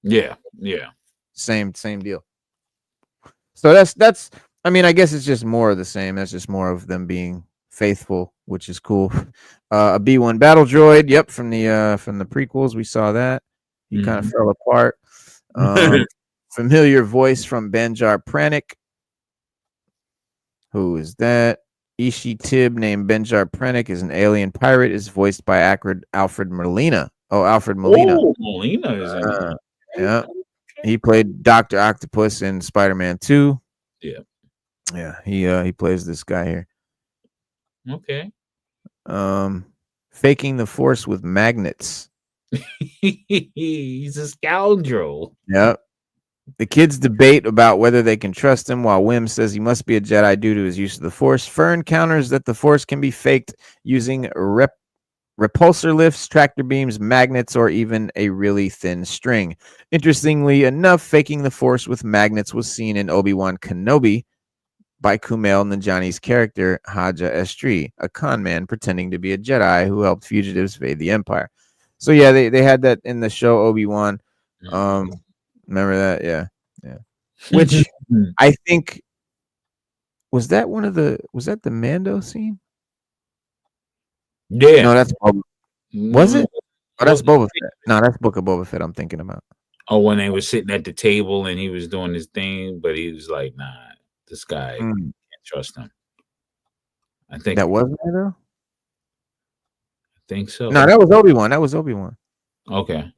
Yeah. Same deal. So that's. I mean, I guess it's just more of the same. That's just more of them being faithful, which is cool. A B1 battle droid. Yep, from the prequels, we saw that. He kind of fell apart. Familiar voice from Benjar Pranik. Who is that? Ishi Tib, named Benjar Pranik, is an alien pirate. Is voiced by Alfred Molina. Oh, Alfred Molina. Oh, Molina is in it. Yeah. He played Dr. Octopus in Spider-Man 2. Yeah. Yeah, he plays this guy here. Okay. Faking the Force with magnets. He's a scoundrel. Yep. The kids debate about whether they can trust him, while Wim says he must be a Jedi due to his use of the Force. Fern counters that the Force can be faked using repulsor lifts, tractor beams, magnets, or even a really thin string. Interestingly enough, faking the Force with magnets was seen in Obi-Wan Kenobi by Kumail Nanjiani's character, Haja Estri, a con man pretending to be a Jedi who helped fugitives evade the Empire. So yeah, they had that in the show Obi-Wan. Remember that? Yeah. Which I think was that the Mando scene? Yeah. No, that's Boba. Was it? Oh, that's Boba Fett. No, that's Book of Boba Fett I'm thinking about. Oh, when they were sitting at the table and he was doing his thing, but he was like, nah, this guy can't trust him. I think that wasn't it though. I think so. No, that was Obi-Wan. Okay.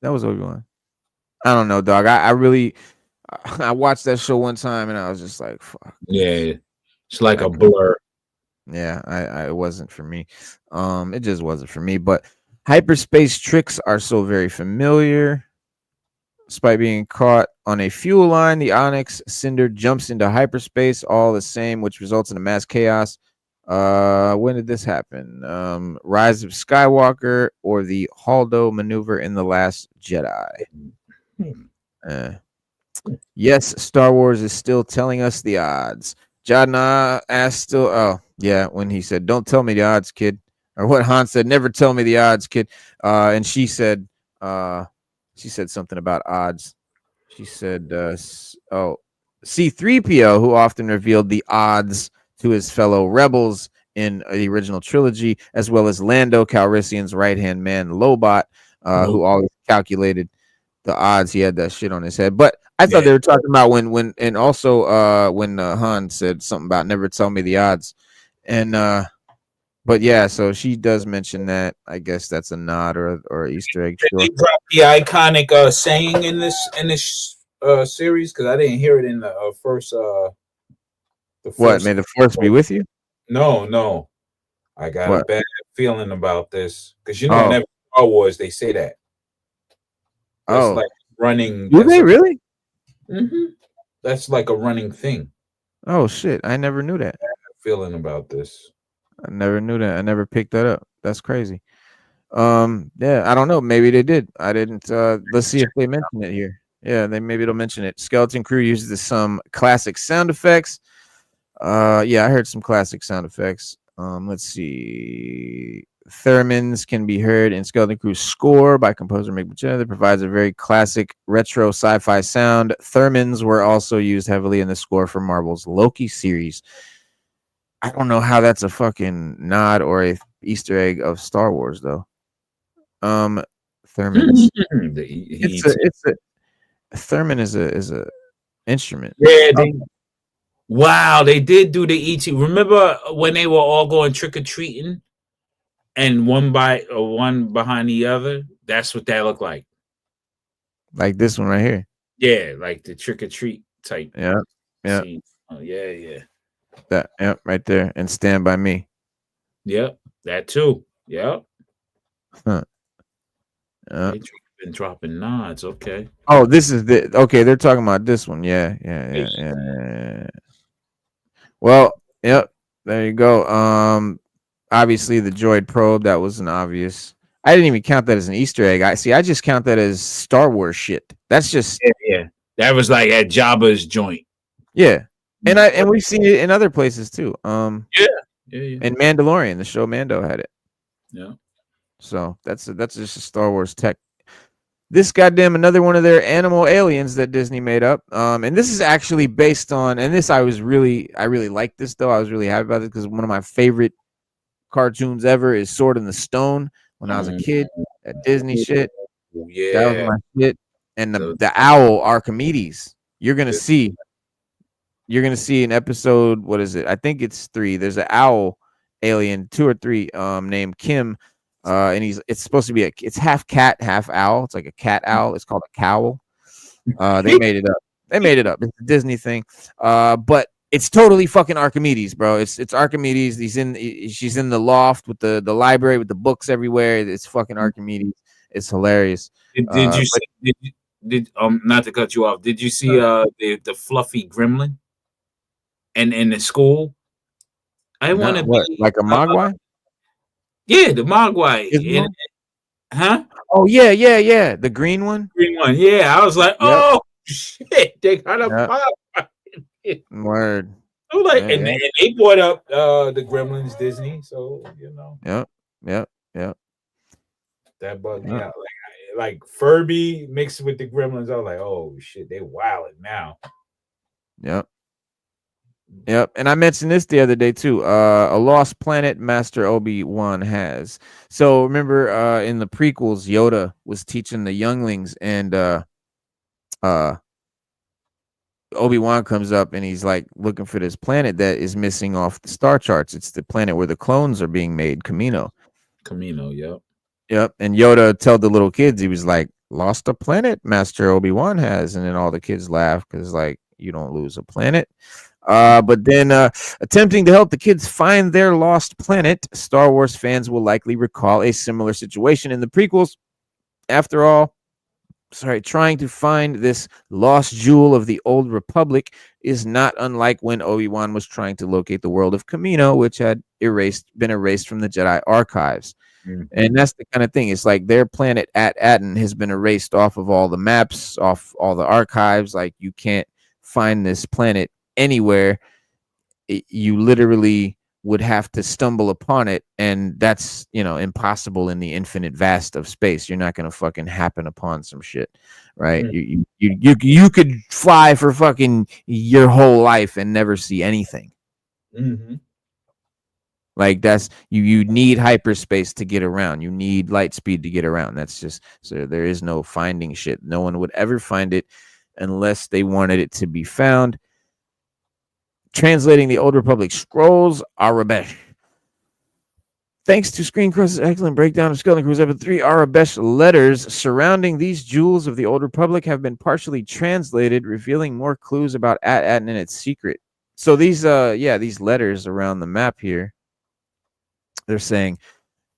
That was Obi-Wan. I don't know, dog. I watched that show one time and I was just like, fuck. Yeah. It's like a blur. Yeah, it wasn't for me. It just wasn't for me. But hyperspace tricks are so very familiar. Despite being caught on a fuel line, the Onyx Cinder jumps into hyperspace all the same, which results in a mass chaos. When did this happen? Rise of Skywalker or the Holdo maneuver in The Last Jedi? Yes, Star Wars is still telling us the odds. Jadna asked still. Oh, yeah, when he said, "Don't tell me the odds, kid," or what Han said, "Never tell me the odds, kid." And she said something about odds. She said, C-3PO, who often revealed the odds to his fellow rebels in the original trilogy, as well as Lando Calrissian's right-hand man, Lobot, who always calculated the odds. He had that shit on his head. But I thought they were talking about when Han said something about never tell me the odds. And but yeah, so she does mention that. I guess that's a nod or Easter egg. Did they drop the iconic saying in this series? Because I didn't hear it in the first. What? May the Force be with you? No. I got a bad feeling about this because in every Star Wars they say that. That's like running. Do they really? Mm-hmm. That's like a running thing. Oh shit! I never knew that. I have a feeling about this. I never knew that. I never picked that up. That's crazy. Yeah, I don't know. Maybe they did. I didn't. Let's see if they mention it here. Yeah, maybe they'll mention it. Skeleton Crew uses some classic sound effects. Yeah, I heard some classic sound effects. Let's see. Theremins can be heard in Skeleton Crew's score by composer Mick Buchanan that provides a very classic retro sci-fi sound. Theremins were also used heavily in the score for Marvel's Loki series. I don't know how that's a fucking nod or a Easter egg of Star Wars though. Theremins. It's a theremin is a instrument. Yeah. Wow, they did do the ET. Remember when they were all going trick or treating? And one behind the other. That's what that looked like. Like this one right here. Yeah, like the trick or treat type. Yeah. Scene. Oh, yeah. That right there. And Stand By Me. Yep, that too. Yep. Huh. They've been dropping nods. Okay. Oh, this is they're talking about this one. Yeah. Well, yep. There you go. Obviously the droid probe, that was an obvious. I didn't even count that as an Easter egg. I just count that as Star Wars shit. That's just yeah. That was like at Jabba's joint. Yeah. And we've seen it in other places too. Yeah. And Mandalorian, the show Mando had it. Yeah. So that's just a Star Wars tech. This goddamn another one of their animal aliens that Disney made up. And this is actually based on, and this I really like this though. I was really happy about it because one of my favorite cartoons ever is Sword in the Stone when I was a kid, that Disney shit. yeah. That was my shit. And the owl Archimedes. You're gonna see in episode, what is it? I think it's 3. There's an owl alien, 2 or 3, named Kim. And it's supposed to be it's half cat, half owl. It's like a cat owl. It's called a cowl. They made it up. It's a Disney thing. But it's totally fucking Archimedes, bro. It's Archimedes. She's in the loft with the library with the books everywhere. It's fucking Archimedes. It's hilarious. Did you see? Did not to cut you off? Did you see the fluffy gremlin? And in the school, I want to be like a Mogwai. Yeah, the Mogwai. Huh? Oh yeah. The green one. Green one. Yeah, I was like, oh shit, they got a Mogwai. Word. So like, and they brought up the Gremlins Disney, so you know. Yep. That bugged me out. Like Furby mixed with the Gremlins. I was like, oh shit, they wilding now. Yep. And I mentioned this the other day too. A lost planet Master Obi-Wan has. So remember in the prequels, Yoda was teaching the younglings, and Obi-Wan comes up and he's like looking for this planet that is missing off the star charts. It's the planet where the clones are being made, Kamino. Yep. And Yoda told the little kids, he was like, lost a planet Master Obi-Wan has. And then all the kids laugh because like, you don't lose a planet. But then attempting to help the kids find their lost planet, Star Wars fans will likely recall a similar situation in the prequels. After all, trying to find this lost jewel of the old Republic is not unlike when Obi-Wan was trying to locate the world of Kamino, which had been erased from the Jedi archives. Mm-hmm. And that's the kind of thing. It's like their planet at Aten has been erased off of all the maps, off all the archives. Like you can't find this planet anywhere. You literally would have to stumble upon it, and that's, you know, impossible in the infinite vast of space. You're not going to fucking happen upon some shit, right? Mm-hmm. You could fly for fucking your whole life and never see anything. Mm-hmm. Like that's you need hyperspace to get around. You need light speed to get around. That's just, so there is no finding shit. No one would ever find it unless they wanted it to be found. Translating the Old Republic scrolls, Arabesh. Thanks to Screen Crush's excellent breakdown of Skeleton Crews Episode 3, Arabesh letters surrounding these jewels of the Old Republic have been partially translated, revealing more clues about Aten and its secret. So these these letters around the map here, they're saying,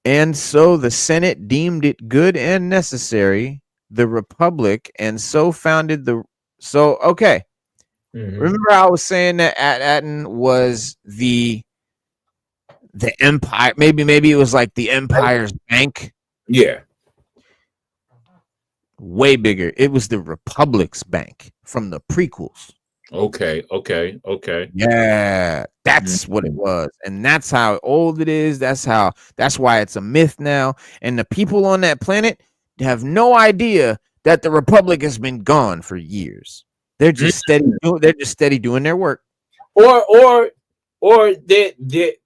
and so the Senate deemed it good and necessary, the Republic, and so founded the... So, okay. Mm-hmm. Remember I was saying that Aten was the empire, maybe it was like the Empire's bank. Yeah. Way bigger. It was the Republic's bank from the prequels. Okay. Yeah, that's what it was. And that's how old it is. That's why it's a myth now. And the people on that planet have no idea that the Republic has been gone for years. They're just steady doing their work. Or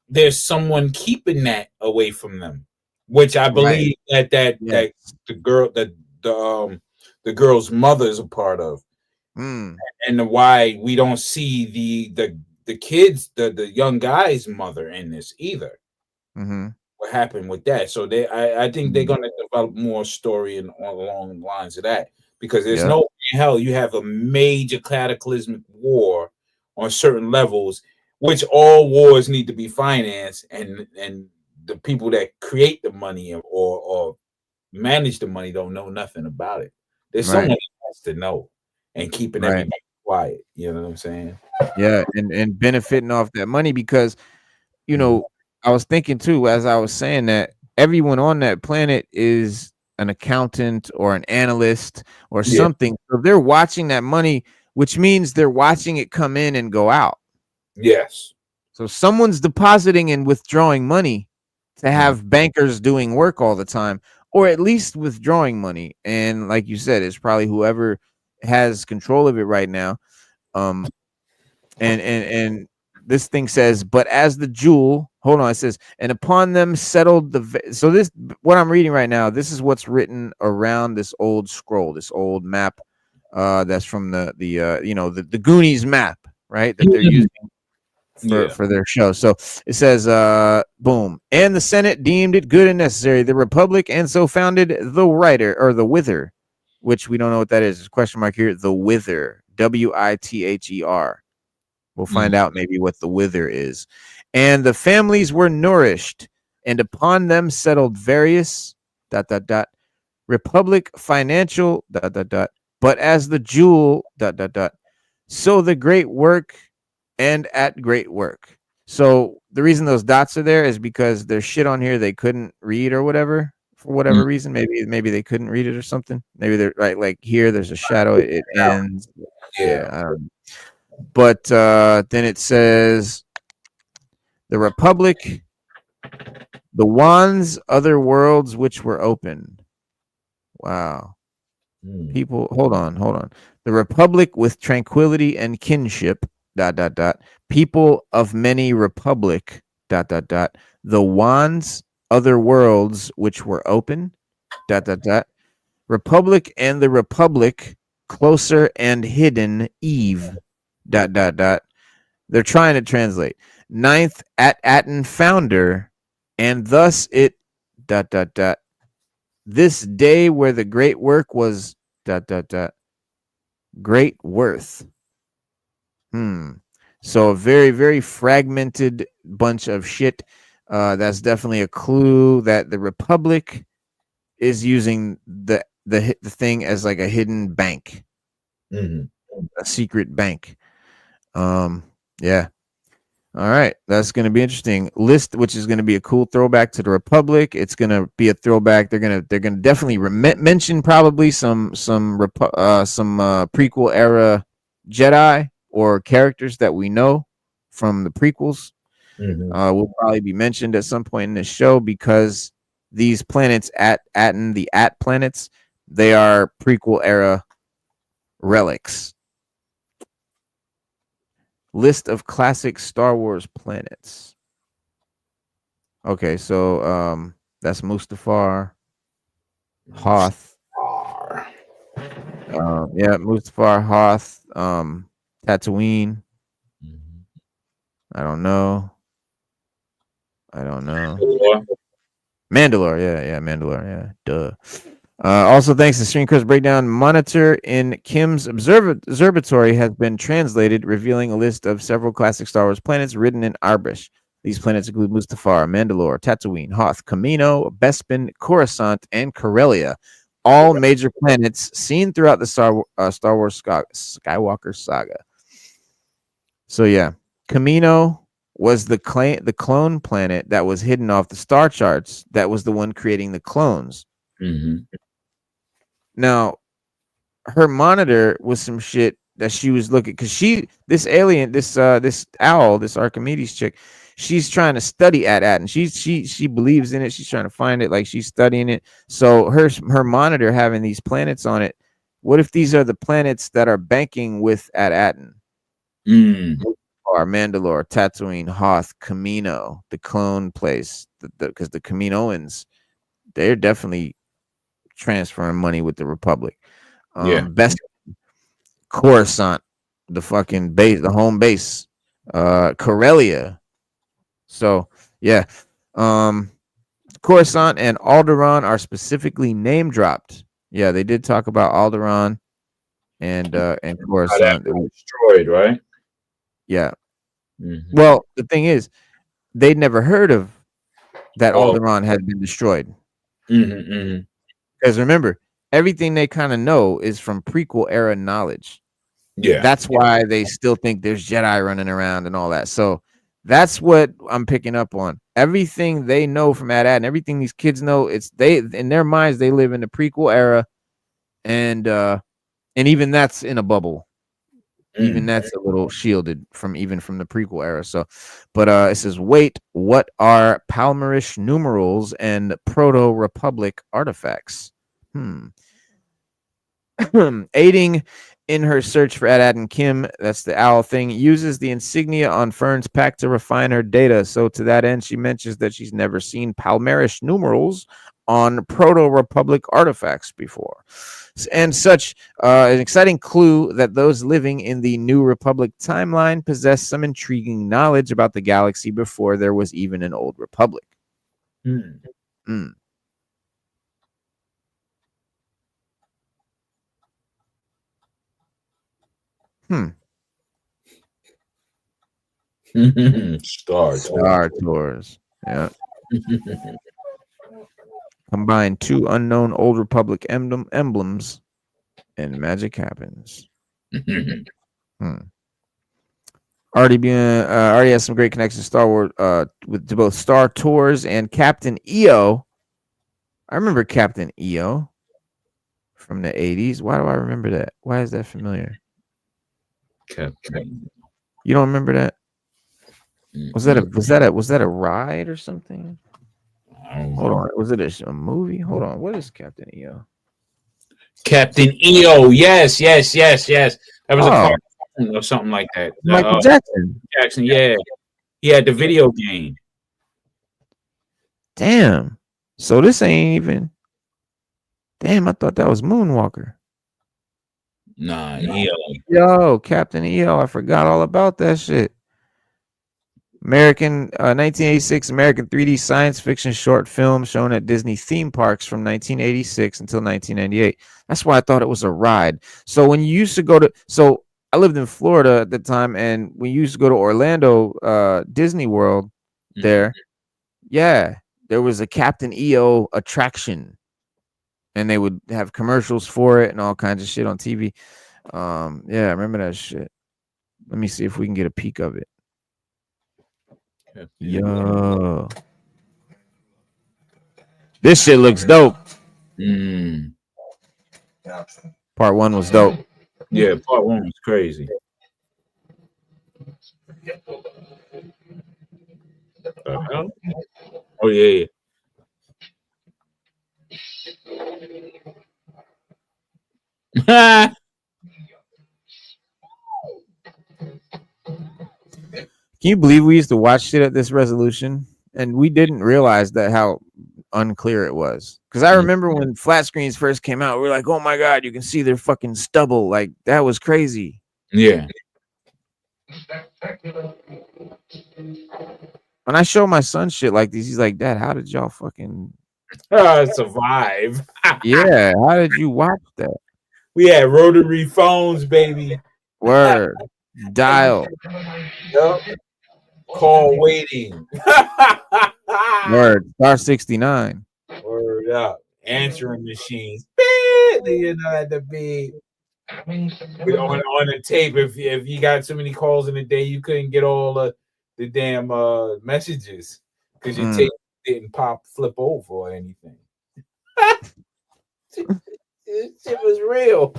there's someone keeping that away from them, which I believe that the girl's mother is a part of. And why we don't see the kids, the young guy's mother in this either. Mm-hmm. What happened with that? So I think they're going to develop more story along the lines of that, because there's no hell you have a major cataclysmic war on certain levels, which all wars need to be financed, and the people that create the money or manage the money don't know nothing about it. There's someone that has to know and keeping everybody quiet. You know what I'm saying? Yeah, and benefiting off that money, because, you know, I was thinking too, as I was saying, that everyone on that planet is an accountant or an analyst or something. So they're watching that money, which means they're watching it come in and go out. Yes. So someone's depositing and withdrawing money to have bankers doing work all the time, or at least withdrawing money. And like you said, it's probably whoever has control of it right now. And this thing says, but as the jewel, hold on, it says, and upon them settled so this, what I'm reading right now, this is what's written around this old scroll, this old map, that's from the Goonies map, right? That they're using for their show. So it says, boom, and the Senate deemed it good and necessary, the Republic, and so founded the Writer, or the Wither, which we don't know what that is. There's a question mark here. The Wither, Wither. We'll find out maybe what the Wither is. And the families were nourished, and upon them settled various ... Republic financial ... But as the jewel ... So the great work, and at great work. So the reason those dots are there is because there's shit on here they couldn't read or whatever, for whatever reason. Maybe they couldn't read it or something. Maybe they're right. Like here, there's a shadow. It ends. Yeah. But then it says the Republic, the wands, other worlds which were opened. Wow. People, hold on. The Republic with tranquility and kinship, ... People of many republic, ... The wands, other worlds which were open, ... Republic and the Republic, closer and hidden, Eve, ... They're trying to translate. Ninth Aten founder, and thus it ... This day where the great work was ... great worth. So a very, very fragmented bunch of shit. That's definitely a clue that the Republic is using the thing as like a hidden bank, a secret bank. Yeah. All right, that's going to be interesting. List, which is going to be a cool throwback to the Republic. It's going to be a throwback. They're going to definitely mention probably some prequel era Jedi or characters that we know from the prequels. Will probably be mentioned at some point in this show, because these planets Aten, the planets, they are prequel era relics. List of classic Star Wars planets. Okay, so that's Mustafar, Hoth. Mustafar, Hoth, Tatooine. I don't know. Mandalore, yeah, Mandalore, yeah, duh. Also, thanks to Streamcast Breakdown, Monitor in Kim's Observatory has been translated, revealing a list of several classic Star Wars planets written in Arabic. These planets include Mustafar, Mandalore, Tatooine, Hoth, Kamino, Bespin, Coruscant, and Corellia. All major planets seen throughout the Star Wars Skywalker saga. So yeah, Kamino was the clone planet that was hidden off the star charts. That was the one creating the clones. Now, her monitor was some shit that she was looking, because this alien, this owl, this Archimedes chick, she's trying to study Aten. She believes in it. She's trying to find it, like she's studying it. So her monitor having these planets on it. What if these are the planets that are banking with Aten? Or Mandalore, Tatooine, Hoth, Kamino, the clone place, because the Kaminoans, they're definitely transferring money with the Republic. Best Coruscant, the fucking base, the home base, Corellia. So yeah, Coruscant and Alderaan are specifically name dropped. Yeah, they did talk about Alderaan and Coruscant. Destroyed, right? Yeah. Well, the thing is, they'd never heard of that Alderaan had been destroyed. Because remember, everything they kind of know is from prequel era knowledge. Yeah, that's why they still think there's Jedi running around and all that. So that's what I'm picking up on. Everything they know from Aten, everything these kids know, it's they in their minds they live in the prequel era, and even that's in a bubble. Even that's a little shielded from the prequel era. So, but it says, wait, what are Palmerish numerals and Proto-Republic artifacts? Aiding in her search for Ed, and Kim, that's the owl thing, uses the insignia on Fern's pack to refine her data. So to that end, she mentions that she's never seen Palmerish numerals on Proto-Republic artifacts before. And such an exciting clue that those living in the New Republic timeline possess some intriguing knowledge about the galaxy before there was even an Old Republic. Hmm. Star Tours. Yeah. Combine 2 unknown Old Republic emblems, and magic happens. Already has some great connections to Star Wars to both Star Tours and Captain EO. I remember Captain EO from the 80s. Why do I remember that? Why is that familiar? Captain. You don't remember that? Was that a ride or something? Hold on. Was it a movie? Hold on. What is Captain EO? Captain EO. Yes. That was a cartoon or something like that. Michael Jackson. Yeah. He had the video game. Damn. So this ain't even. Damn, I thought that was Moonwalker. Nah, EO. Yo, Captain EO. I forgot all about that shit. 1986 American 3D science fiction short film shown at Disney theme parks from 1986 until 1998. That's why I thought it was a ride. So when you used to go to, so I lived in Florida at the time, and we used to go to Orlando, Disney World there. Yeah, there was a Captain EO attraction, and they would have commercials for it and all kinds of shit on TV. Yeah, I remember that shit. Let me see if we can get a peek of it. Yo, this shit looks dope. Part 1 was dope. Yeah, part 1 was crazy. Oh yeah. Can you believe we used to watch shit at this resolution and we didn't realize that how unclear it was? Because I remember when flat screens first came out, we were like, oh my God, you can see their fucking stubble. Like, that was crazy. Yeah. When I show my son shit like these, he's like, Dad, how did y'all fucking survive? Yeah, how did you watch that? We had rotary phones, baby. Word. Dial. Yep. Call waiting. Word. Star 69. Word up. Answering machines. You know, at the beat. We on the tape. If you got too many calls in a day, you couldn't get all the damn messages because your tape didn't flip over or anything. This shit was real.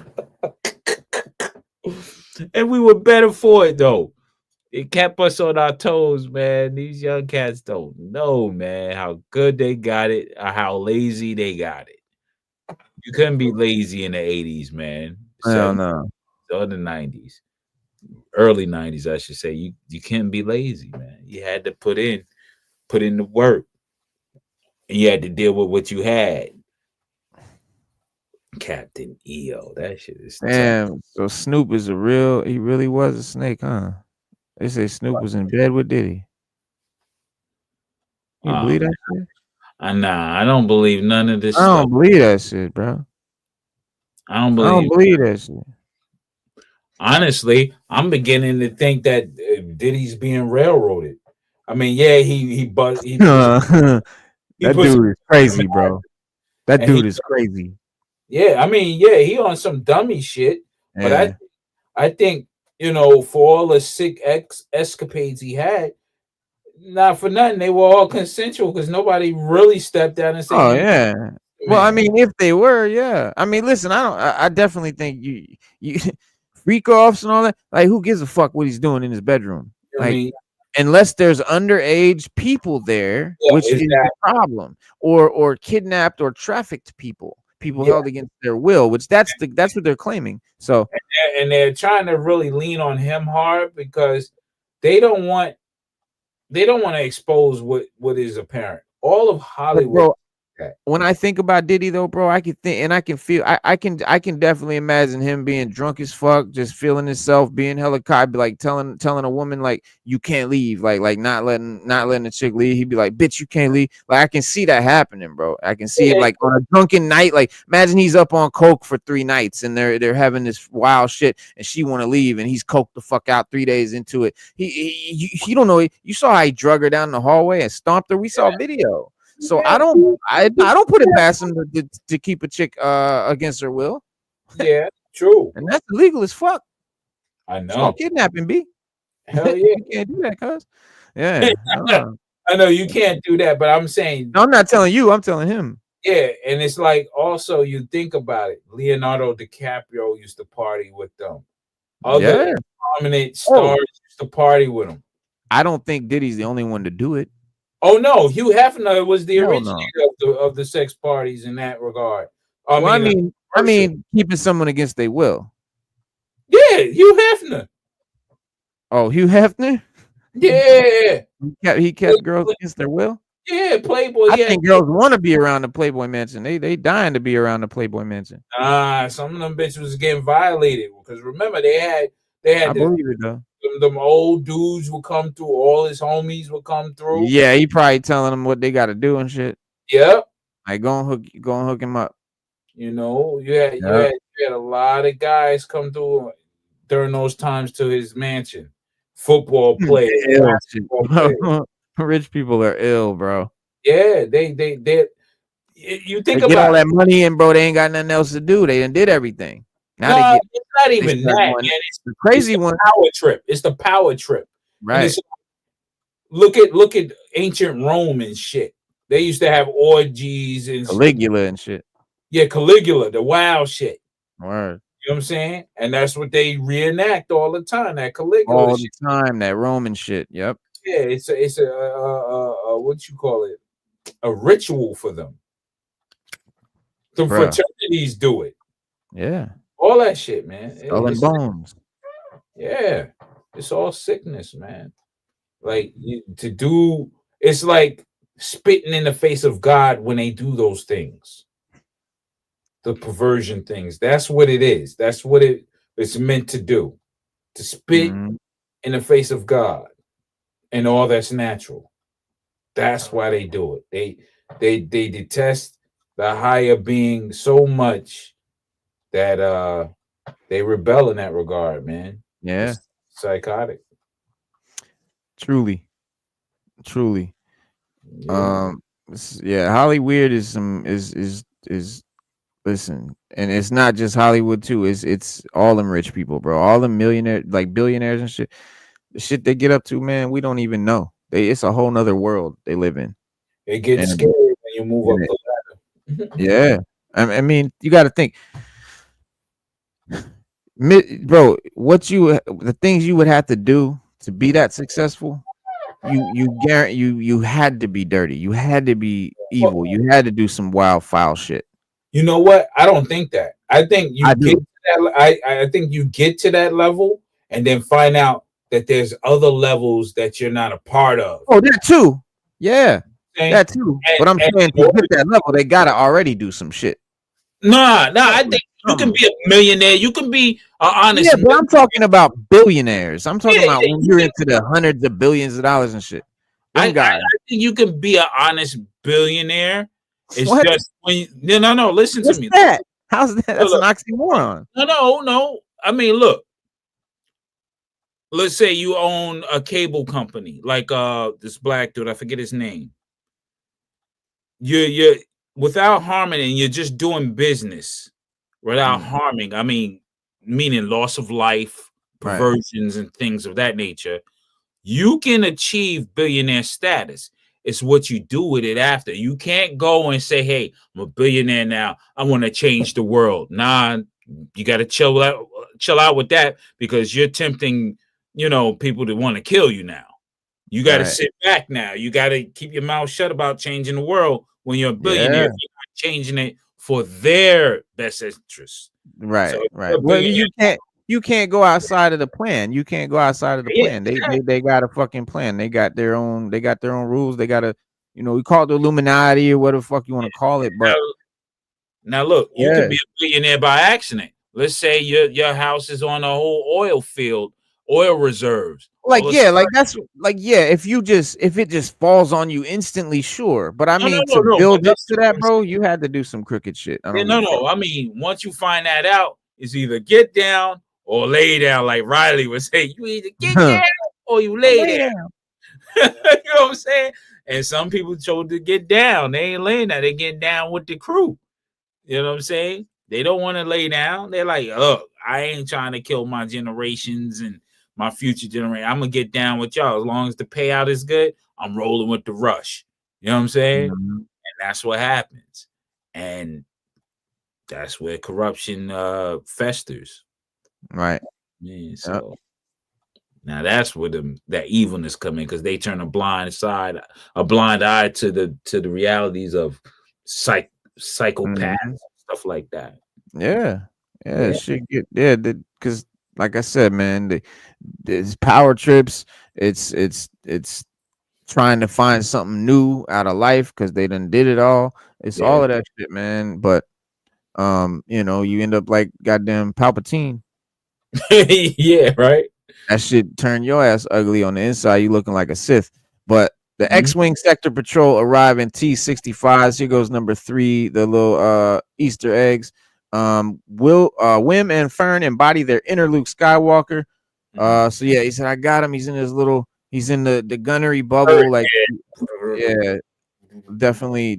And we were better for it though. It kept us on our toes, man. These young cats don't know, man, how good they got it or how lazy they got it. You couldn't be lazy in the 80s, man. Hell no. Or the 90s. Early 90s, I should say. You can't be lazy, man. You had to put in the work. And you had to deal with what you had. Captain EO. That shit is damn. tough. So Snoop is he really was a snake, huh? They say Snoop was in bed with Diddy. You believe that shit? Nah, I don't believe none of this stuff. I don't believe that shit, bro. I don't believe that shit. Honestly, I'm beginning to think that Diddy's being railroaded. I mean, yeah, that dude is crazy, bro. That dude is crazy. Yeah, I mean, yeah, he on some dummy shit. Yeah. But I think, you know, for all the sick escapades he had, not for nothing, they were all consensual because nobody really stepped down and said, "Oh yeah." Well, I mean, if they were, yeah. I mean, listen, I definitely think you freak offs and all that. Like, who gives a fuck what he's doing in his bedroom? Like, unless there's underage people there, which is the problem, or kidnapped or trafficked people. people held against their will, which that's what they're claiming. So and they're trying to really lean on him hard because they don't want to expose what is apparent. All of Hollywood. Bro, when I think about Diddy though, bro, I can think and I can feel I can definitely imagine him being drunk as fuck, just feeling himself, being hella cocky, like telling a woman like you can't leave, like not letting the chick leave. He'd be like, bitch, you can't leave. Like I can see that happening, bro. I can see it like on a drunken night. Like imagine he's up on coke for 3 nights and they're having this wild shit and she want to leave and he's coked the fuck out 3 days into it. He don't know. You saw how he drug her down the hallway and stomped her. We saw a video. So I don't put it past him to keep a chick against her will. Yeah, true. And that's illegal as fuck. I know. It's kidnapping, B. Hell yeah. You can't do that, cuz. Yeah. I know you can't do that, but I'm saying. No, I'm not telling you. I'm telling him. Yeah, and it's like also you think about it. Leonardo DiCaprio used to party with them. Other prominent stars used to party with him. I don't think Diddy's the only one to do it. Oh no, Hugh Hefner was the originator of the sex parties in that regard. I mean, keeping someone against their will. Yeah, Hugh Hefner. Oh, Hugh Hefner? Yeah. He kept girls against their will? Yeah, Playboy. I think girls want to be around the Playboy Mansion. They dying to be around the Playboy Mansion. Some of them bitches was getting violated because remember they had I believe it though. Them old dudes would come through, all his homies would come through. Yeah, he probably telling them what they got to do and shit. Yep. Like go and hook him up. You know, you had a lot of guys come through during those times to his mansion. Football players, basketball players. Rich people are ill, bro. Yeah, they you think they about get all that money in, bro. They ain't got nothing else to do. They done did everything. Now it's not even that, man. It's the crazy one. Power trip. It's the power trip. Right. Look at ancient Rome and shit. They used to have orgies and Caligula and shit. Yeah, Caligula, the wild shit. Word. You know what I'm saying? And that's what they reenact all the time. That Caligula all shit. the time. That Roman shit. Yep. Yeah, it's a what you call it? A ritual for them. The fraternities do it. Yeah. All that shit, man. Skull and bones. Yeah. It's all sickness, man. Like it's like spitting in the face of God when they do those things. The perversion things. That's what it is. That's what it's meant to do. To spit in the face of God and all that's natural. That's why they do it. They detest the higher being so much that they rebel in that regard, man. Yeah. It's psychotic. Truly. Yeah, Hollywood is listen, and it's not just Hollywood too. It's all them rich people, bro. All them millionaires, like billionaires and shit. The shit they get up to, man, we don't even know. It's a whole nother world they live in. It gets scary when you move up the ladder. Yeah. I mean, you got to think, bro, the things you would have to do to be that successful, you had to be dirty. You had to be evil. You had to do some wild, foul shit. You know what? I don't think that. I think you get to that. I think you get to that level and then find out that there's other levels that you're not a part of. Oh, that too. Yeah, that too. But I'm saying to hit that level, they gotta already do some shit. Nah. I think you can be a millionaire. You can be honest. Yeah, but I'm talking about billionaires. I'm talking about when you're into the hundreds of billions of dollars and shit. I think you can be an honest billionaire. It's just when you, no. Listen to me. That? How's that? That's an oxymoron. No. I mean, look. Let's say you own a cable company, like this black dude. I forget his name. You're without harming, and you're just doing business without harming. I mean, meaning loss of life, perversions, and things of that nature. You can achieve billionaire status. It's what you do with it after. You can't go and say, hey, I'm a billionaire now. I want to change the world. Nah, you got to chill out with that because you're tempting, people that want to kill you now. You got to sit back now. You got to keep your mouth shut about changing the world when you're a billionaire. If you're not changing it for their best interest. Right, So right. Well, you can't go outside of the plan. You can't go outside of the plan. They got a fucking plan. They got their own rules. They got a, we call it the Illuminati or whatever the fuck you want to call it. But now look, you could be a billionaire by accident. Let's say your house is on a whole oil field, oil reserves. Like that's if it just falls on you instantly, sure. But I mean, to build up to that, bro, you had to do some crooked shit. I mean, once you find that out, it's either get down or lay down. Like Riley would say, you either get down or you lay down. You know what I'm saying? And some people chose to get down. They ain't laying down. They get down with the crew. You know what I'm saying? They don't want to lay down. They're like, look, I ain't trying to kill my generations and my future generation. I'm going to get down with y'all. As long as the payout is good, I'm rolling with the rush. You know what I'm saying? Mm-hmm. And that's what happens. And that's where corruption festers. Right. Yeah, so now that's where that evilness come in, because they turn a blind eye to the realities of psychopaths, stuff like that. Yeah. Shit get because like I said, man, there's power trips. It's trying to find something new out of life because they done did it all. It's all of that shit, man. But you end up like goddamn Palpatine. Yeah, right. That shit turn your ass ugly on the inside. You looking like a Sith. But the X-Wing Sector Patrol arrive in T-65s. Here goes number 3, the little Easter eggs. Wim and Fern embody their inner Luke Skywalker. So yeah, he said, I got him. He's in the gunnery bubble. Like, yeah, definitely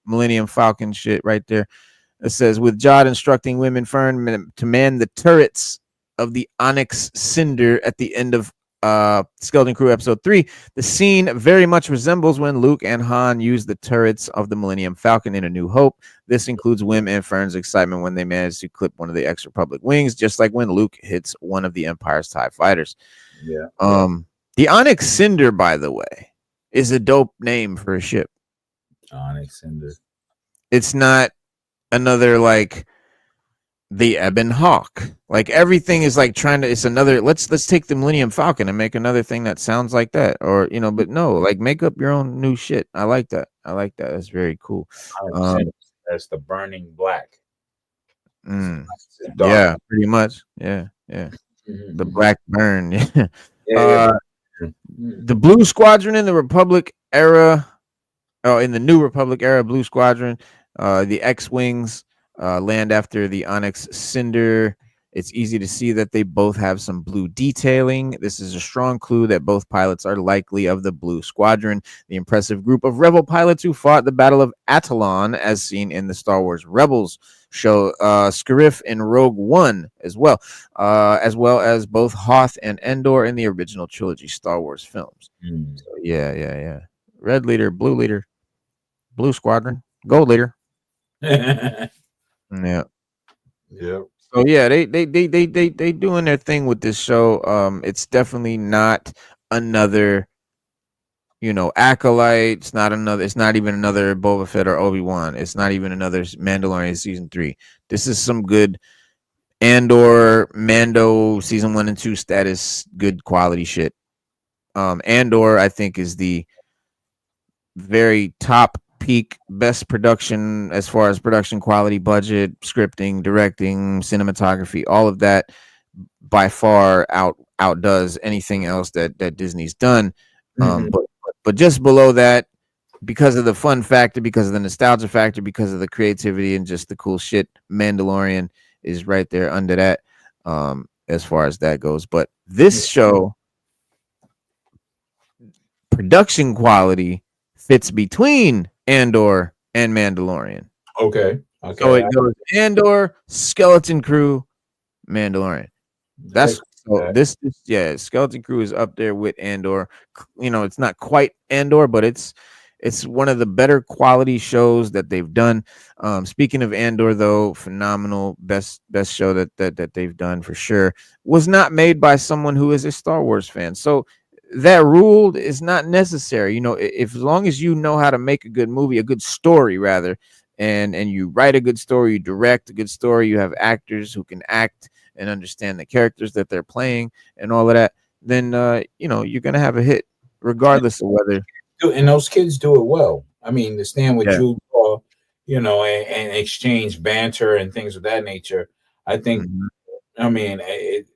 Millennium Falcon shit right there. It says, with Jod instructing Wim and Fern to man the turrets of the Onyx Cinder at the end of Skeleton Crew episode 3, the scene very much resembles when Luke and Han use the turrets of the Millennium Falcon in A New Hope. This includes Wim and Fern's excitement when they manage to clip one of the ex-Republic wings, just like when Luke hits one of the Empire's TIE fighters. Yeah. The Onyx Cinder, by the way, is a dope name for a ship. Onyx Cinder. It's not another like the Ebon Hawk. Like everything is like it's another, let's take the Millennium Falcon and make another thing that sounds like that, or but no, like make up your own new shit. I like that. That's very cool. That's the Burning Black. Yeah, pretty much. Yeah. The Black Burn. The Blue Squadron in the Republic era, in the New Republic era, Blue Squadron, the X-Wings land after the Onyx Cinder. It's easy to see that they both have some blue detailing. This is a strong clue that both pilots are likely of the Blue Squadron, the impressive group of Rebel pilots who fought the Battle of Atollon, as seen in the Star Wars Rebels show, Scarif in Rogue One as well as both Hoth and Andor in the original trilogy Star Wars films. So yeah. Red leader, Blue Squadron, gold leader. Yeah. So yeah, they doing their thing with this show. It's definitely not another, Acolyte. It's not even another Boba Fett or Obi-Wan. It's not even another Mandalorian season 3. This is some good Andor, Mando season 1 and 2 status, good quality shit. Andor, I think, is the very top peak best production as far as production quality, budget, scripting, directing, cinematography, all of that by far outdoes anything else that Disney's done. But just below that, because of the fun factor, because of the nostalgia factor, because of the creativity and just the cool shit, Mandalorian is right there under that, as far as that goes. But this show, production quality fits between Andor and Mandalorian. Okay. So it goes Andor, Skeleton Crew, Mandalorian. That's Skeleton Crew is up there with Andor. It's not quite Andor, but it's one of the better quality shows that they've done. Speaking of Andor, though, phenomenal, best show that they've done for sure. Was not made by someone who is a Star Wars fan. So that rule is not necessary. If as long as you know how to make a good movie, a good story rather, and you write a good story, you direct a good story, you have actors who can act and understand the characters that they're playing and all of that, then you're gonna have a hit regardless of whether. And those kids do it well. I mean, to stand with Yeah. Jude Law, and exchange banter and things of that nature. I think. I mean, it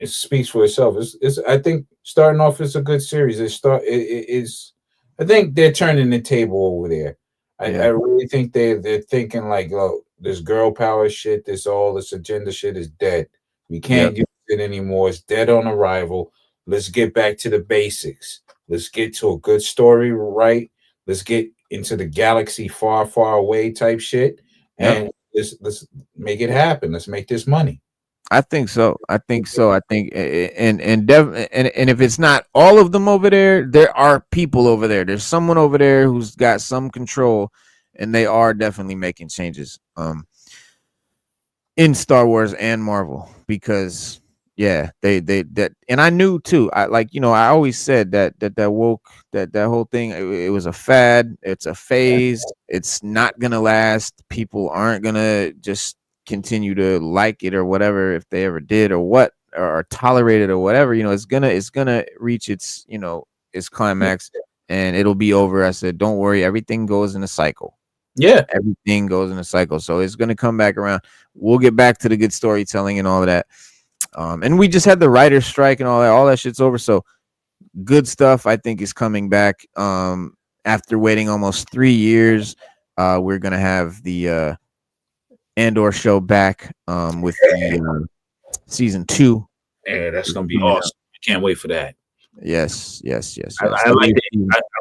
speaks for itself. It's I think starting off is a good series. It is. I think they're turning the table over there. I really think they're thinking like, oh, this girl power shit, this agenda shit is dead. We can't use it anymore. It's dead on arrival. Let's get back to the basics. Let's get to a good story, right? Let's get into the galaxy far, far away type shit, and let's make it happen. Let's make this money. I think so. I think and if it's not all of them over there are people over there. There's someone over there who's got some control, and they are definitely making changes in Star Wars and Marvel, because they and I knew too. I always said that whole thing, it was a fad. It's a phase. It's not gonna last. People aren't gonna just continue to like it or whatever, if they ever did or tolerate it or whatever. It's gonna reach its its climax, and it'll be over. I said, don't worry, everything goes in a cycle. Everything goes in a cycle, so it's gonna come back around. We'll get back to the good storytelling and all of that. And we just had the writer's strike and all that shit's over, so good stuff I think is coming back. After waiting almost 3 years, we're gonna have the Andor show back with the season 2. Yeah, that's gonna be awesome. I can't wait for that. Yes. I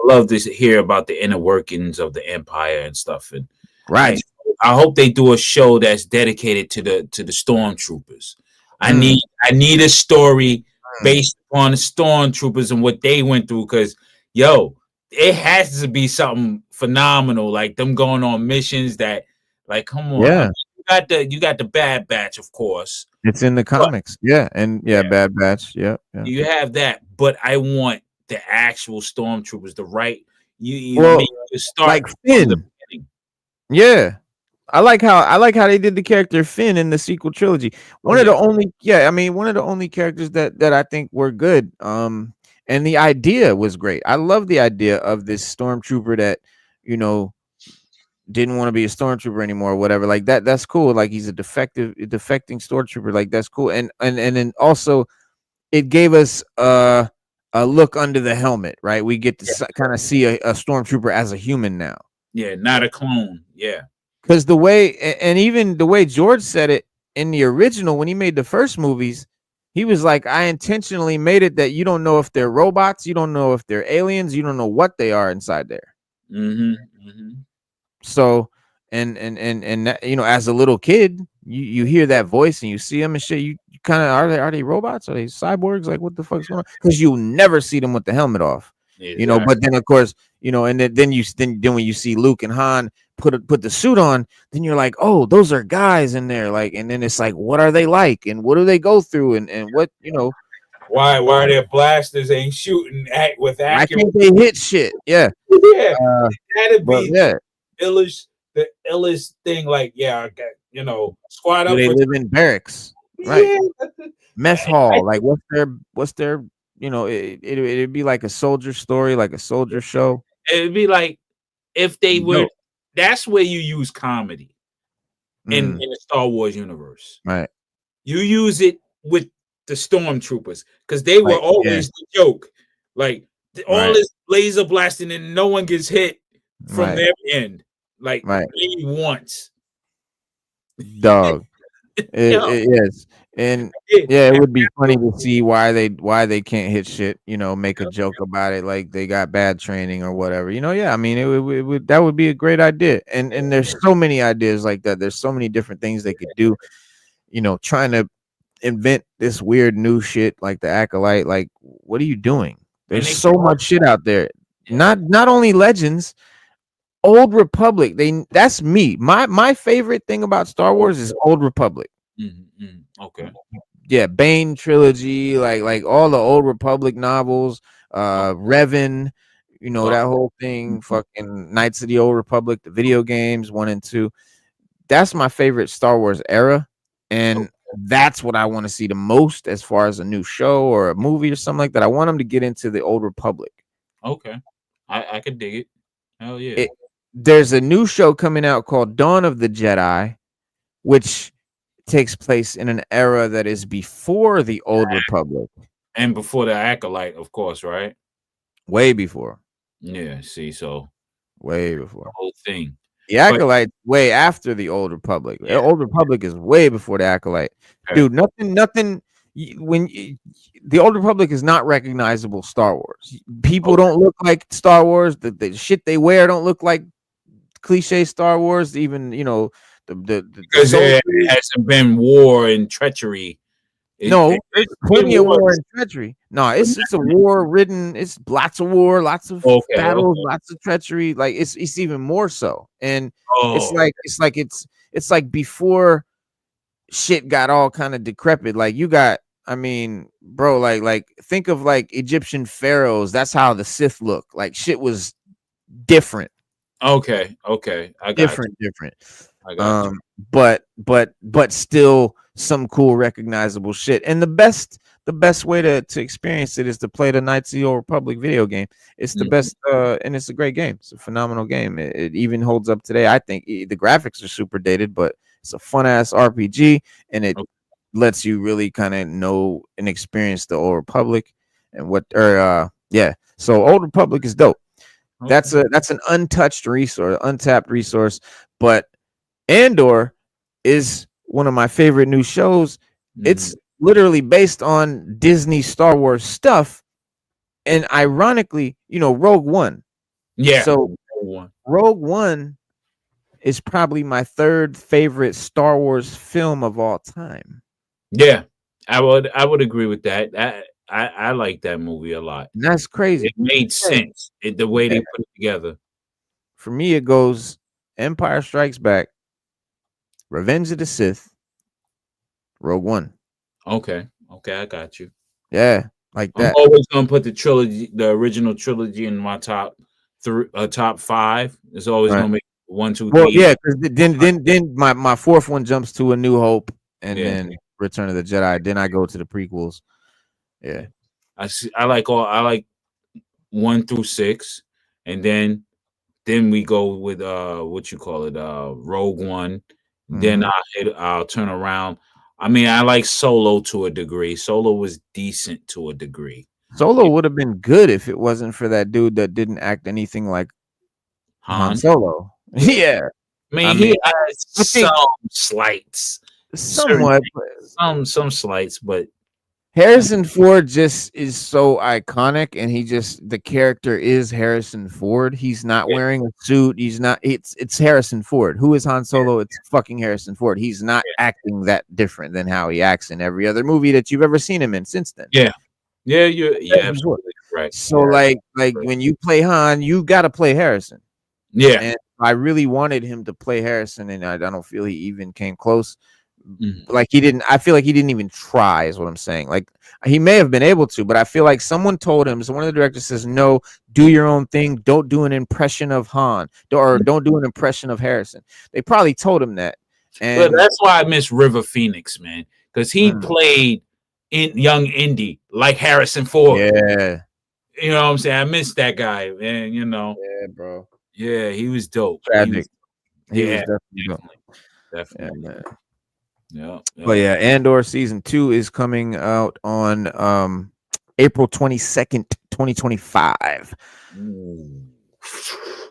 love to hear about the inner workings of the Empire and stuff. And right, I hope they do a show that's dedicated to the stormtroopers. I need a story based on the stormtroopers and what they went through, because it has to be something phenomenal, like them going on missions that, like, come on. Yeah. You got the Bad Batch, of course. It's in the comics. Bad Batch. Yeah. You have that, but I want the actual stormtroopers, the right. To start like Finn. Yeah. I like how they did the character Finn in the sequel trilogy. One of the only characters that I think were good. And the idea was great. I love the idea of this stormtrooper that, didn't want to be a stormtrooper anymore or whatever. Like that's cool. Like he's a defecting stormtrooper. Like that's cool. And then also it gave us a look under the helmet, right? We get to kind of see a stormtrooper as a human now. Yeah, not a clone. Yeah. Because the way, and even the way George said it in the original, when he made the first movies, he was like, I intentionally made it that you don't know if they're robots, you don't know if they're aliens, you don't know what they are inside there. So, and as a little kid, you hear that voice and you see them and shit. You kind of, are they robots? Are they cyborgs? Like, what the fuck's going on? Because you never see them with the helmet off. Exactly. But then of course, and then when you see Luke and Han put the suit on, then you're like, oh, those are guys in there. Like, and then it's like, what are they like, and what do they go through, and what why their blasters ain't shooting with accuracy? I think they hit shit. Yeah. That'd be the illest thing. Like, squad up. They live in barracks, right? Mess hall. Like, what's their it'd be like a soldier story, like a soldier show. It'd be like if they were. That's where you use comedy in the Star Wars universe, right? You use it with the stormtroopers because they were always the joke. Like all this laser blasting and no one gets hit from their end. Like maybe once. Dog. Yes. And it would be funny to see why they can't hit shit, make a joke about it, like they got bad training or whatever. I mean, it would that would be a great idea. And there's so many ideas like that. There's so many different things they could do, trying to invent this weird new shit like the Acolyte. Like, what are you doing? There's so much shit out there. Not only Legends, Old Republic. That's me. My favorite thing about Star Wars is Old Republic. Okay. Yeah, Bane trilogy, like all the Old Republic novels, Revan, You know, that whole thing, fucking Knights of the Old Republic, the video games 1 and 2. That's my favorite Star Wars era. And that's what I want to see the most as far as a new show or a movie or something like that. I want them to get into the Old Republic. Okay. I could dig it. Hell yeah. There's a new show coming out called Dawn of the Jedi, which takes place in an era that is before the Old Republic. And before the Acolyte, of course, right? Way before. Yeah, see, so way before the whole thing. The Acolyte way after the Old Republic. The Old Republic is way before the Acolyte. Dude, nothing the Old Republic is not recognizable Star Wars. People don't look like Star Wars. The shit they wear don't look like cliche Star Wars. Even, you know, because there hasn't been war and treachery. It's plenty of war and treachery. No, it's a war-ridden. It's lots of war, lots of battles, lots of treachery. Like it's even more so, and it's like before shit got all kind of decrepit. Like you got, I mean, bro, like think of like Egyptian pharaohs. That's how the Sith look. Like shit was different. Okay, I got different. I got but still some cool recognizable shit. And the best way to experience it is to play the Knights of the Old Republic video game. It's the best, and it's a great game. It's a phenomenal game. It even holds up today. I think the graphics are super dated, but it's a fun ass RPG, and it lets you really kind of know and experience the Old Republic and So Old Republic is dope. That's an untouched resource, untapped resource. But Andor is one of my favorite new shows. It's literally based on Disney Star Wars stuff, and ironically, you know, Rogue One. Yeah. So Rogue One is probably my third favorite Star Wars film of all time. Yeah, I would agree with that. I like that movie a lot. And that's crazy. It made sense. The way they put it together. For me, it goes Empire Strikes Back, Revenge of the Sith, Rogue One. Okay, I got you. Yeah, like that. I'm always gonna put the original trilogy in my top 5. It's always gonna make 1, 2, 3. Well, yeah, because then my fourth one jumps to A New Hope, and then Return of the Jedi. Then I go to the prequels. Yeah, I like 1 through 6, and then we go with Rogue One. Then I'll turn around. I mean, I like Solo to a degree. Solo was decent to a degree. Solo would have been good if it wasn't for that dude that didn't act anything like Han Solo. Yeah, I mean, he had some slights, somewhat, some slights, but Harrison Ford just is so iconic, and the character is Harrison Ford. He's not wearing a suit. He's not. It's Harrison Ford. Who is Han Solo? It's fucking Harrison Ford. He's not acting that different than how he acts in every other movie that you've ever seen him in since then. Yeah, you're absolutely right. So like when you play Han, you got to play Harrison. Yeah, and I really wanted him to play Harrison, and I don't feel he even came close. Like he didn't. I feel like he didn't even try. Is what I'm saying. Like he may have been able to, but I feel like someone told him. So one of the directors says, "No, do your own thing. Don't do an impression of Han, or don't do an impression of Harrison." They probably told him that. And but that's why I miss River Phoenix, man, because he played in young Indy like Harrison Ford. Yeah, you know what I'm saying. I miss that guy, man. You know. Yeah, bro. Yeah, he was dope. Tragic. He was definitely. Yeah, man. Yeah. But yeah, Andor season 2 is coming out on April 22nd, 2025.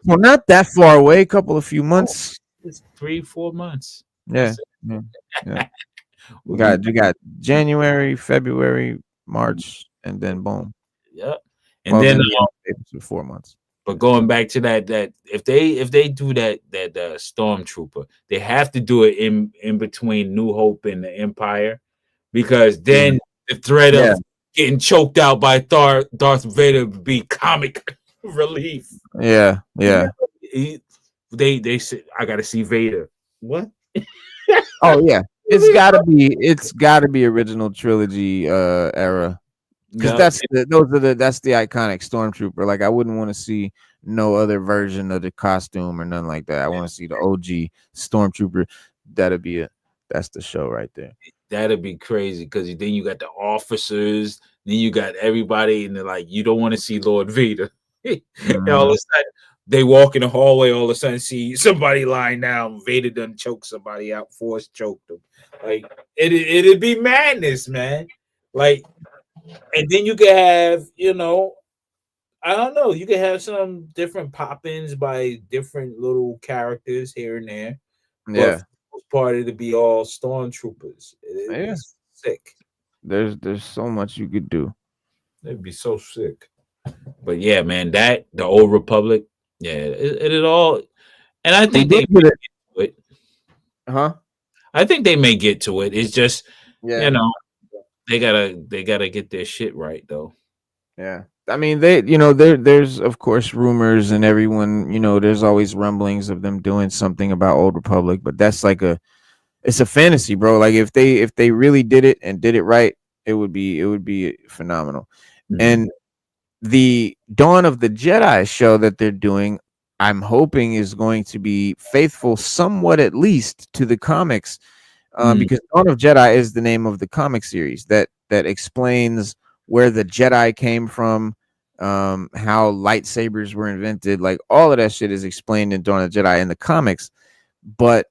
Well, not that far away, a few months. It's 3-4 months. Yeah. We got January, February, March, and then boom. Yep. And then 4 months. But going back to that if they do that Stormtrooper, they have to do it in between New Hope and the Empire, because then the threat of getting choked out by Darth Vader would be comic relief. Yeah. They said I gotta see Vader. What? Oh yeah, it's gotta be original trilogy era. because that's the iconic stormtrooper. Like I wouldn't want to see no other version of the costume or nothing like that. I want to see the OG stormtrooper. That's the show right there. That'd be crazy because then you got the officers, then you got everybody, and they're like, you don't want to see Lord Vader. And all of a sudden, they walk in the hallway, all of a sudden see somebody lying down. Vader done choke somebody out, force choked them. Like it'd be madness, man. Like, and then you could have, I don't know, you could have some different pop-ins by different little characters here and there. Yeah. But for the most part, it'd be all stormtroopers. It'd be sick. There's so much you could do. It'd be so sick. But yeah, man, the Old Republic, yeah, it all, and I think they may get to it. Huh? I think they may get to it. It's just, yeah, they gotta get their shit right though. Yeah. I mean, there's of course rumors and everyone, there's always rumblings of them doing something about Old Republic, but that's like it's a fantasy, bro. Like if they really did it and did it right, it would be phenomenal. Mm-hmm. And the Dawn of the Jedi show that they're doing, I'm hoping is going to be faithful somewhat at least to the comics, because Dawn of Jedi is the name of the comic series that explains where the Jedi came from, how lightsabers were invented, like all of that shit is explained in Dawn of the Jedi in the comics. But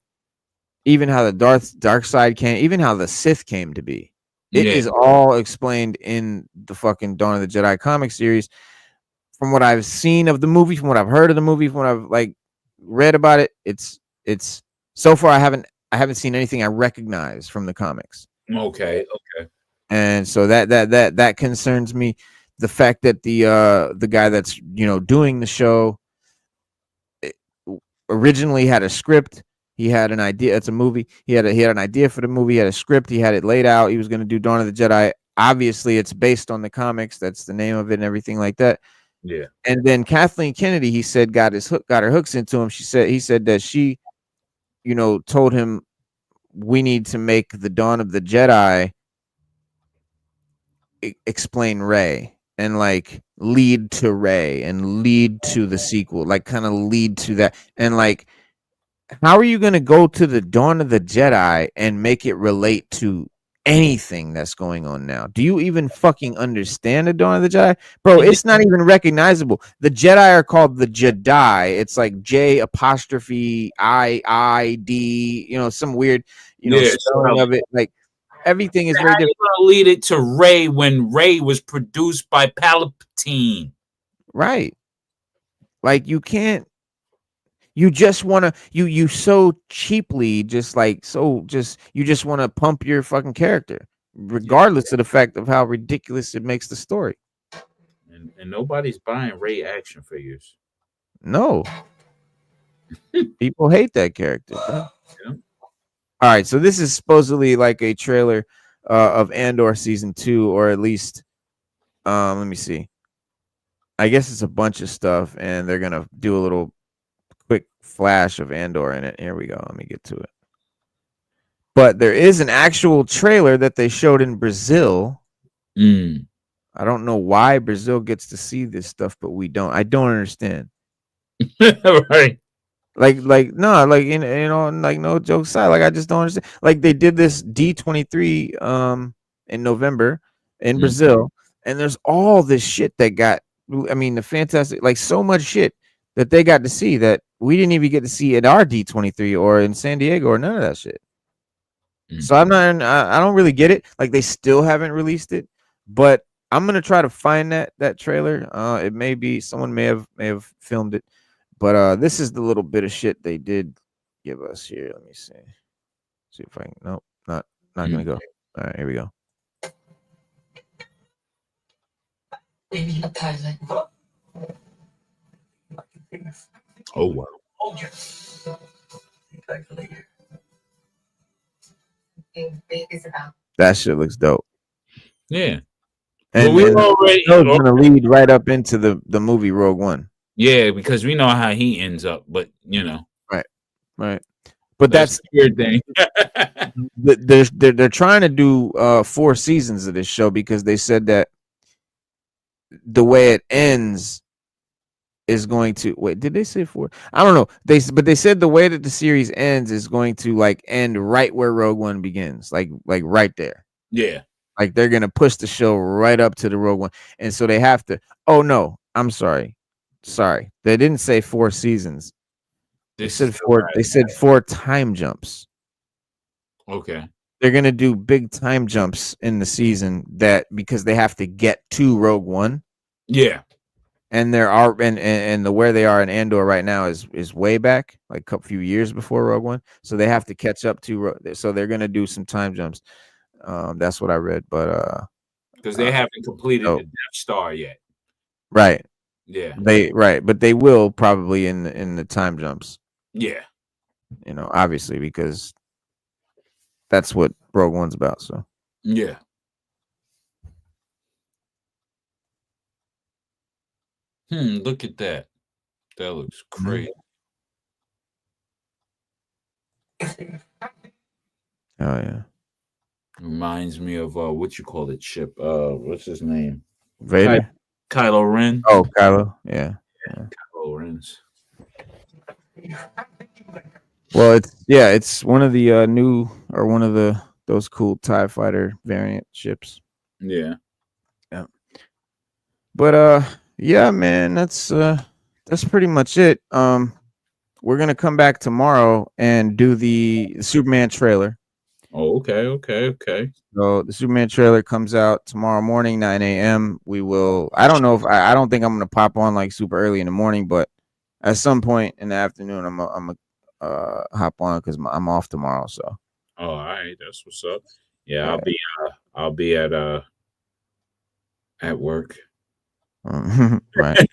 even how the dark side came, even how the Sith came to be, it is all explained in the fucking Dawn of the Jedi comic series. From what I've seen of the movie, from what I've heard of the movie, from what I've like read about it, it's so far I haven't seen anything I recognize from the comics. Okay. And so that concerns me. The fact that the guy that's doing the show originally had a script. He had an idea. It's a movie. He had an idea for the movie. He had a script. He had it laid out. He was going to do Dawn of the Jedi. Obviously, it's based on the comics. That's the name of it and everything like that. Yeah. And then Kathleen Kennedy, he said, got her hooks into him. He said that she, told him we need to make the Dawn of the Jedi explain Rey and like lead to Rey and lead to the sequel, like kind of lead to that. And like, how are you going to go to the Dawn of the Jedi and make it relate to anything that's going on now? Do you even fucking understand the Dawn of the Jedi? Bro, it's not even recognizable. The Jedi are called the Jedi. It's like J'', I, some weird, spelling of it. Like everything is very different. How lead it to Rey when Rey was produced by Palpatine? Right. Like you can't. You just want to, you so cheaply, you just want to pump your fucking character, regardless of the fact of how ridiculous it makes the story. And nobody's buying Rey action figures. No. People hate that character. Yeah. All right, so this is supposedly like a trailer of Andor season 2, or at least, let me see. I guess it's a bunch of stuff, and they're going to do a little quick flash of Andor in it. Here we go. Let me get to it. But there is an actual trailer that they showed in Brazil. I don't know why Brazil gets to see this stuff, but we don't. I don't understand. Right. Like no, like like no joke aside, like I just don't understand. Like they did this D23 in November in Brazil, and there's all this shit that got, I mean, the fantastic, like so much shit that they got to see that we didn't even get to see at our D23 or in San Diego or none of that shit. So I don't really get it. Like they still haven't released it, but I'm gonna try to find that trailer. It may be someone may have filmed it, but this is the little bit of shit they did give us here. Let me see if I can. Nope, not gonna go. All right, here we go. We need a pilot. Oh wow. Oh yes. Calculator. That shit looks dope. Yeah. And we already gonna lead right up into the movie Rogue One. Yeah, because we know how he ends up, but Right. But that's the weird thing. they're trying to do 4 seasons of this show because they said that the way it ends is going to wait. Did they say 4? I don't know. They said the way that the series ends is going to like end right where Rogue One begins, like right there. Yeah. Like they're gonna push the show right up to the Rogue One, and so they have to. Oh no, I'm sorry. They didn't say 4 seasons. They said 4. They said 4 time jumps. Okay. They're gonna do big time jumps in the season because they have to get to Rogue One. Yeah. And there are and the where they are in Andor right now is way back, like a few years before Rogue One. So they have to catch up to. So they're gonna do some time jumps. That's what I read, but because they haven't completed the Death Star yet. Right. Yeah. But they will probably in the time jumps. Yeah. You know, obviously because that's what Rogue One's about. So yeah. Look at that. That looks crazy. Oh yeah. Reminds me of what you call it, Chip. What's his name? Vader. Kylo Ren. Oh, Kylo. Yeah. Kylo Ren's. Well, it's one of the new or one of those cool TIE fighter variant ships. Yeah. Yeah. But yeah, man, that's pretty much it. We're gonna come back tomorrow and do the Superman trailer. Oh, okay. So the Superman trailer comes out tomorrow morning, 9 a.m. We will. I don't know if I don't think I'm gonna pop on like super early in the morning, but at some point in the afternoon, I'm gonna hop on because I'm off tomorrow. So. Oh, all right, that's what's up. Yeah, I'll be at work. Right.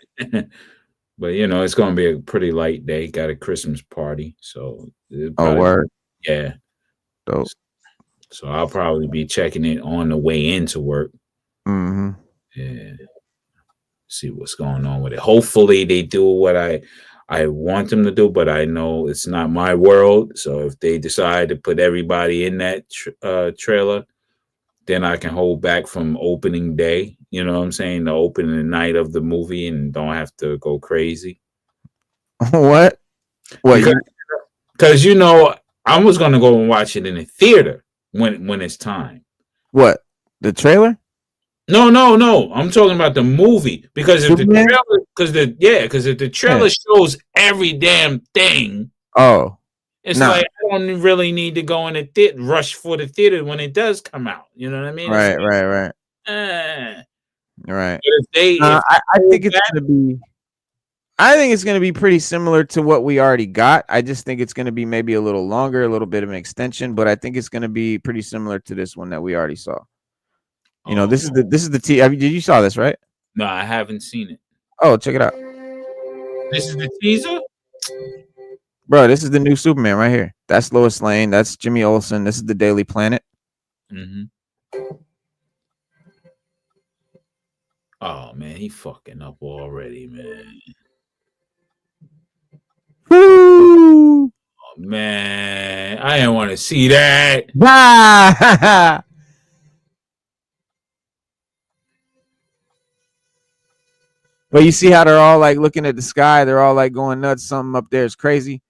But it's gonna be a pretty light day. Got a Christmas party, so Word. Yeah. Dope. So I'll probably be checking it on the way into work. Mm-hmm. Yeah. See what's going on with it. Hopefully they do what I want them to do, but I know it's not my world. So if they decide to put everybody in that trailer, then I can hold back from opening day. You know what I'm saying? The opening night of the movie and don't have to go crazy. What? Because I was gonna go and watch it in the theater when it's time. What? The trailer? No. I'm talking about the movie because if Superman? If the trailer shows every damn thing, it's like I don't really need to go in the rush for the theater when it does come out. You know what I mean? Right. Right. Right. I think it's gonna be. I think it's going to be pretty similar to what we already got. I just think it's going to be maybe a little longer, a little bit of an extension, but I think it's going to be pretty similar to this one that we already saw. This is the did you saw this, right? No, I haven't seen it. Oh, check it out. This is the teaser? Bro, this is the new Superman right here. That's Lois Lane. That's Jimmy Olsen. This is the Daily Planet. Mm-hmm. Oh, man, he fucking up already, man. Woo! Oh, man, I didn't want to see that. But you see how they're all like looking at the sky, they're all like going nuts. Something up there is crazy.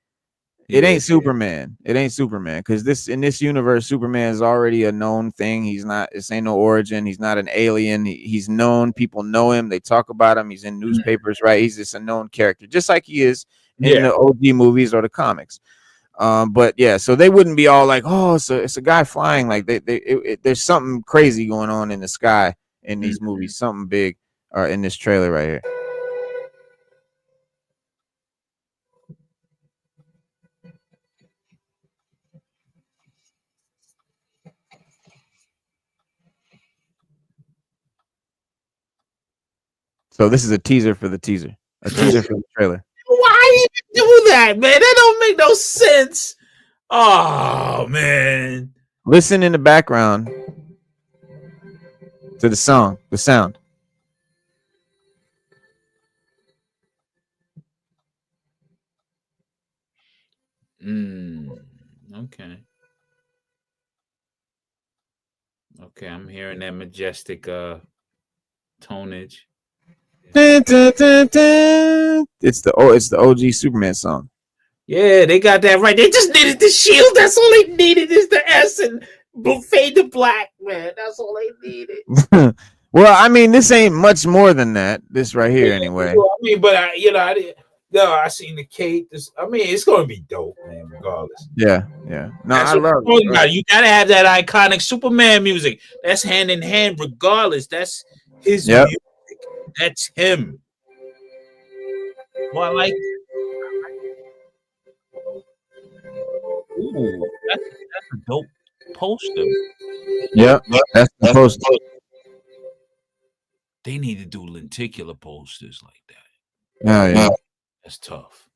It ain't Superman. It ain't Superman because in this universe, Superman is already a known thing. He's not. This ain't no origin. He's not an alien. He's known. People know him. They talk about him. He's in newspapers, right? He's just a known character, just like he is in the OG movies or the comics. But yeah, so they wouldn't be all like, "Oh, it's a guy flying." Like there's something crazy going on in the sky in these movies. Something big, in this trailer right here. So this is a teaser for the teaser. A teaser for the trailer. Why you do that, man? That don't make no sense. Oh, man. Listen in the background to the sound. Okay. Okay, I'm hearing that majestic tonage. It's the OG Superman song. Yeah, they got that right. They just needed the shield. That's all they needed is the S and fade to black, man. That's all they needed. Well, I mean, this ain't much more than that. This right here, anyway. I mean, but I didn't. No, I seen the cape. I mean, it's gonna be dope, man. Regardless. Yeah. No, That's I love it. Right. You gotta have that iconic Superman music. That's hand in hand, regardless. That's his music. That's him. Well, I like. Ooh, that's a dope poster. Yeah, that's the poster. They need to do lenticular posters like that. Yeah. That's tough.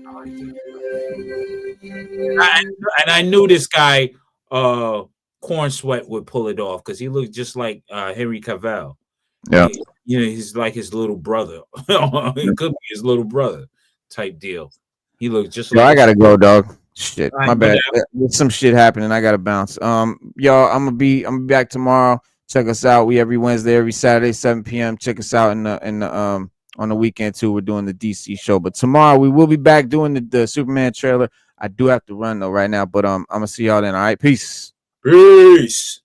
I like that. And I knew this guy, Corn Sweat, would pull it off because he looked just like Henry Cavill. Yeah. He's like his little brother. It could be his little brother type deal. He looked just like. I gotta go, dog. Shit, my bad. There's some shit happening. I gotta bounce. Y'all, I'm gonna be back tomorrow. Check us out. We every Wednesday, every Saturday, 7 p.m. Check us out in the on the weekend too. We're doing the DC show, but tomorrow we will be back doing the Superman trailer. I do have to run though right now, but I'm gonna see y'all then. All right, peace. Peace.